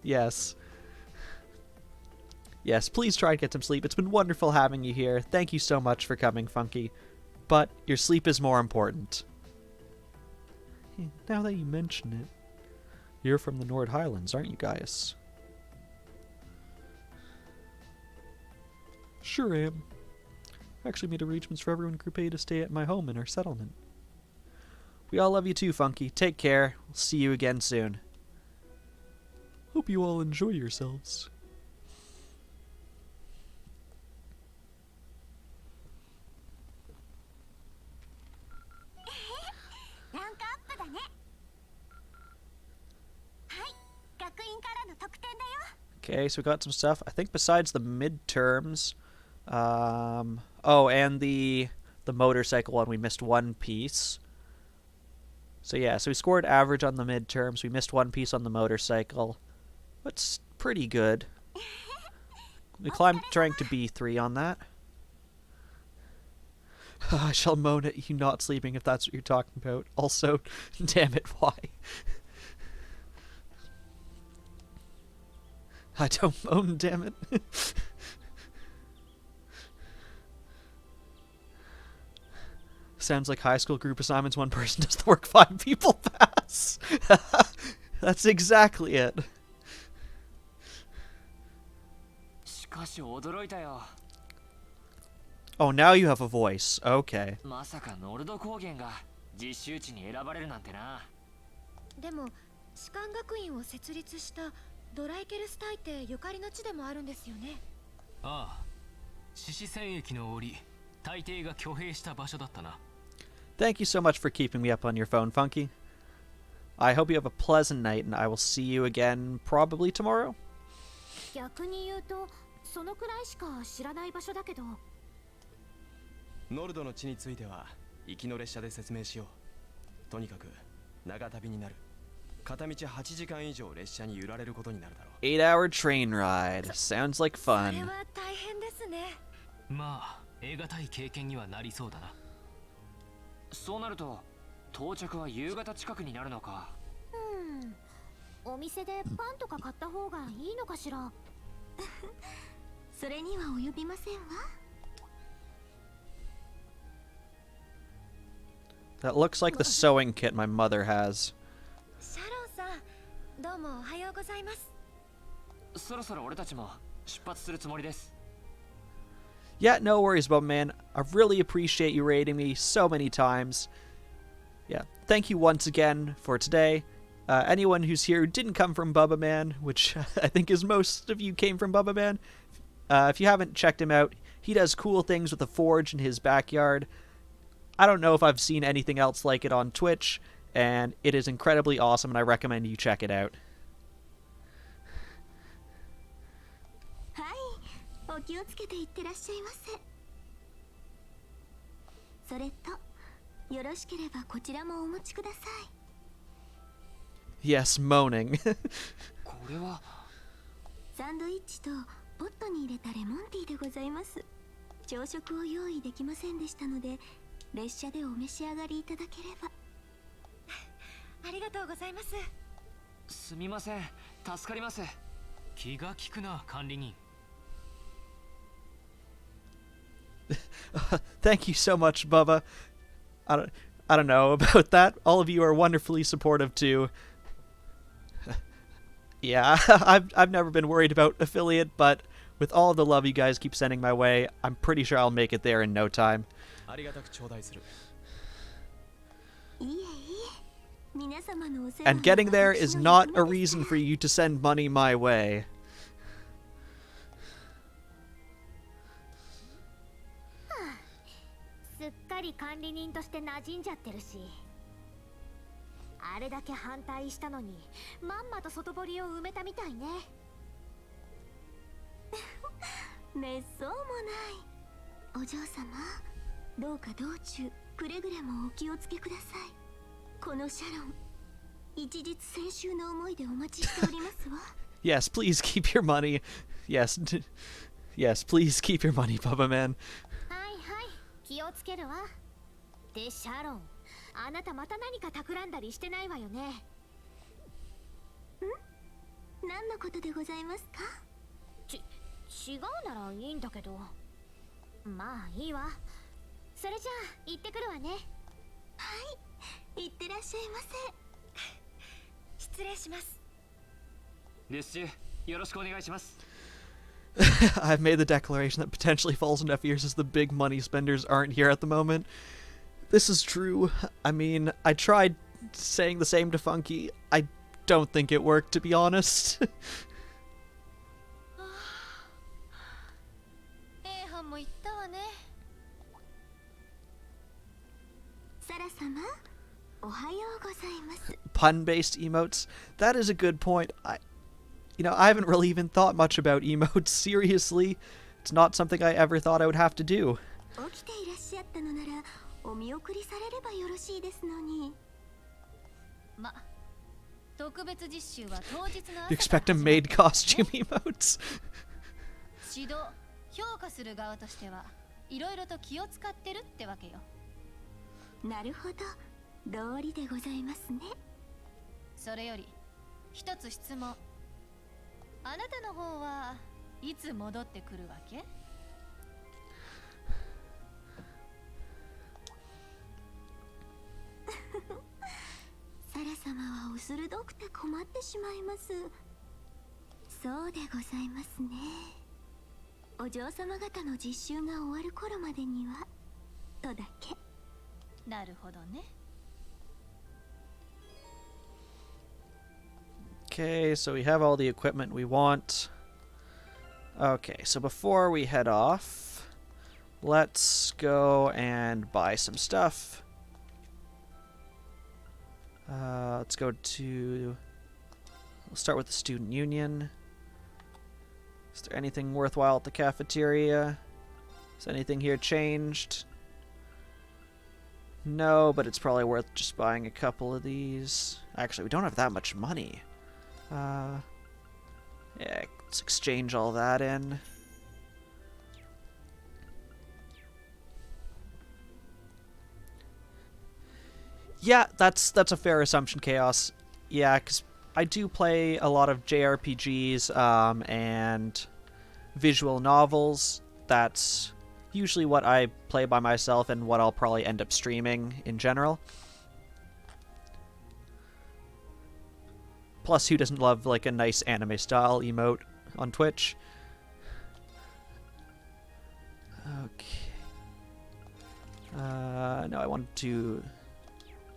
Yes. Yes, please try and get some sleep. It's been wonderful having you here. Thank you so much for coming, Funky. But your sleep is more important. Now that you mention it, you're from the Nord Highlands, aren't you, Gaius? Sure am. I actually made arrangements for everyone in Group A to stay at my home in our settlement. We all love you too, Funky. Take care. We'll see you again soon. Hope you all enjoy yourselves. Okay, so we got some stuff. I think besides the midterms, oh, and the motorcycle one, we missed one piece. So yeah, so we scored average on the midterms. We missed one piece on the motorcycle. That's pretty good. We climbed rank to B3 on that. I shall moan at you not sleeping if that's what you're talking about. Also, damn it, why? I don't moan, damn it. Sounds like high school group assignments, one person does the work, 5 people pass. That's exactly it. しかし驚いたよ。 Oh, now you have a voice. Okay. まさかノルド高原が実習地に選ばれるなんてな。でも士官学院を設立したドライケルス大帝ゆかりの地でもあるんですよね。ああ、獅子戦役の折大帝が挙兵した場所だったな。 Thank you so much for keeping me up on your phone, Funky. I hope you have a pleasant night, and I will see you again probably tomorrow. 逆に言うとそのくらいしか知らない場所だけど。ノルドの地については行きの列車で説明しよう。とにかく長旅になる。片道8時間以上列車に揺られることになるだろう。 8-hour train ride. Sounds like それ fun. は大変ですね。まあ得難い経験にはなりそうだな。そうなると到着は夕方近くになるのか。お店でパンとか買った方がいいのかしら。それには及びませんわ。 That looks like the sewing kit my mother has. シャロンさん、どうもおはようございます。そろそろ俺たちも出発するつもりです。 Yeah, no worries, Bubba Man. I really appreciate you raiding me so many times. Yeah, thank you once again for today. Anyone who's here who didn't come from Bubba Man, which I think is most of you came from Bubba Man, if you haven't checked him out, he does cool things with a forge in his backyard. I don't know if I've seen anything else like it on Twitch, and it is incredibly awesome, and I recommend you check it out. はい、お気をつけていってらっしゃいませ。それとよろしければこちらもお持ちください。 Yes, moaning. これはサンドイッチとポットに入れたレモンティーでございます。朝食を用意できませんでしたので、列車でお召し上がりいただければ。ありがとうございます。すみません、助かります。気が利くな管理人。 Thank you so much, Bubba. I don't know about that. All of you are wonderfully supportive too. Yeah, I've never been worried about affiliate, but with all the love you guys keep sending my way, I'm pretty sure I'll make it there in no time. ありがたく頂戴する。いえいえ、皆様のお世話は And getting there is 私の not 役 a 目です reason for you to send money my way. すっかり管理人として馴染んじゃってるし、あれだけ反対したのにまんまと外堀を埋めたみたいね。めっそうもない。お嬢様、どうか道中くれぐれもお気をつけください。このシャロン、一日先週の思いでお待ちしておりますわ。Yes, please keep your money. Yes, yes, please keep your money, Bubba Man. はいはい、気をつけるわ。で、シャロン、あなたまた何か企んだりしてないわよね。何のことでございますか？違うならいいんだけど。まあいいわ。それじゃあ行ってくるわね。はい、いってらっしゃいませ。失礼します。レッシュ、よろしくお願いします。 I've made the declaration that potentially falls on deaf ears as the big money spenders aren't here at the moment. This is true. I mean, I tried saying the same to Funky. I don't think it worked, to be honest. A班も行ったわね。サラ様、おはようございます。 Pun-based emotes? That is a good point. I haven't really even thought much about emotes, seriously. It's not something I ever thought I would have to do. 起きていらっしゃったのなら、お見送りされればよろしいですのに。特別実習は当日の You 朝から expect a 始まる maid costume emotes? 指導評価する側としてはいろいろと気を使ってるってわけよ。なるほど、道理でございますね。それより一つ質問。あなたの方はいつ戻ってくるわけ？サラ様はお鋭くて困ってしまいます。そうでございますね。お嬢様方の実習が終わる頃までにはとだけ。なるほどね。Okay, so we have all the equipment we want. Okay, so before we head off, let's go and buy some stuff. Let's go to... We'll start with the student union. Is there anything worthwhile at the cafeteria? Has anything here changed? No, but it's probably worth just buying a couple of these. Actually, we don't have that much money. Yeah, let's exchange all that in. Yeah, that's a fair assumption, Chaos. Yeah, because I do play a lot of JRPGs and visual novels. That's usually what I play by myself and what I'll probably end up streaming in general. Plus, who doesn't love like a nice anime-style emote on Twitch? Okay. No, I wanted to...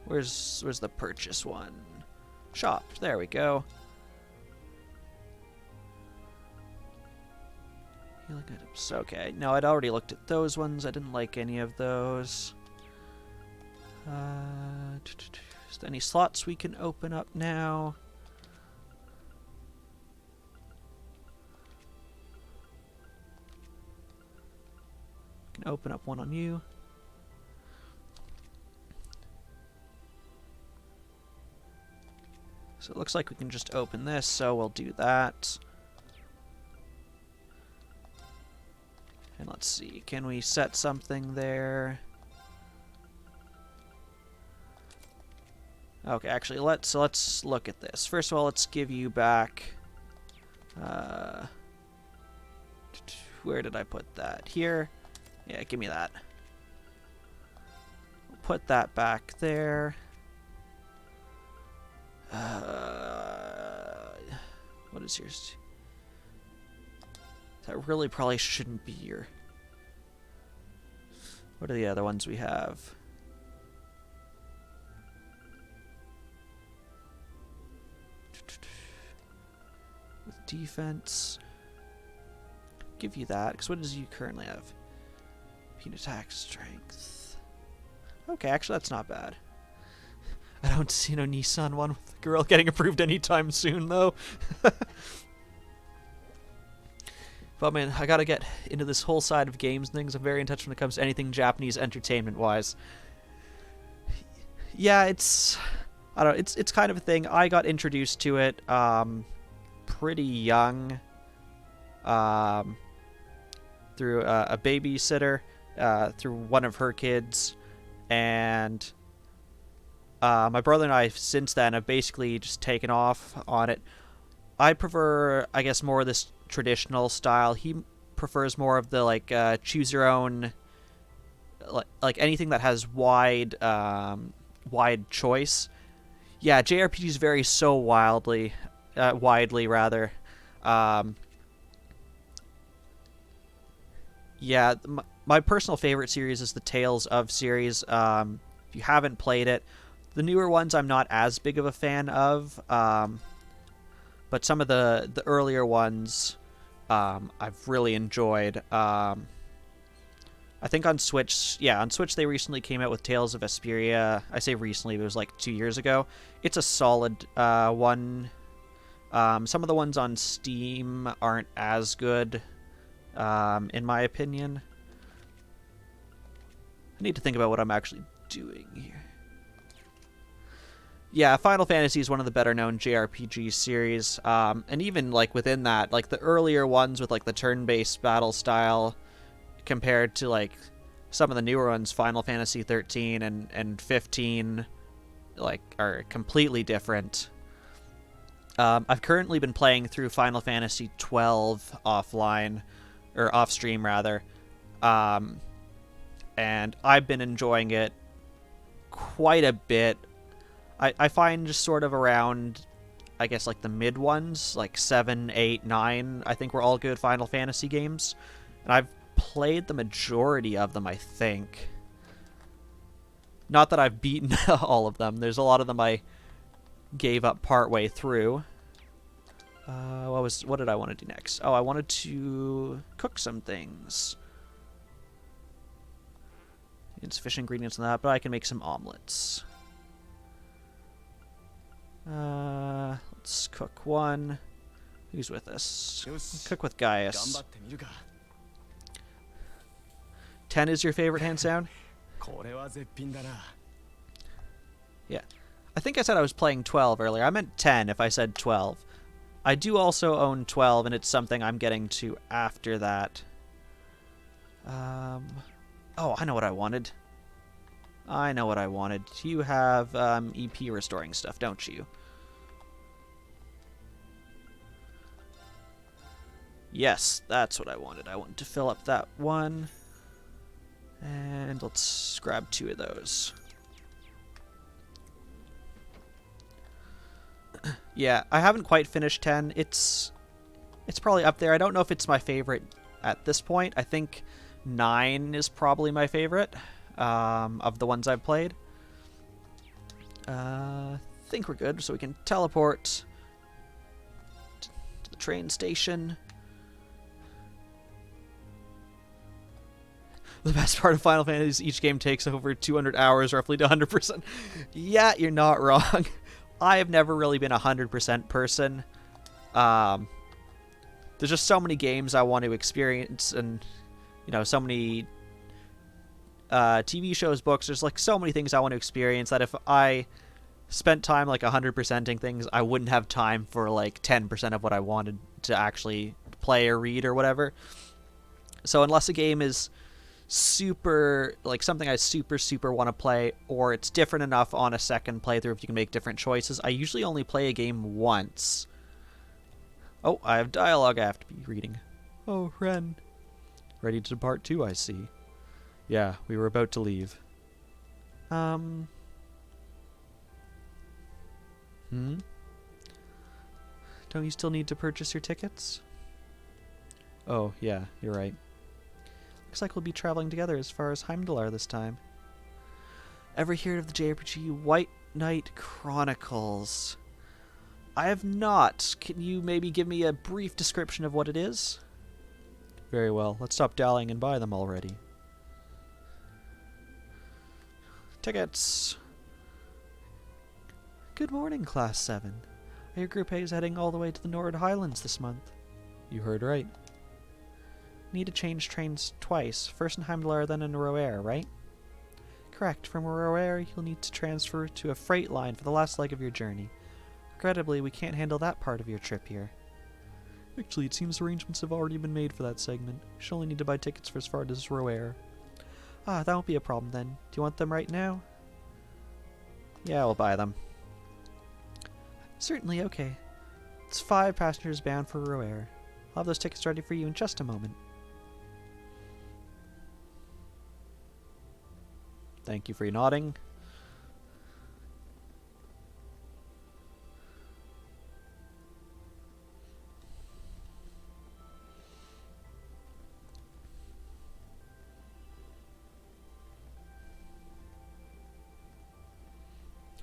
Where's the purchase one? Shop. There we go. Healing items. Okay. No, I'd already looked at those ones. I didn't like any of those. Is there any slots we can open up now? Can open up one on you. So it looks like we can just open this, so we'll do that. And let's see, can we set something there? Okay, actually, let's look at this. First of all, let's give you back... where did I put that? Here? Yeah, give me that. We'll put that back there. What is yours? That really probably shouldn't be your... What are the other ones we have? With defense. Give you that, because what does you currently have? Keen attack, strength. Okay, actually that's not bad. I don't see no Nissan one with the girl getting approved anytime soon, though. But man, I gotta get into this whole side of games and things. I'm very in touch when it comes to anything Japanese entertainment-wise. Yeah, it's... I don't know, it's kind of a thing. I got introduced to it pretty young through a babysitter, through one of her kids, and... my brother and I, since then, have basically just taken off on it. I prefer, I guess, more of this traditional style. He prefers more of the, like, choose your own, like anything that has wide choice. Yeah, JRPGs vary so widely, rather. Yeah, my personal favorite series is the Tales of series. If you haven't played it, the newer ones I'm not as big of a fan of, but some of the earlier ones I've really enjoyed. I think on Switch, on Switch they recently came out with Tales of Vesperia. I say recently, but it was like 2 years ago. It's a solid one. Some of the ones on Steam aren't as good, in my opinion. I need to think about what I'm actually doing here. Yeah, Final Fantasy is one of the better known JRPG series, and even like within that, like the earlier ones with like the turn-based battle style, compared to like some of the newer ones, Final Fantasy 13 and 15, like are completely different. I've currently been playing through Final Fantasy 12 offline, or off stream rather, and I've been enjoying it quite a bit. I find just sort of around, I guess, like the mid ones, like 7, 8, 9, I think were all good Final Fantasy games. And I've played the majority of them, I think. Not that I've beaten all of them. There's a lot of them I gave up partway through. What did I want to do next? Oh, I wanted to cook some things. Insufficient ingredients in that, but I can make some omelets. Let's cook one. Who's with us? Cook with Gaius. 10 is your favorite hand sound? Yeah. I think I said I was playing 12 earlier. I meant 10 if I said 12. I do also own 12, and it's something I'm getting to after that. Oh, I know what I wanted. You have EP restoring stuff, don't you? Yes, that's what I wanted. I wanted to fill up that one. And let's grab 2 of those. Yeah, I haven't quite finished 10. It's probably up there. I don't know if it's my favorite at this point. I think 9 is probably my favorite of the ones I've played. I think we're good, so we can teleport to the train station. The best part of Final Fantasy is each game takes over 200 hours, roughly to 100%. Yeah, you're not wrong. I have never really been a 100% person. There's just so many games I want to experience, and so many TV shows, books. There's like so many things I want to experience that if I spent time like 100%ing things, I wouldn't have time for like 10% of what I wanted to actually play or read or whatever. So unless a game is super, like something I super want to play, or it's different enough on a second playthrough if you can make different choices, I usually only play a game once. Oh, I have dialogue I have to be reading. Oh, Ren. Ready to depart too, I see. Yeah, we were about to leave. Don't you still need to purchase your tickets? Oh, yeah, you're right. Looks like we'll be traveling together as far as Heimdallr this time. Ever heard of the JRPG White Knight Chronicles? I have not. Can you maybe give me a brief description of what it is? Very well. Let's stop dallying and buy them already. Tickets! Good morning, Class 7. Your group A is heading all the way to the Nord Highlands this month. You heard right. Need to change trains twice, first in Heimdallr, then in Roer, right? Correct. From Roer, you'll need to transfer to a freight line for the last leg of your journey. Regrettably, we can't handle that part of your trip here. Actually, it seems arrangements have already been made for that segment. You should only need to buy tickets for as far as Roer. Ah, that won't be a problem then. Do you want them right now? Yeah, we'll buy them. Certainly, okay. It's 5 passengers bound for Roer. I'll have those tickets ready for you in just a moment. Thank you for your nodding.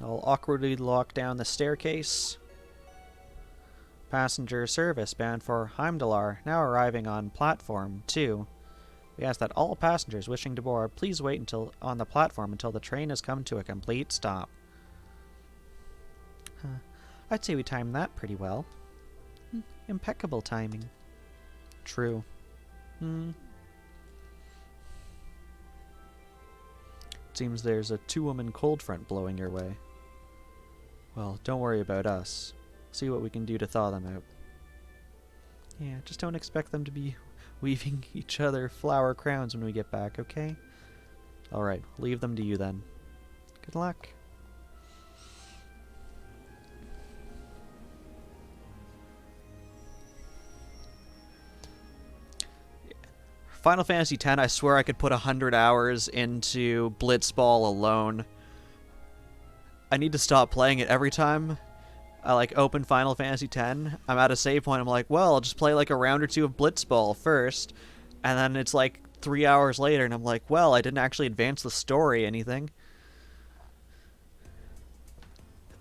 I'll awkwardly lock down the staircase. Passenger service bound for Heimdallr, now arriving on platform 2. We ask that all passengers wishing to board please wait on the platform until the train has come to a complete stop. I'd say we timed that pretty well. Impeccable timing. True. Seems there's a 2-woman cold front blowing your way. Well, don't worry about us. See what we can do to thaw them out. Yeah, just don't expect them to be weaving each other flower crowns when we get back, okay? Alright, leave them to you then. Good luck. Final Fantasy X, I swear I could put 100 hours into Blitzball alone. I need to stop playing it every time I like open Final Fantasy X. I'm at a save point. I'm like, well, I'll just play like a round or two of Blitzball first, and then it's like 3 hours later, and I'm like, well, I didn't actually advance the story anything.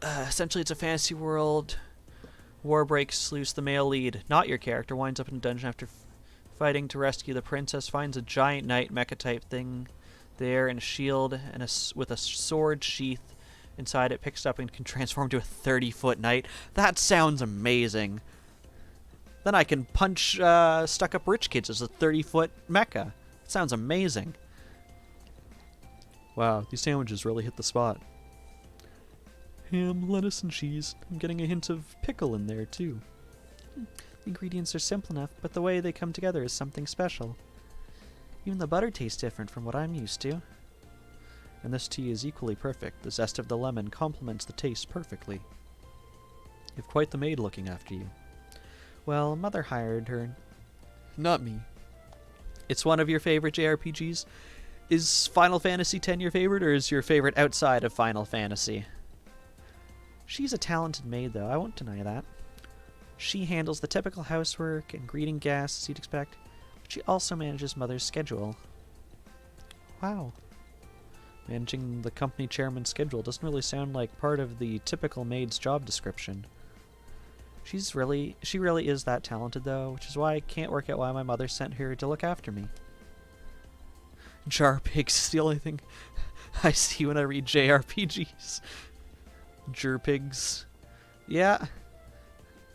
Essentially, it's a fantasy world. War breaks loose. The male lead, not your character, winds up in a dungeon after fighting to rescue the princess. Finds a giant knight mecha type thing there, and a shield, and with a sword sheath inside it. Picks it up and can transform to a 30-foot knight. That sounds amazing. Then I can punch stuck-up rich kids as a 30-foot mecha. That sounds amazing. Wow, these sandwiches really hit the spot. Ham, lettuce, and cheese. I'm getting a hint of pickle in there, too. The ingredients are simple enough, but the way they come together is something special. Even the butter tastes different from what I'm used to. And this tea is equally perfect. The zest of the lemon complements the taste perfectly. You have quite the maid looking after you. Well, Mother hired her. Not me. It's one of your favorite JRPGs? Is Final Fantasy X your favorite, or is your favorite outside of Final Fantasy? She's a talented maid, though. I won't deny that. She handles the typical housework and greeting guests you'd expect, but she also manages Mother's schedule. Wow. Managing the company chairman's schedule doesn't really sound like part of the typical maid's job description. She really is that talented, though, which is why I can't work out why my mother sent her to look after me. Jar pigs is the only thing I see when I read JRPGs. Jerpigs. Yeah.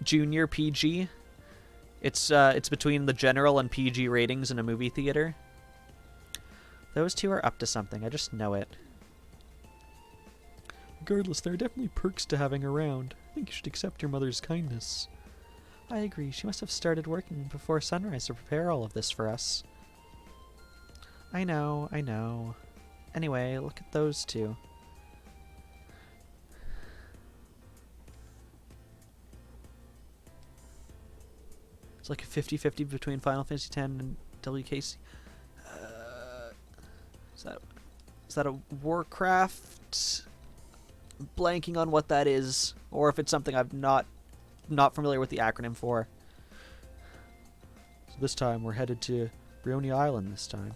Junior PG. It's between the general and PG ratings in a movie theater. Those two are up to something, I just know it. Regardless, there are definitely perks to having her around. I think you should accept your mother's kindness. I agree, she must have started working before sunrise to prepare all of this for us. I know. Anyway, look at those two. It's like a 50-50 between Final Fantasy X and WKC. Is that a Warcraft? I'm blanking on what that is, or if it's something I'm not familiar with the acronym for. So this time we're headed to Briony Island this time.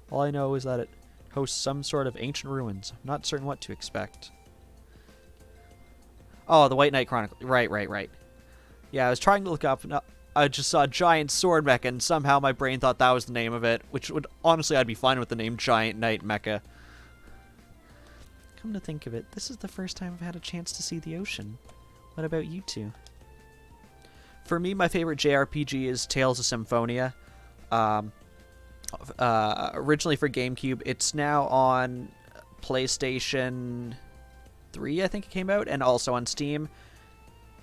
All I know is that it hosts some sort of ancient ruins. I'm not certain what to expect. Oh, the White Knight Chronicle. Right. Yeah, I was trying to look up. I just saw Giant Sword Mecha, and somehow my brain thought that was the name of it, which would, honestly, I'd be fine with the name Giant Knight Mecha. Come to think of it, this is the first time I've had a chance to see the ocean. What about you two? For me, my favorite JRPG is Tales of Symphonia. Originally for GameCube, it's now on PlayStation 3, I think it came out, and also on Steam.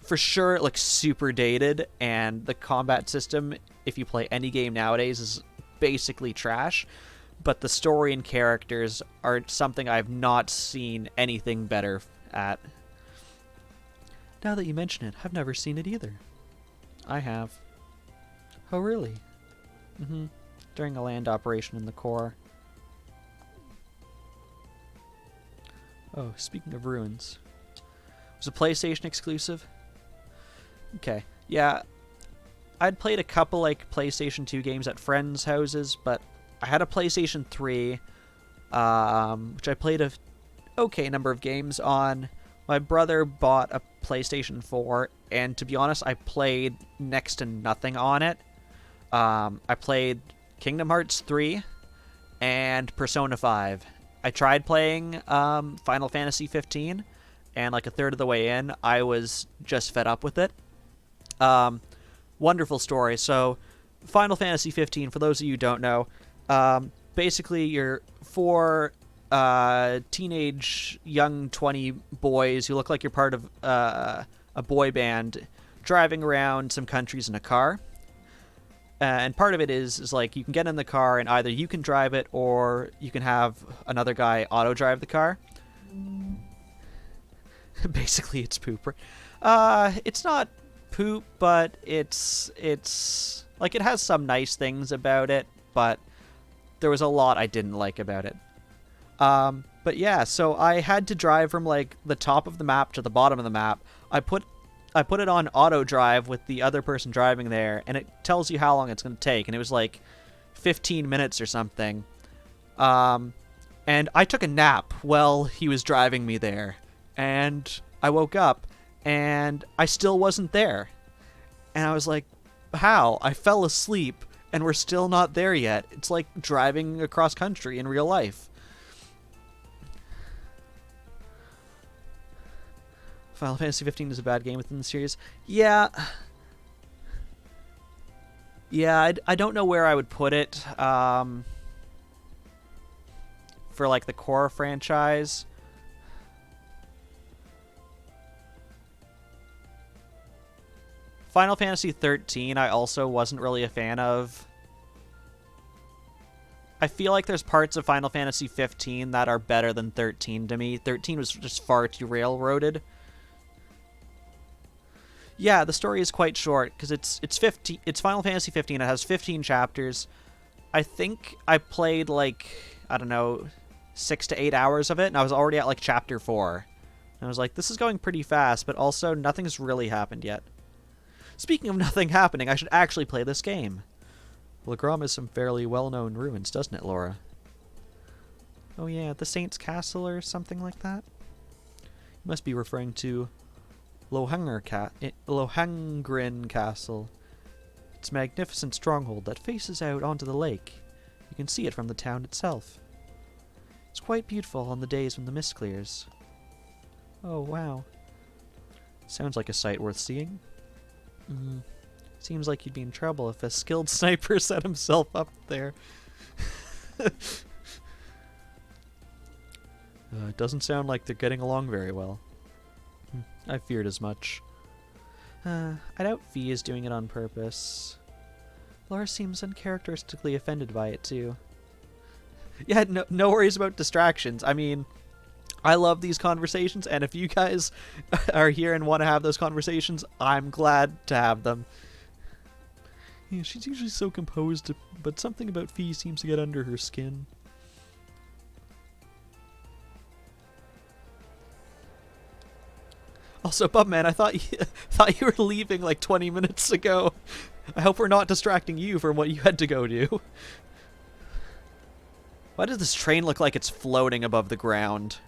For sure, it looks super dated, and the combat system, if you play any game nowadays, is basically trash. But the story and characters are something I've not seen anything better at. Now that you mention it, I've never seen it either. I have. Oh, really? During a land operation in the core. Oh, speaking of ruins. Was a PlayStation exclusive? Okay. Yeah. I'd played a couple, like, PlayStation 2 games at friends' houses, but I had a PlayStation 3, which I played a okay number of games on. My brother bought a PlayStation 4, and to be honest, I played next to nothing on it. I played Kingdom Hearts 3 and Persona 5. I tried playing Final Fantasy 15, and like a third of the way in, I was just fed up with it. Wonderful story. So, Final Fantasy 15, for those of you who don't know, basically you're 4 teenage young 20 boys who look like you're part of a boy band driving around some countries in a car. And part of it is like you can get in the car and either you can drive it or you can have another guy auto drive the car. Basically, it's poop. It's not poop, but it's like it has some nice things about it, but there was a lot I didn't like about it. But yeah, so I had to drive from like the top of the map to the bottom of the map. I put it on auto drive with the other person driving there, and it tells you how long it's going to take, and it was like 15 minutes or something. And I took a nap while he was driving me there, and I woke up, and I still wasn't there. And I was like, how? I fell asleep, and we're still not there yet. It's like driving across country in real life. Final Fantasy 15 is a bad game within the series. Yeah. Yeah, I don't know where I would put it for like the core franchise. Final Fantasy 13 I also wasn't really a fan of. I feel like there's parts of Final Fantasy 15 that are better than 13 to me. 13 was just far too railroaded. Yeah, the story is quite short because it's Final Fantasy 15. It has 15 chapters. I think I played like, I don't know, 6 to 8 hours of it, and I was already at like chapter 4. And I was like, this is going pretty fast, but also nothing's really happened yet. Speaking of nothing happening, I should actually play this game. Legram has some fairly well-known ruins, doesn't it, Laura? Oh yeah, the Saint's Castle or something like that? You must be referring to Lohengrin Castle. It's a magnificent stronghold that faces out onto the lake. You can see it from the town itself. It's quite beautiful on the days when the mist clears. Oh, wow. Sounds like a sight worth seeing. Seems like you'd be in trouble if a skilled sniper set himself up there. It doesn't sound like they're getting along very well. I feared as much. I doubt Fee is doing it on purpose. Laura seems uncharacteristically offended by it, too. Yeah, no worries about distractions. I mean, I love these conversations, and if you guys are here and want to have those conversations, I'm glad to have them. Yeah, she's usually so composed, but something about Fee seems to get under her skin. Also, Bubman, I thought you were leaving like 20 minutes ago. I hope we're not distracting you from what you had to go do. Why does this train look like it's floating above the ground?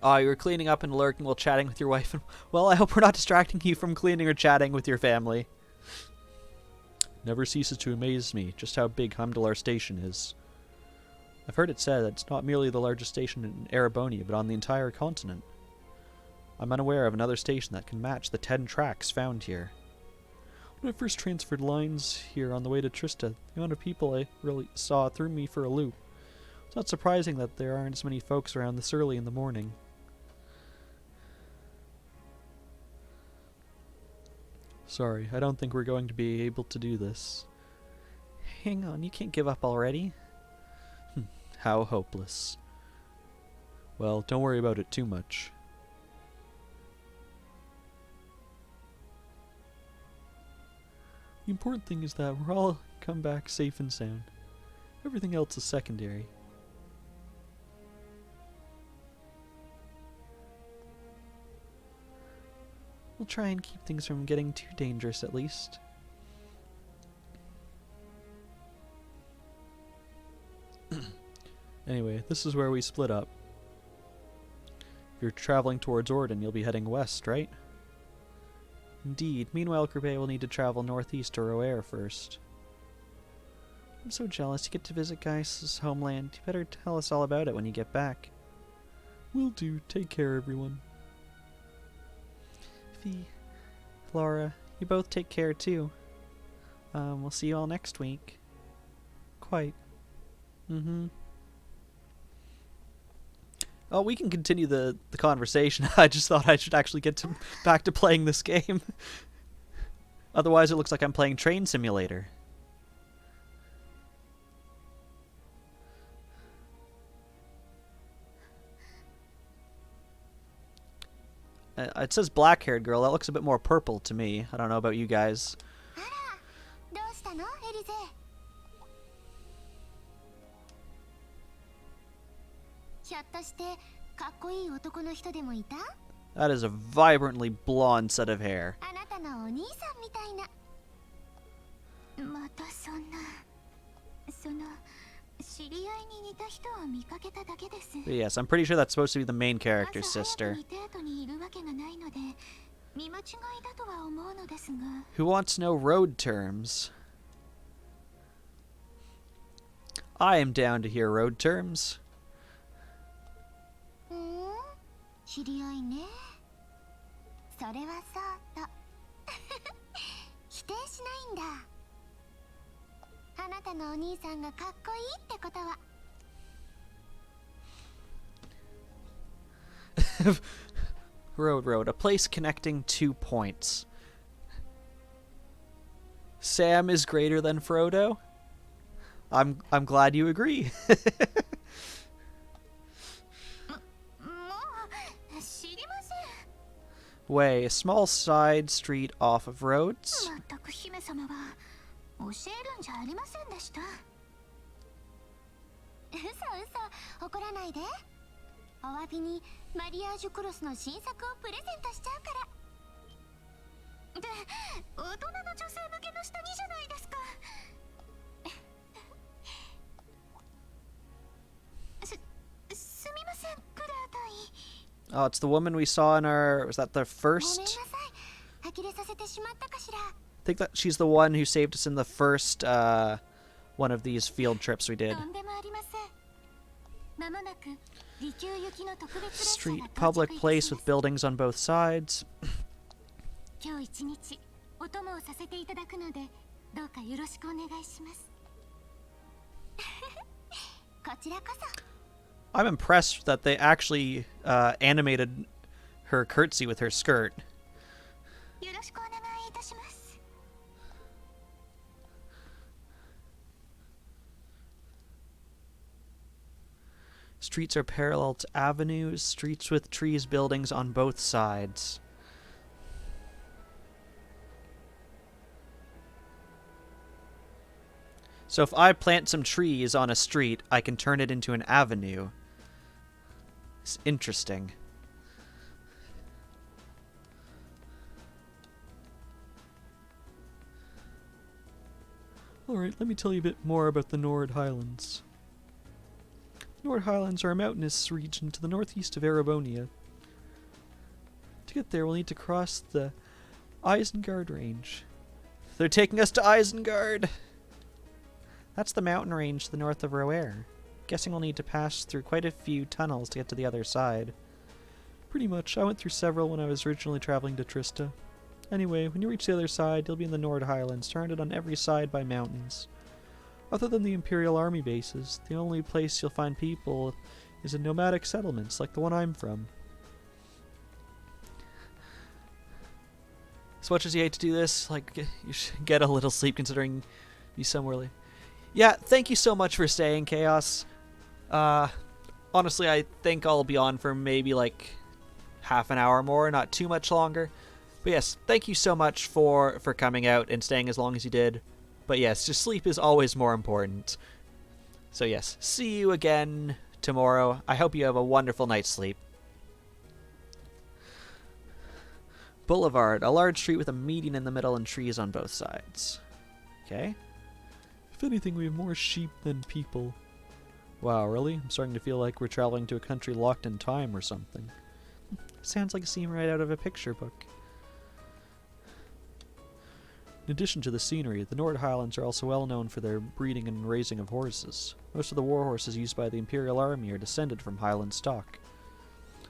Oh, you were cleaning up and lurking while chatting with your wife. Well, I hope we're not distracting you from cleaning or chatting with your family. Never ceases to amaze me just how big Humdalar Station is. I've heard it said that it's not merely the largest station in Erebonia, but on the entire continent. I'm unaware of another station that can match the 10 tracks found here. When I first transferred lines here on the way to Trista, the amount of people I really saw threw me for a loop. It's not surprising that there aren't as many folks around this early in the morning. Sorry, I don't think we're going to be able to do this. Hang on, you can't give up already? How hopeless. Well, don't worry about it too much. The important thing is that we're all come back safe and sound. Everything else is secondary. We'll try and keep things from getting too dangerous, at least. Anyway, this is where we split up. If you're traveling towards Orden, you'll be heading west, right? Indeed. Meanwhile, Group A will need to travel northeast to Roer first. I'm so jealous. You get to visit Gaius' homeland. You better tell us all about it when you get back. Will do. Take care, everyone. Fee, Laura, you both take care too. We'll see you all next week. Quite. Mm-hmm. Oh, we can continue the conversation. I just thought I should actually get back to playing this game. Otherwise, it looks like I'm playing Train Simulator. It says black-haired girl. That looks a bit more purple to me. I don't know about you guys. どうしたのエリゼひょっとしてかっこいい男の人でもいた That is a vibrantly blonde set of hair. あなたのお兄さんみたいなまたそんなその知り合いに似た人を見かけただけです But yes, I'm pretty sure that's supposed to be the main character's 朝早 sister. くにデートにいるわけがないので見間違いだとは思うのですが Who wants to know road terms? I am down to hear road terms. 知り合いねそれはそうと否定しないんだあなたのお兄さんがかっこいいってことは Road, a place connecting 2 points. Sam is greater than Frodo? I'm glad you agree. もう知りません Way, a small side street off of roads. まったく姫様は教えるんじゃありませんでした嘘怒らないでお詫びにマリアージュクロスの新作をプレゼントしちゃうからで大人の女性向けの下着じゃないですかすみませんクレア隊 Oh, it's the woman we saw in our... Was that the ごめんな first? さい呆れさせてしまったかしら I think that she's the one who saved us in the first one of these field trips we did. とんでもありませんまもなく離宮行きの特別列車 Street, が到 public 着いた place しま with す buildings on both sides. 今日一日お供をさせていただくのでどうかよろしくお願いしますこちらこそ I'm impressed that they actually animated her curtsy with her skirt. よろしくお願いいたします Streets are parallel to avenues, streets with trees, buildings on both sides. So if I plant some trees on a street, I can turn it into an avenue. It's interesting. Alright, let me tell you a bit more about the Nord Highlands. The Nord Highlands are a mountainous region to the northeast of Erebonia. To get there, we'll need to cross the Isengard Range. They're taking us to Isengard! That's the mountain range to the north of Roer. Guessing we'll need to pass through quite a few tunnels to get to the other side. Pretty much. I went through several when I was originally traveling to Trista. Anyway, when you reach the other side, you'll be in the Nord Highlands, surrounded on every side by mountains. Other than the Imperial Army bases, the only place you'll find people is in nomadic settlements, like the one I'm from. As much as you hate to do this, like, you should get a little sleep considering you somewhere Yeah, thank you so much for staying, Chaos. Honestly, I think I'll be on for maybe like half an hour more, not too much longer. But yes, thank you so much for coming out and staying as long as you did. But yes, just sleep is always more important. So yes, see you again tomorrow. I hope you have a wonderful night's sleep. Boulevard, a large street with a median in the middle and trees on both sides. Okay. If anything, we have more sheep than people. Wow, really? I'm starting to feel like we're traveling to a country locked in time or something. Sounds like a scene right out of a picture book. In addition to the scenery, the Nord Highlands are also well known for their breeding and raising of horses. Most of the war horses used by the Imperial Army are descended from Highland stock.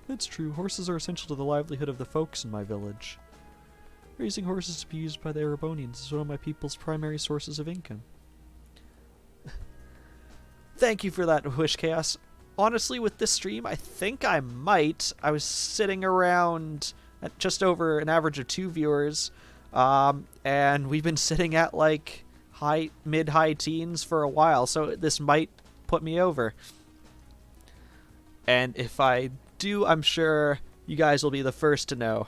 That's true, horses are essential to the livelihood of the folks in my village. Raising horses to be used by the Erebonians is one of my people's primary sources of income. Thank you for that, Wish Chaos. Honestly, with this stream, I think I might. I was sitting around at just over an average of 2 viewers, and we've been sitting at like mid-high teens for a while, so this might put me over. And if I do, I'm sure you guys will be the first to know.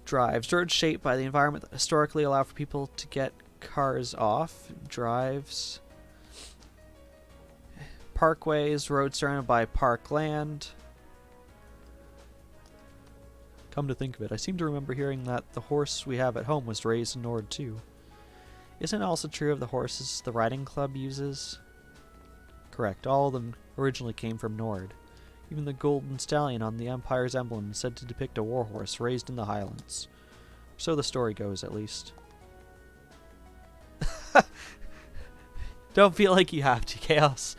Drives. Roads shaped by the environment that historically allow for people to get cars off. Drives. Parkways. Roads surrounded by parkland. Come to think of it, I seem to remember hearing that the horse we have at home was raised in Nord too. Isn't it also true of the horses the riding club uses? Correct, all of them originally came from Nord. Even the golden stallion on the Empire's emblem is said to depict a warhorse raised in the Highlands. So the story goes, at least. Don't feel like you have to, Chaos.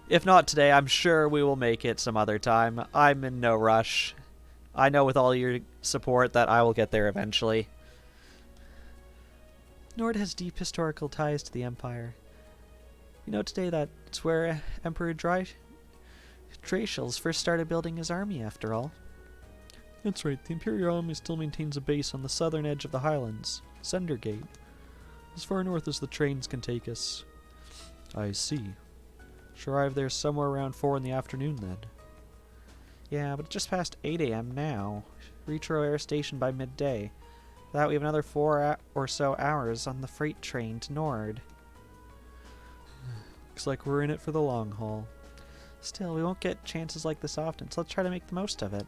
If not today, I'm sure we will make it some other time. I'm in no rush. I know with all your support that I will get there eventually. Nord has deep historical ties to the Empire. You know today that's where Emperor Dracials first started building his army, after all. That's right, the Imperial Army still maintains a base on the southern edge of the Highlands, Sendergate. As far north as the trains can take us. I see. Should arrive there somewhere around 4 in the afternoon then. Yeah, but it's just past 8 a.m. now. Reach Roair Station by midday. That we have another 4 or so hours on the freight train to Nord. Looks like we're in it for the long haul. Still, we won't get chances like this often, so let's try to make the most of it.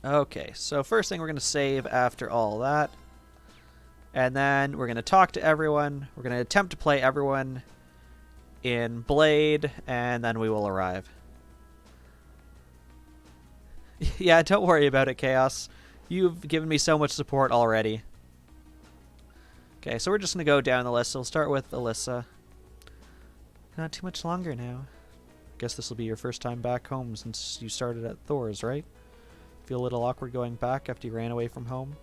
Okay, so first thing we're going to save after all that. And then we're going to talk to everyone. We're going to attempt to play everyone in Blade, and then we will arrive. Yeah, don't worry about it, Chaos. You've given me so much support already. Okay, so we're just going to go down the list. So we'll start with Alyssa. Not too much longer now. Guess this will be your first time back home since you started at Thor's, right? Feel a little awkward going back after you ran away from home?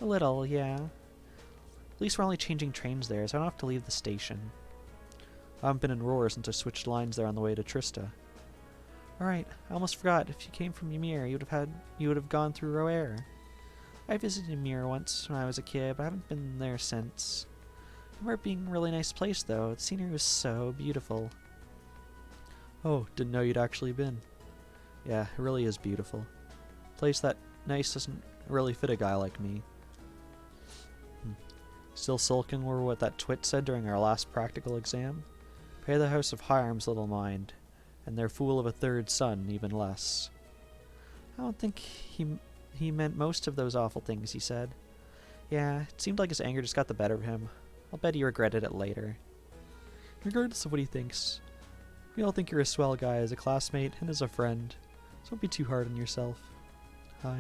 A little, yeah. At least we're only changing trains there, so I don't have to leave the station. I haven't been in Roar since I switched lines there on the way to Trista. Alright, I almost forgot. If you came from Ymir, you would have gone through Roair. I visited Ymir once when I was a kid, but I haven't been there since. I remember it being a really nice place, though. The scenery was so beautiful. Oh, didn't know you'd actually been. Yeah, it really is beautiful. A place that nice doesn't really fit a guy like me. Still sulking over what that twit said during our last practical exam? Pay the House of Hiram's little mind, and their fool of a third son even less. I don't think he meant most of those awful things he said. Yeah, it seemed like his anger just got the better of him. I'll bet he regretted it later. Regardless of what he thinks, we all think you're a swell guy as a classmate and as a friend, so don't be too hard on yourself. Hi.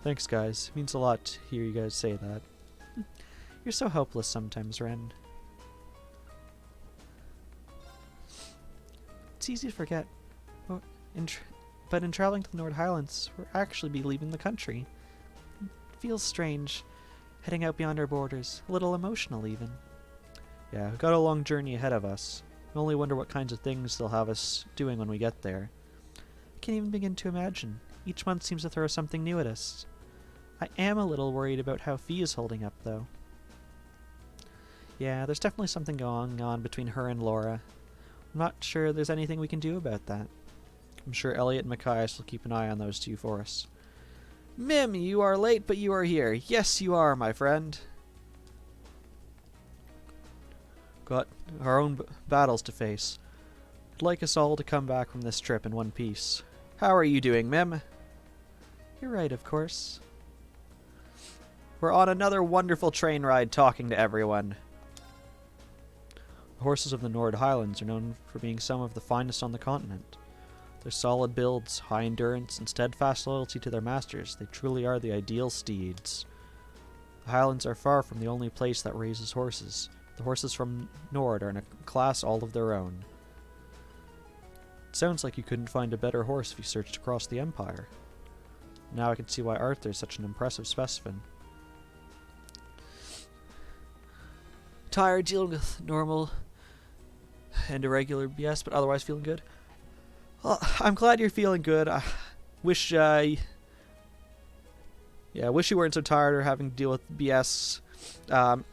Thanks, guys. It means a lot to hear you guys say that. You're so helpless sometimes, Ren. It's easy to forget. But in traveling to the Nord Highlands, we'll actually be leaving the country. It feels strange, heading out beyond our borders. A little emotional, even. Yeah, we've got a long journey ahead of us. I only wonder what kinds of things they'll have us doing when we get there. I can't even begin to imagine. Each month seems to throw something new at us. I am a little worried about how Fee is holding up, though. Yeah, there's definitely something going on between her and Laura. I'm not sure there's anything we can do about that. I'm sure Elliot and Matthias will keep an eye on those two for us. Mim, you are late, but you are here. Yes, you are, my friend. Got our own battles to face. I'd like us all to come back from this trip in one piece. How are you doing, Mim? You're right, of course. We're on another wonderful train ride talking to everyone. The horses of the Nord Highlands are known for being some of the finest on the continent. Their solid builds, high endurance, and steadfast loyalty to their masters, they truly are the ideal steeds. The Highlands are far from the only place that raises horses. The horses from Nord are in a class all of their own. It sounds like you couldn't find a better horse if you searched across the Empire. Now I can see why Arthur is such an impressive specimen. Tired dealing with normal and irregular BS, but otherwise feeling good. Well, I'm glad you're feeling good. I wish, I wish you weren't so tired or having to deal with BS.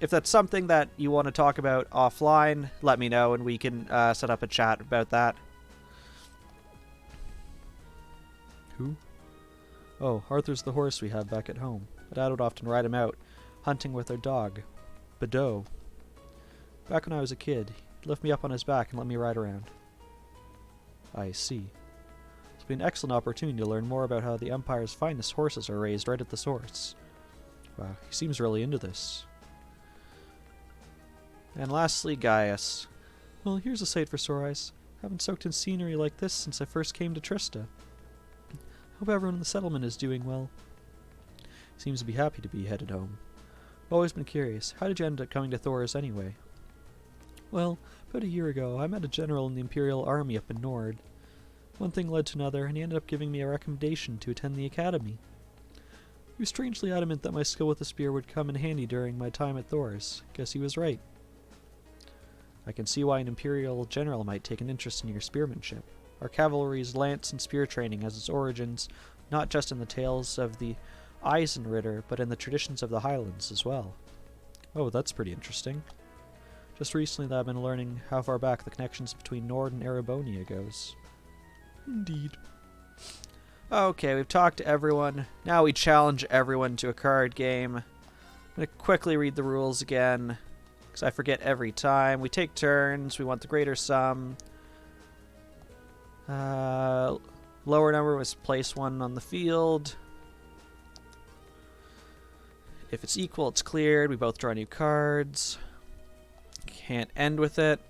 If that's something that you want to talk about offline, let me know and we can set up a chat about that. Who? Oh, Arthur's the horse we have back at home. My dad would often ride him out, hunting with our dog, Badeau. Back when I was a kid, he'd lift me up on his back and let me ride around. I see. It's been an excellent opportunity to learn more about how the Empire's finest horses are raised right at the source. Wow, he seems really into this. And lastly, Gaius. Well, here's a sight for sore eyes. Haven't soaked in scenery like this since I first came to Trista. Hope everyone in the settlement is doing well. Seems to be happy to be headed home. I've always been curious. How did you end up coming to Thoris anyway? Well, about a year ago, I met a general in the Imperial Army up in Nord. One thing led to another, and he ended up giving me a recommendation to attend the academy. He was strangely adamant that my skill with the spear would come in handy during my time at Thoris. Guess he was right. I can see why an Imperial general might take an interest in your spearmanship. Our cavalry's lance and spear training has its origins not just in the tales of the Eisenritter, but in the traditions of the Highlands as well. Oh, that's pretty interesting. Just recently I've been learning how far back the connections between Nord and Erebonia goes. Indeed. Okay, we've talked to everyone. Now we challenge everyone to a card game. I'm going to quickly read the rules again, because I forget every time. We take turns. We want the greater sum. Lower number was place one on the field. If it's equal, it's cleared. We both draw new cards. Can't end with it.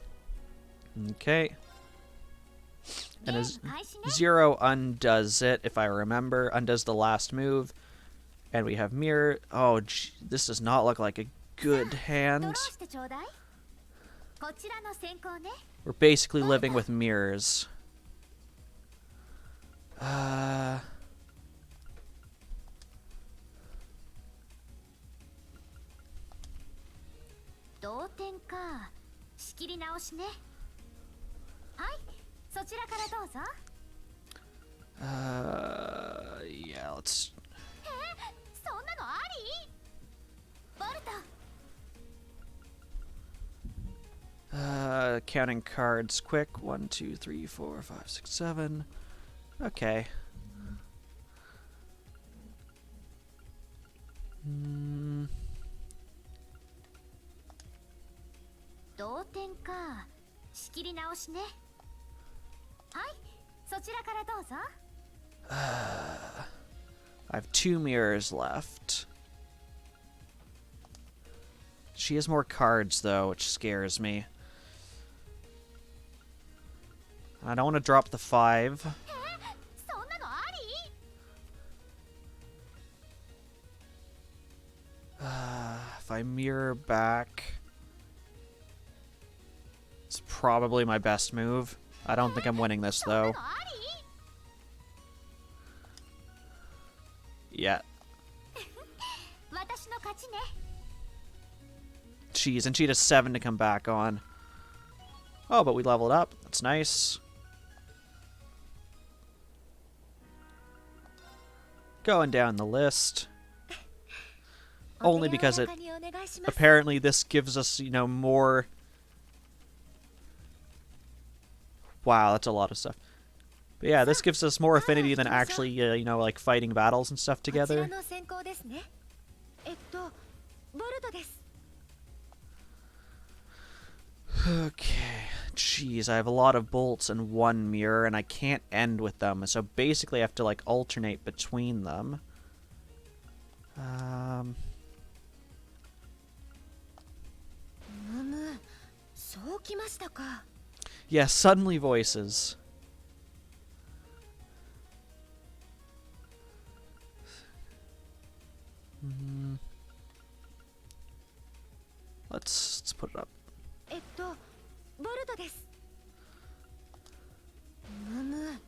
Okay. And a zero undoes it, if I remember. Undoes the last move. And we have mirror. Oh, gee, this does not look like a good hand. We're basically living with mirrors. Yeah, let's... Counting cards quick. 1, 2, 3, 4, 5, 6, 7. Okay. I have 2 mirrors left. She has more cards, though, which scares me. I don't want to drop the 5. If I mirror back... It's probably my best move. I don't think I'm winning this, though. Yeah. Jeez, and she does 7 to come back on. Oh, but we leveled up. That's nice. Going down the list. Only because it... Apparently this gives us, you know, more... Wow, that's a lot of stuff. But yeah, this gives us more affinity than actually, you know, like fighting battles and stuff together. Okay, jeez, I have a lot of bolts and 1 mirror, and I can't end with them, so basically I have to, like, alternate between them. そうきましたか。 Yes, suddenly voices. Let's put it up. ボルトです。むむ、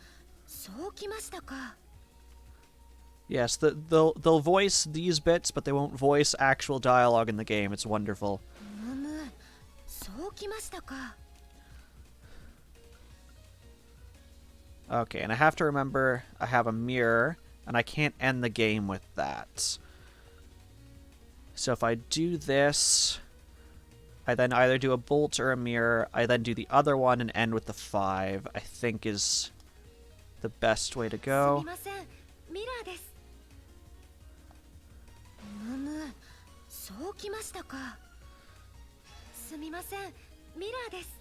そうきましたか。 Yes, they'll voice these bits, but they won't voice actual dialogue in the game. It's wonderful. むむ、そうきましたか。 Okay, and I have to remember I have a mirror, and I can't end the game with that. So if I do this, I then either do a bolt or a mirror. I then do the other one and end with the 5, I think is the best way to す go. みません、ミラーです。むむ、そうきましたか。すみません、ミラーです。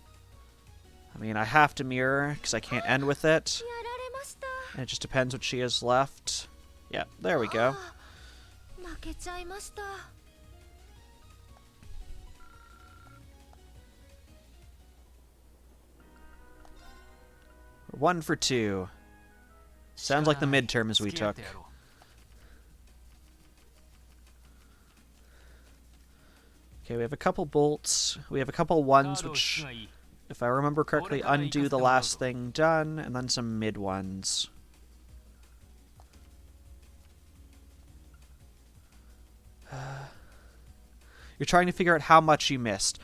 I mean, I have to mirror because I can't end with it. やられました。 And it just depends what she has left. Yeah, there we go. 負けちゃいました。 1 for 2. Sounds like the midterms we took. Okay, we have a couple bolts. We have a couple ones, which, if I remember correctly, undo the last thing done, and then some mid ones. You're trying to figure out how much you missed.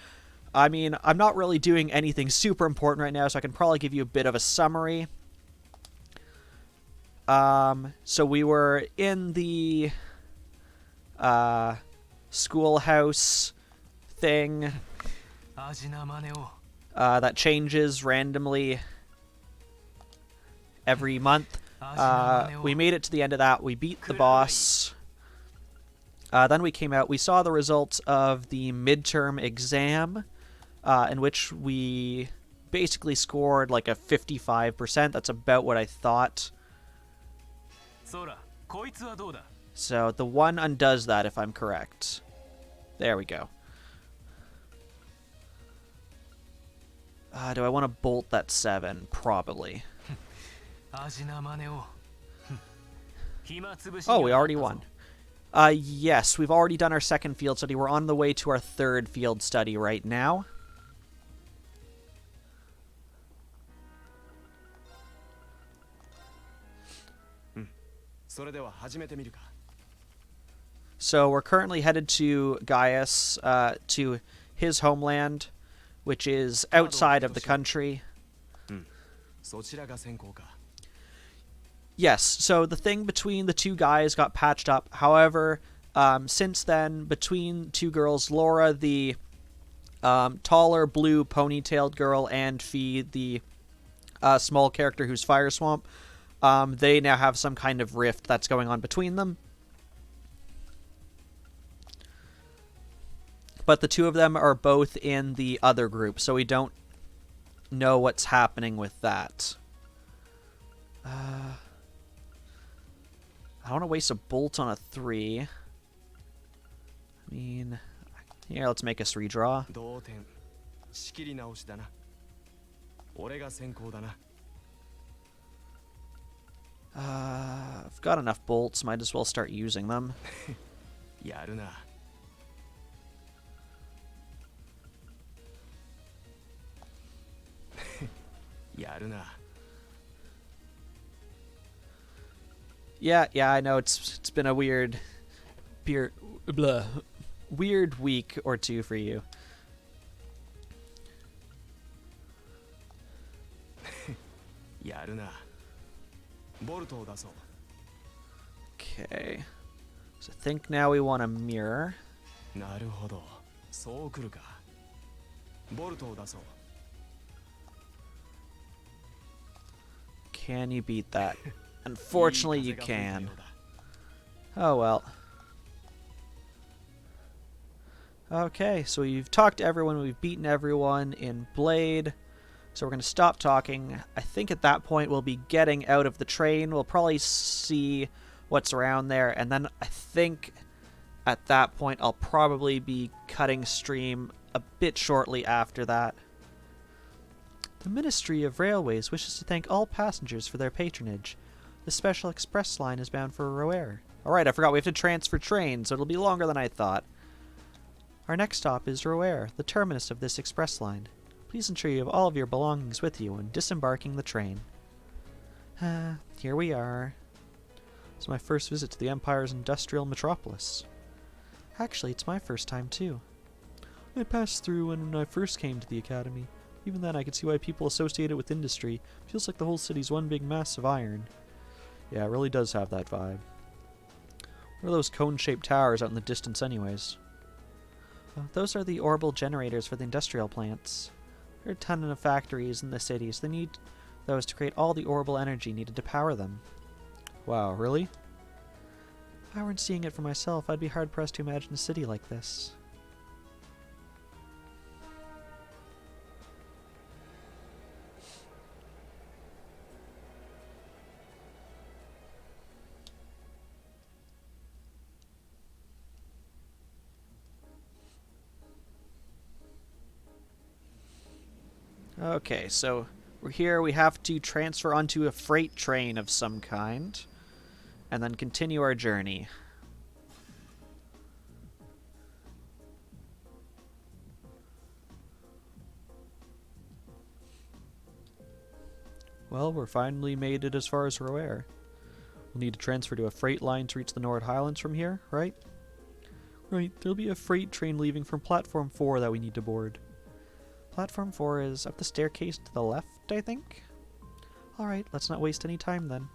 I mean, I'm not really doing anything super important right now, so I can probably give you a bit of a summary. So we were in the schoolhouse thing that changes randomly every month. We made it to the end of that. We beat the boss. Then we came out. We saw the results of the midterm exam, in which we basically scored like a 55%. That's about what I thought. So the 1 undoes that, if I'm correct. There we go. Do I want to bolt that 7? Probably. Oh, we already won. Yes, we've already done our second field study. We're on the way to our third field study right now. So we're currently headed to Gaius, to his homeland, which is outside of the country. Yes, so the thing between the two guys got patched up. However, since then, between two girls, Laura, the taller blue ponytailed girl, and Fee, the small character who's Fire Swamp, they now have some kind of rift that's going on between them. But the two of them are both in the other group, so we don't know what's happening with that. I don't want to waste a bolt on a 3. I mean, yeah, let's make us redraw. I've got enough bolts, might as well start using them. Yeah, I know it's been a weird week or two for you. Okay. So I think now we want a mirror. Can you beat that? Unfortunately, you can. Oh well. Okay, so we've talked to everyone, we've beaten everyone in Blade. So we're going to stop talking. I think at that point we'll be getting out of the train. We'll probably see what's around there. And then I think at that point I'll probably be cutting stream a bit shortly after that. The Ministry of Railways wishes to thank all passengers for their patronage. The special express line is bound for Roer. Alright, I forgot we have to transfer trains, so it'll be longer than I thought. Our next stop is Roer, the terminus of this express line. Please ensure you have all of your belongings with you when disembarking the train. Here we are. It's my first visit to the Empire's industrial metropolis. Actually, it's my first time too. I passed through when I first came to the academy. Even then, I could see why people associate it with industry. Feels like the whole city's one big mass of iron. Yeah, it really does have that vibe. What are those cone-shaped towers out in the distance anyways? Those are the orbital generators for the industrial plants. There are a ton of factories in the city, so they need those to create all the orbital energy needed to power them. Wow, really? If I weren't seeing it for myself, I'd be hard-pressed to imagine a city like this. Okay, so we're here. We have to transfer onto a freight train of some kind, and then continue our journey. Well, we're finally made it as far as Roer. We'll need to transfer to a freight line to reach the Nord Highlands from here, right? Right, there'll be a freight train leaving from Platform 4 that we need to board. Platform 4 is up the staircase to the left, I think? Alright, let's not waste any time then.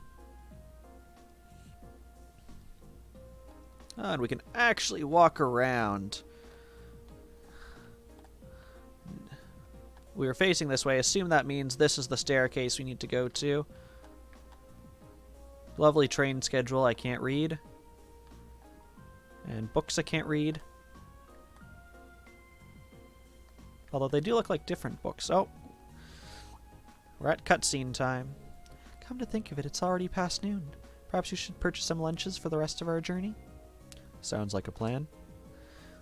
And we can actually walk around. We were facing this way. Assume that means this is the staircase we need to go to. Lovely train schedule I can't read. And books I can't read. Although they do look like different books. Oh. We're at cutscene time. Come to think of it, it's already past noon. Perhaps you should purchase some lunches for the rest of our journey? Sounds like a plan.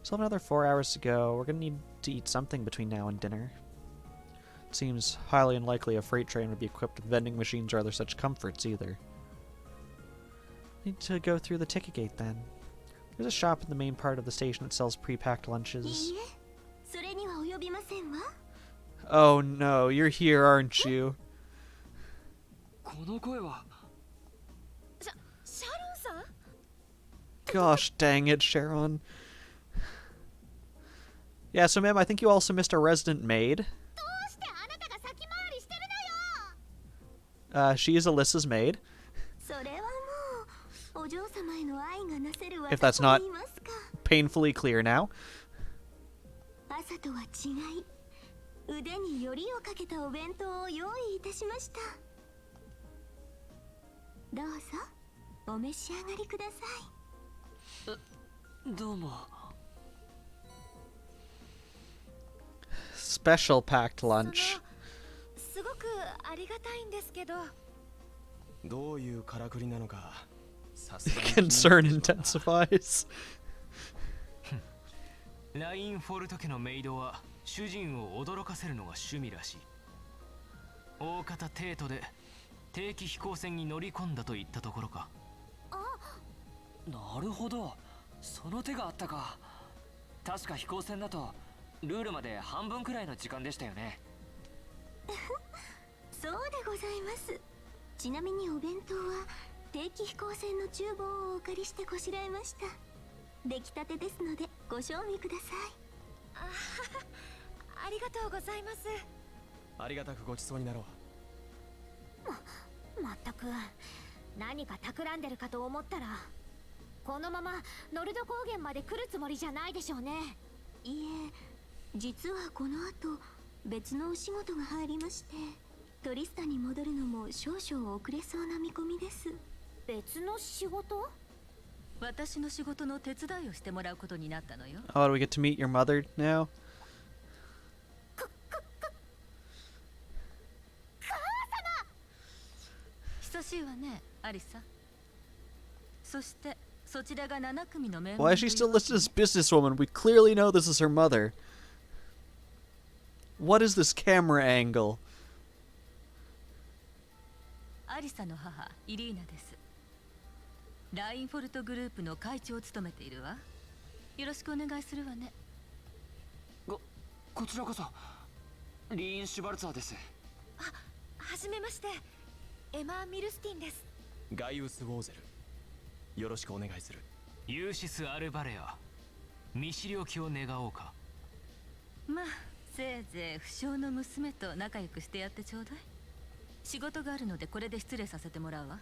Still have another 4 hours to go. We're gonna need to eat something between now and dinner. It seems highly unlikely a freight train would be equipped with vending machines or other such comforts either. Need to go through the ticket gate then. There's a shop in the main part of the station that sells pre-packed lunches. Oh no, you're here, aren't you? Gosh dang it, Sharon. Yeah, so ma'am, I think you also missed a resident maid. She is Alyssa's maid. If that's not painfully clear now. Special packed lunch. Concern intensifies. ラインフォルト家のメイドは主人を驚かせるのが趣味らしい。大方帝都で定期飛行船に乗り込んだといったところか。なるほど、その手があったか。確か飛行船だとルールまで半分くらいの時間でしたよね。そうでございます。ちなみにお弁当は定期飛行船の厨房をお借りしてこしらえました。出来たてですのでご賞味ください。ありがとうございます。ありがたくごちそうになろう。まったく何か企んでるかと思ったら、このままノルド高原まで来るつもりじゃないでしょうね。いえ、実はこの後別のお仕事が入りまして、トリスタに戻るのも少々遅れそうな見込みです。別の仕事？私の仕事の手伝いをしてもらうことになったのよ。Oh, do we get to meet your mother now? 久しいわね、アリサ。そしてそちらが7組のメンバー。Why is she still listed as businesswoman? We clearly know this is her mother. What is this camera angle? アリサの母イリーナです。ラインフォルトグループの会長を務めているわ。よろしくお願いするわね。こちらこそリーン・シュバルツァーです。はじめまして、エマ・ミルスティンです。ガイウス・ウォーゼル、よろしくお願いする。ユーシス・アルバレア、見知りおきを願おうか。まあせいぜい不詳の娘と仲良くしてやってちょうだい。仕事があるのでこれで失礼させてもらうわ。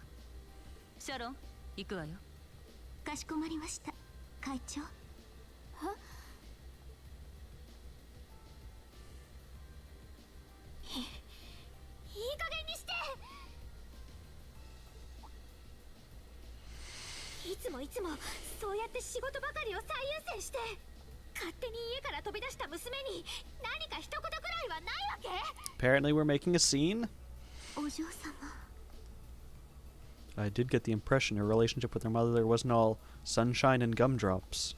シャロン、行くわよ。かしこまりました、会長。いい加減にして。いつもそうやって仕事ばかりを最優先して、勝手に家から飛び出した娘に何か一言くらいはないわけ？ Apparently we're making a scene. お嬢様。 I did get the impression her relationship with her mother wasn't all sunshine and gumdrops.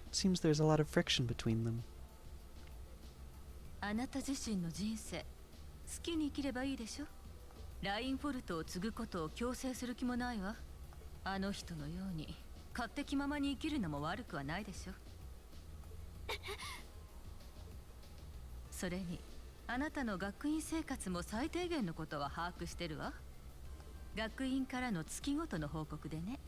It seems there's a lot of friction between them. あなた自身の人生好きに生きればいいでしょ。ラインフォルトを継ぐことを強制する気もないわ。あの人のように勝手気ままに生きるのも悪くはないでしょ。それにあなたの学院生活も最低限のことは把握してるわ。学院からの月ごとの報告でね。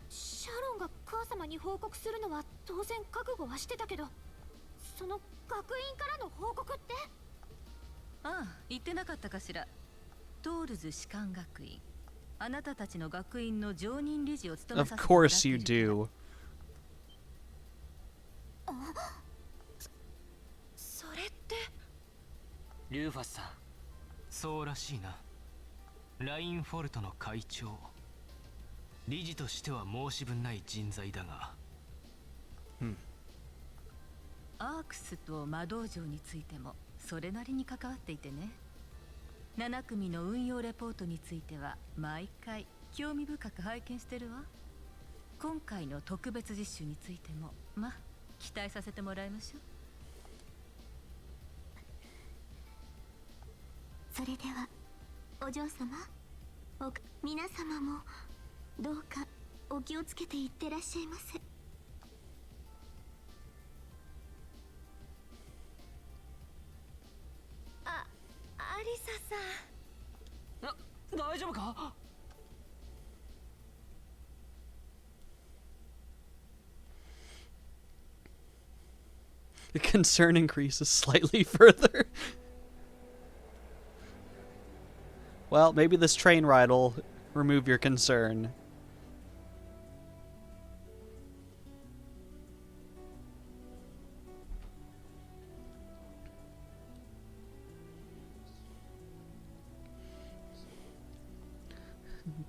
シャロンが母様に報告するのは当然覚悟はしてたけど、その学院からの報告って？ああ、言ってなかったかしら。トールズ士官学院、あなたたちの学院の常任理事を務め Of させてもらってい course る you do. それって。リューファスさん、そうらしいな。ラインフォルトの会長、理事としては申し分ない人材だが、アークスと魔道場についてもそれなりに関わっていてね。7組の運用レポートについては毎回興味深く拝見してるわ。今回の特別実習についてもまあ期待させてもらいましょう。それではお嬢様、皆様もどうかお気をつけていってらっしゃいませ。アリサさん。大丈夫かThe concern increases slightly further. Well, maybe this train ride will remove your concern.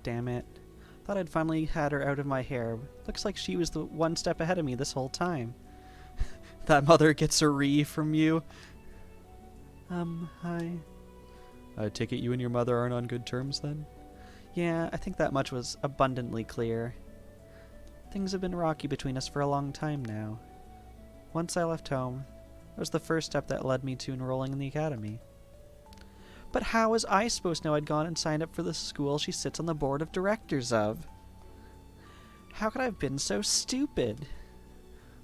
Damn it. Thought I'd finally had her out of my hair. Looks like she was the one step ahead of me this whole time. That mother gets a re from you. Hi. I take it you and your mother aren't on good terms then? Yeah, I think that much was abundantly clear. Things have been rocky between us for a long time now. Once I left home, it was the first step that led me to enrolling in the academy. But how was I supposed to know I'd gone and signed up for the school she sits on the board of directors of? How could I have been so stupid?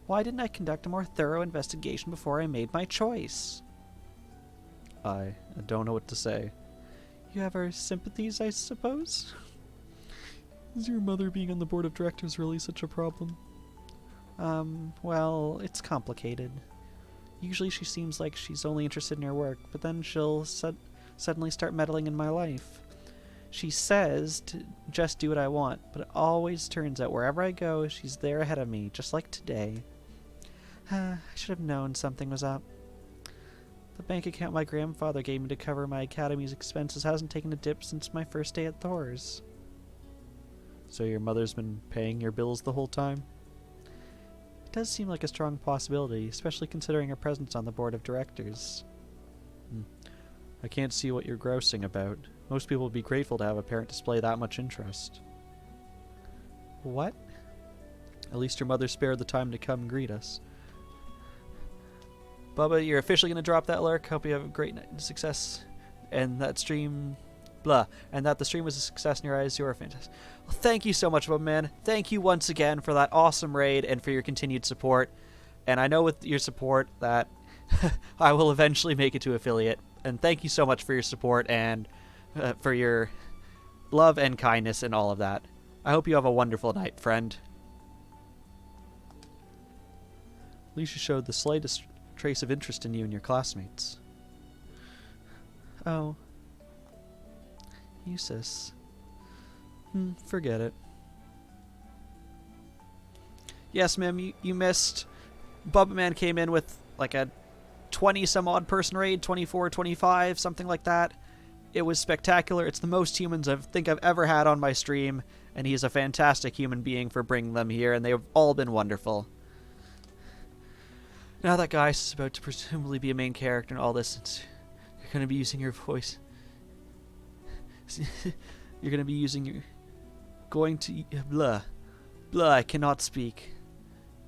Why didn't I conduct a more thorough investigation before I made my choice? I don't know what to say. You have our sympathies, I suppose? Is your mother being on the board of directors really such a problem? Well, it's complicated. Usually she seems like she's only interested in her work, but then she'll suddenly start meddling in my life. She says to just do what I want, but it always turns out wherever I go, she's there ahead of me, just like today. I should have known something was up. The bank account my grandfather gave me to cover my academy's expenses hasn't taken a dip since my first day at Thor's. So your mother's been paying your bills the whole time? It does seem like a strong possibility, especially considering her presence on the board of directors. I can't see what you're grousing about. Most people would be grateful to have a parent display that much interest. What? At least your mother spared the time to come and greet us. Bubba, you're officially going to drop that lurk. Hope you have a great night and success and that stream, blah, and that the stream was a success in your eyes. You are fantastic. Well, thank you so much, man. Thank you once again for that awesome raid and for your continued support. And I know with your support that I will eventually make it to affiliate. And thank you so much for your support and for your love and kindness and all of that. I hope you have a wonderful night, friend. Alicia showed the slightest trace of interest in you and your classmates. Oh. Eustace. Forget it. Yes, ma'am, you missed. Bubba Man came in with like a 20-some-odd person raid, 24, 25, something like that. It was spectacular. It's the most humans I think I've ever had on my stream, and he's a fantastic human being for bringing them here, and they've all been wonderful. Now that Gaius is about to presumably be a main character in all this, you're going to be using your voice. You're going to be using your... Going to... Blah. Blah, I cannot speak.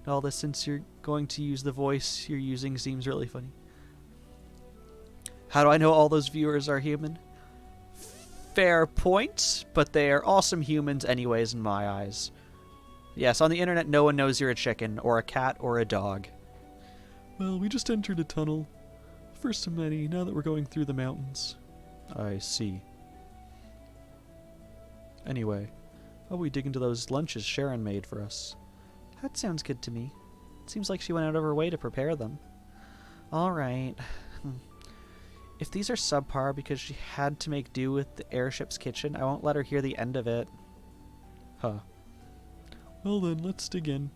All this, since you're going to use the voice you're using, seems really funny. How do I know all those viewers are human? Fair point, but they are awesome humans anyways in my eyes. Yes, on the internet no one knows you're a chicken, or a cat, or a dog. Well, we just entered a tunnel. First of many, now that we're going through the mountains. I see. Anyway, how about we dig into those lunches Sharon made for us? That sounds good to me. It seems like she went out of her way to prepare them. Alright. If these are subpar because she had to make do with the airship's kitchen, I won't let her hear the end of it. Huh. Well then, let's dig in.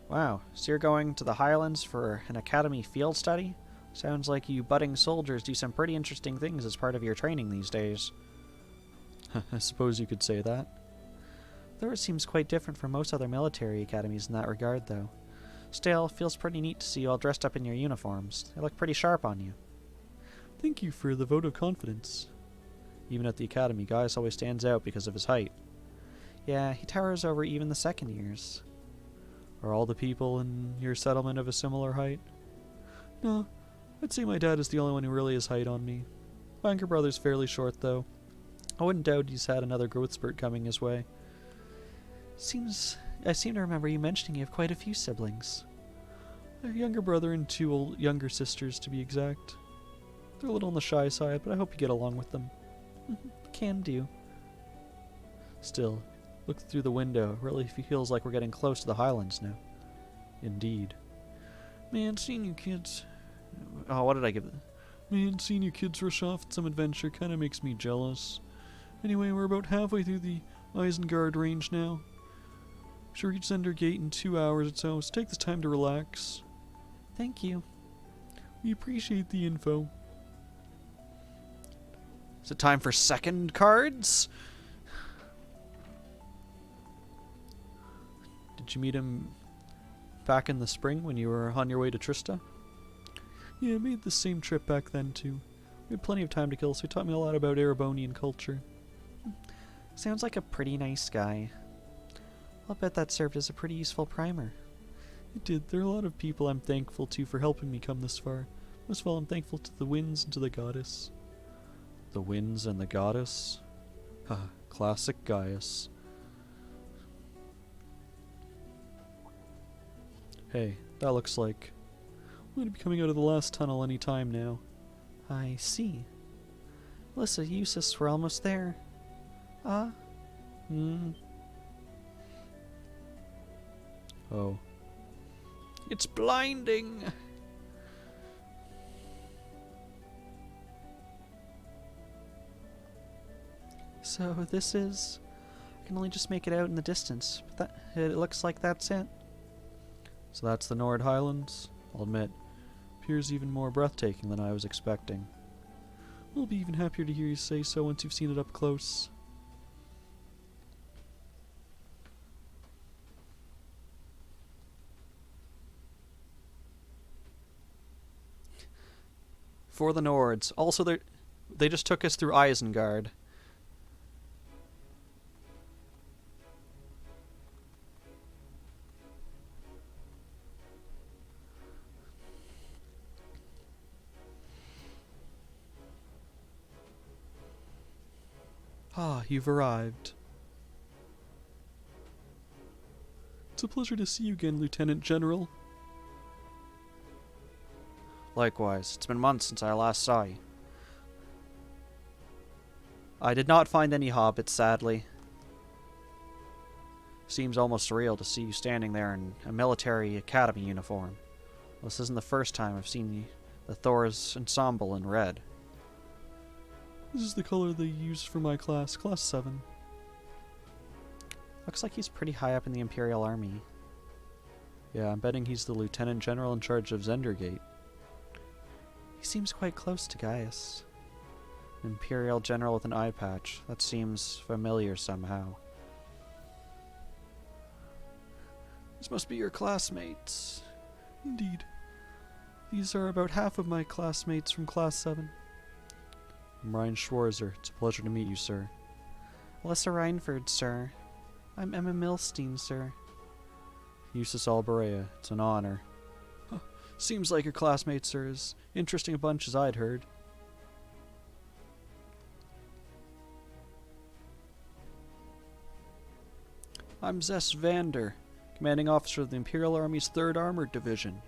Wow, so you're going to the Highlands for an academy field study? Sounds like you budding soldiers do some pretty interesting things as part of your training these days. I suppose you could say that. Though it seems quite different from most other military academies in that regard, though. Still, feels pretty neat to see you all dressed up in your uniforms. They look pretty sharp on you. Thank you for the vote of confidence. Even at the academy, Gaius always stands out because of his height. Yeah, he towers over even the second years. Are all the people in your settlement of a similar height? No, I'd say my dad is the only one who really has height on me. My younger brother's fairly short, though. I wouldn't doubt he's had another growth spurt coming his way. I seem to remember you mentioning you have quite a few siblings. A younger brother and two younger sisters, to be exact. They're a little on the shy side, but I hope you get along with them. Can do. Still, look through the window. It really feels like we're getting close to the Highlands now. Indeed. Man, seeing you kids... Oh, what did I give them? Man, seeing you kids rush off at some adventure kind of makes me jealous. Anyway, we're about halfway through the Isengard range now. Should reach Zender Gate in 2 hours or so take this time to relax. Thank you. We appreciate the info. Is it time for second cards? Did you meet him back in the spring when you were on your way to Trista? Yeah, I made the same trip back then too. We had plenty of time to kill, so he taught me a lot about Erebonian culture. Sounds like a pretty nice guy. I'll bet that served as a pretty useful primer. It did. There are a lot of people I'm thankful to for helping me come this far. Most of all, I'm thankful to the winds and to the goddess. The winds and the goddess? Haha, classic Gaius. Hey, that looks like... we're going to be coming out of the last tunnel any time now. I see. Alyssa, Eustace, we're almost there. Oh. It's blinding! So this is... I can only just make it out in the distance, but it looks like that's it. So that's the Nord Highlands? I'll admit, appears even more breathtaking than I was expecting. I'll be even happier to hear you say so once you've seen it up close. For the Nords. Also, they just took us through Isengard. Ah, you've arrived. It's a pleasure to see you again, Lieutenant General. Likewise, it's been months since I last saw you. I did not find any hobbits, sadly. Seems almost surreal to see you standing there in a military academy uniform. This isn't the first time I've seen the Thor's ensemble in red. This is the color they used for my class, Class 7. Looks like he's pretty high up in the Imperial Army. Yeah, I'm betting he's the Lieutenant General in charge of Zendergate. He seems quite close to Gaius. An Imperial General with an eye patch. That seems familiar somehow. This must be your classmates. Indeed. These are about half of my classmates from Class 7. I'm Ryan Schwarzer. It's a pleasure to meet you, sir. Alyssa Reinford, sir. I'm Emma Milstein, sir. Eustace Alberea. It's an honor. Huh. Seems like your classmates are as interesting a bunch as I'd heard. I'm Zess Vander, commanding officer of the Imperial Army's 3rd Armored Division.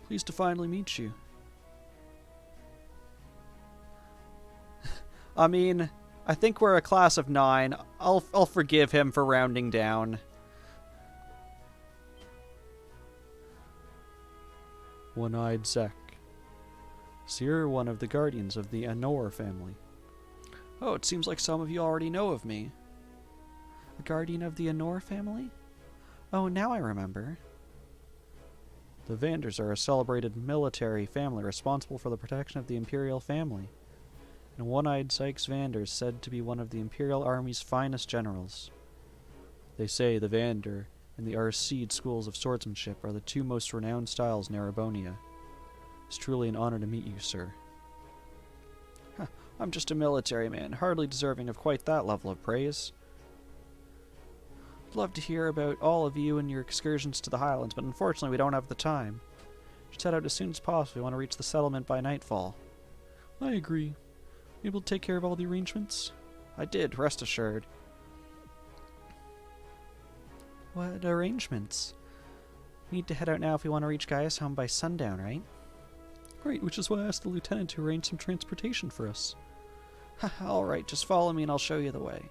Pleased to finally meet you. I mean, I think we're a class of 9. I'll forgive him for rounding down. One-Eyed Zek. So you're one of the guardians of the Anor family. Oh, it seems like some of you already know of me. A guardian of the Anor family? Oh, now I remember. The Vanders are a celebrated military family responsible for the protection of the Imperial family. And One-Eyed Sykes Vander is said to be one of the Imperial Army's finest generals. They say the Vander and the Arseed schools of swordsmanship are the 2 most renowned styles in Erebonia. It's truly an honor to meet you, sir. Huh, I'm just a military man, hardly deserving of quite that level of praise. I'd love to hear about all of you and your excursions to the Highlands, but unfortunately we don't have the time. Just head out as soon as possible. We want to reach the settlement by nightfall. I agree. Able to take care of all the arrangements? I did, rest assured. What arrangements? We need to head out now if we want to reach Gaius home by sundown, right? Right, which is why I asked the lieutenant to arrange some transportation for us. Alright, just follow me and I'll show you the way.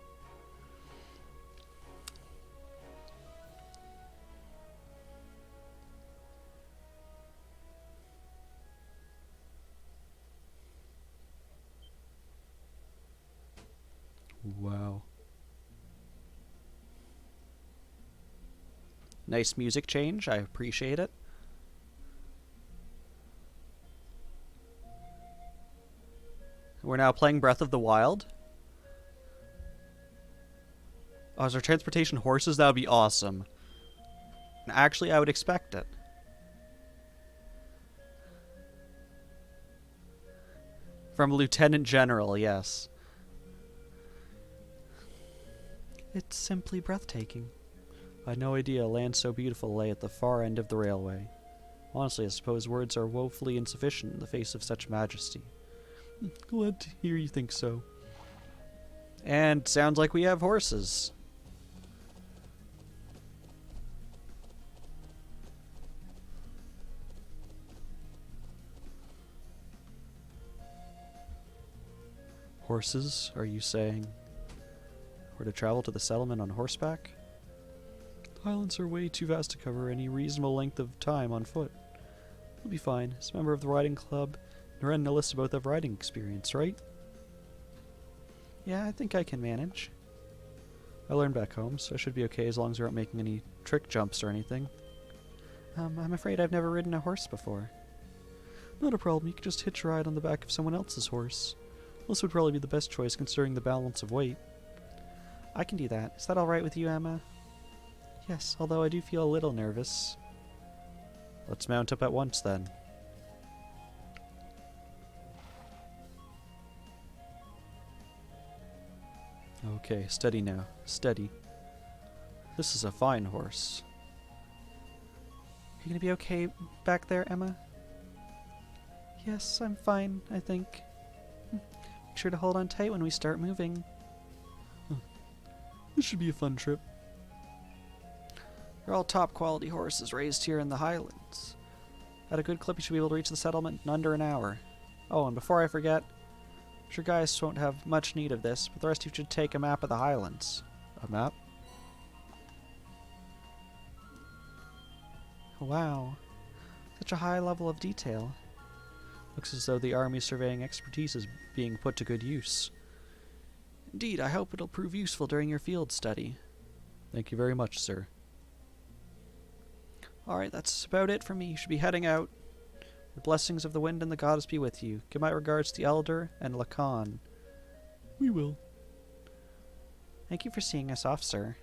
Wow. Nice music change. I appreciate it. We're now playing Breath of the Wild. Oh, is there transportation horses? That would be awesome. Actually, I would expect it. From Lieutenant General, yes. It's simply breathtaking. I had no idea a land so beautiful lay at the far end of the railway. Honestly, I suppose words are woefully insufficient in the face of such majesty. Glad to hear you think so. And sounds like we have horses. Horses, are you saying? We're to travel to the settlement on horseback? The Highlands are way too vast to cover any reasonable length of time on foot. We'll be fine. As a member of the riding club, Naren and Alyssa both have riding experience, right? Yeah, I think I can manage. I learned back home, so I should be okay as long as we aren't making any trick jumps or anything. I'm afraid I've never ridden a horse before. Not a problem. You can just hitch a ride on the back of someone else's horse. This would probably be the best choice considering the balance of weight. I can do that. Is that alright with you, Emma? Yes, although I do feel a little nervous. Let's mount up at once, then. Okay, steady now. Steady. This is a fine horse. You gonna be okay back there, Emma? Yes, I'm fine, I think. Make sure to hold on tight when we start moving. This should be a fun trip. They're all top quality horses raised here in the Highlands. At a good clip, you should be able to reach the settlement in under an hour. Oh, and before I forget, I'm sure Gaius won't have much need of this, but the rest of you should take a map of the Highlands. A map? Wow. Such a high level of detail. Looks as though the army's surveying expertise is being put to good use. Indeed, I hope it'll prove useful during your field study. Thank you very much, sir. Alright, that's about it for me. You should be heading out. The blessings of the wind and the goddess be with you. Give my regards to the elder and Lacan. We will. Thank you for seeing us off, sir.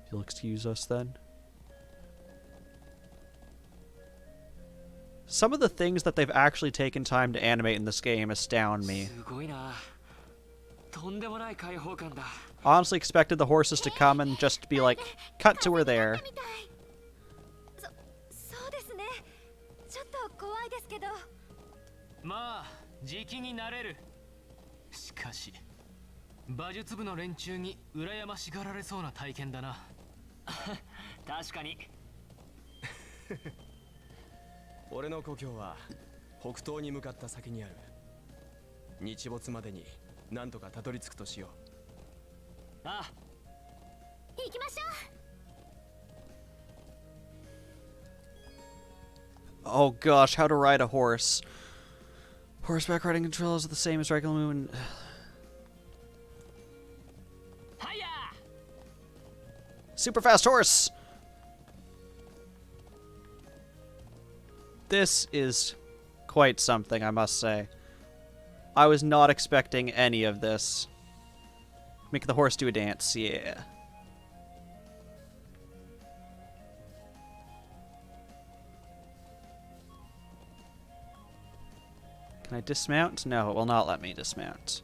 If you'll excuse us, then. Some of the things that they've actually taken time to animate in this game astound me. Honestly expected the horses to come and just be like, cut to we're there. そうですね。ちょっと怖いですけど。まあ時期になれる。しかし馬術部の連中に羨ましがられそうな体験だな。確かに。俺の故郷は北東に向かった先にある。日没までになんとかたどり着くとしよう。ああ。行きましょう。 Oh gosh, how to ride a horse. Horseback riding control is the same as regular movement. Super fast horse! This is quite something, I must say. I was not expecting any of this. Make the horse do a dance, yeah. Can I dismount? No, it will not let me dismount.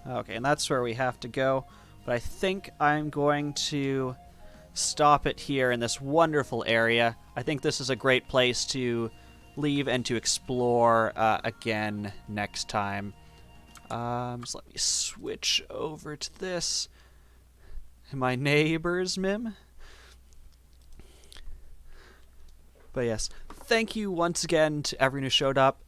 Okay, and that's where we have to go. But I think I'm going to stop it here in this wonderful area. I think this is a great place to leave and to explore again next time. So let me switch over to this. My neighbors, Mim. But yes, thank you once again to everyone who showed up.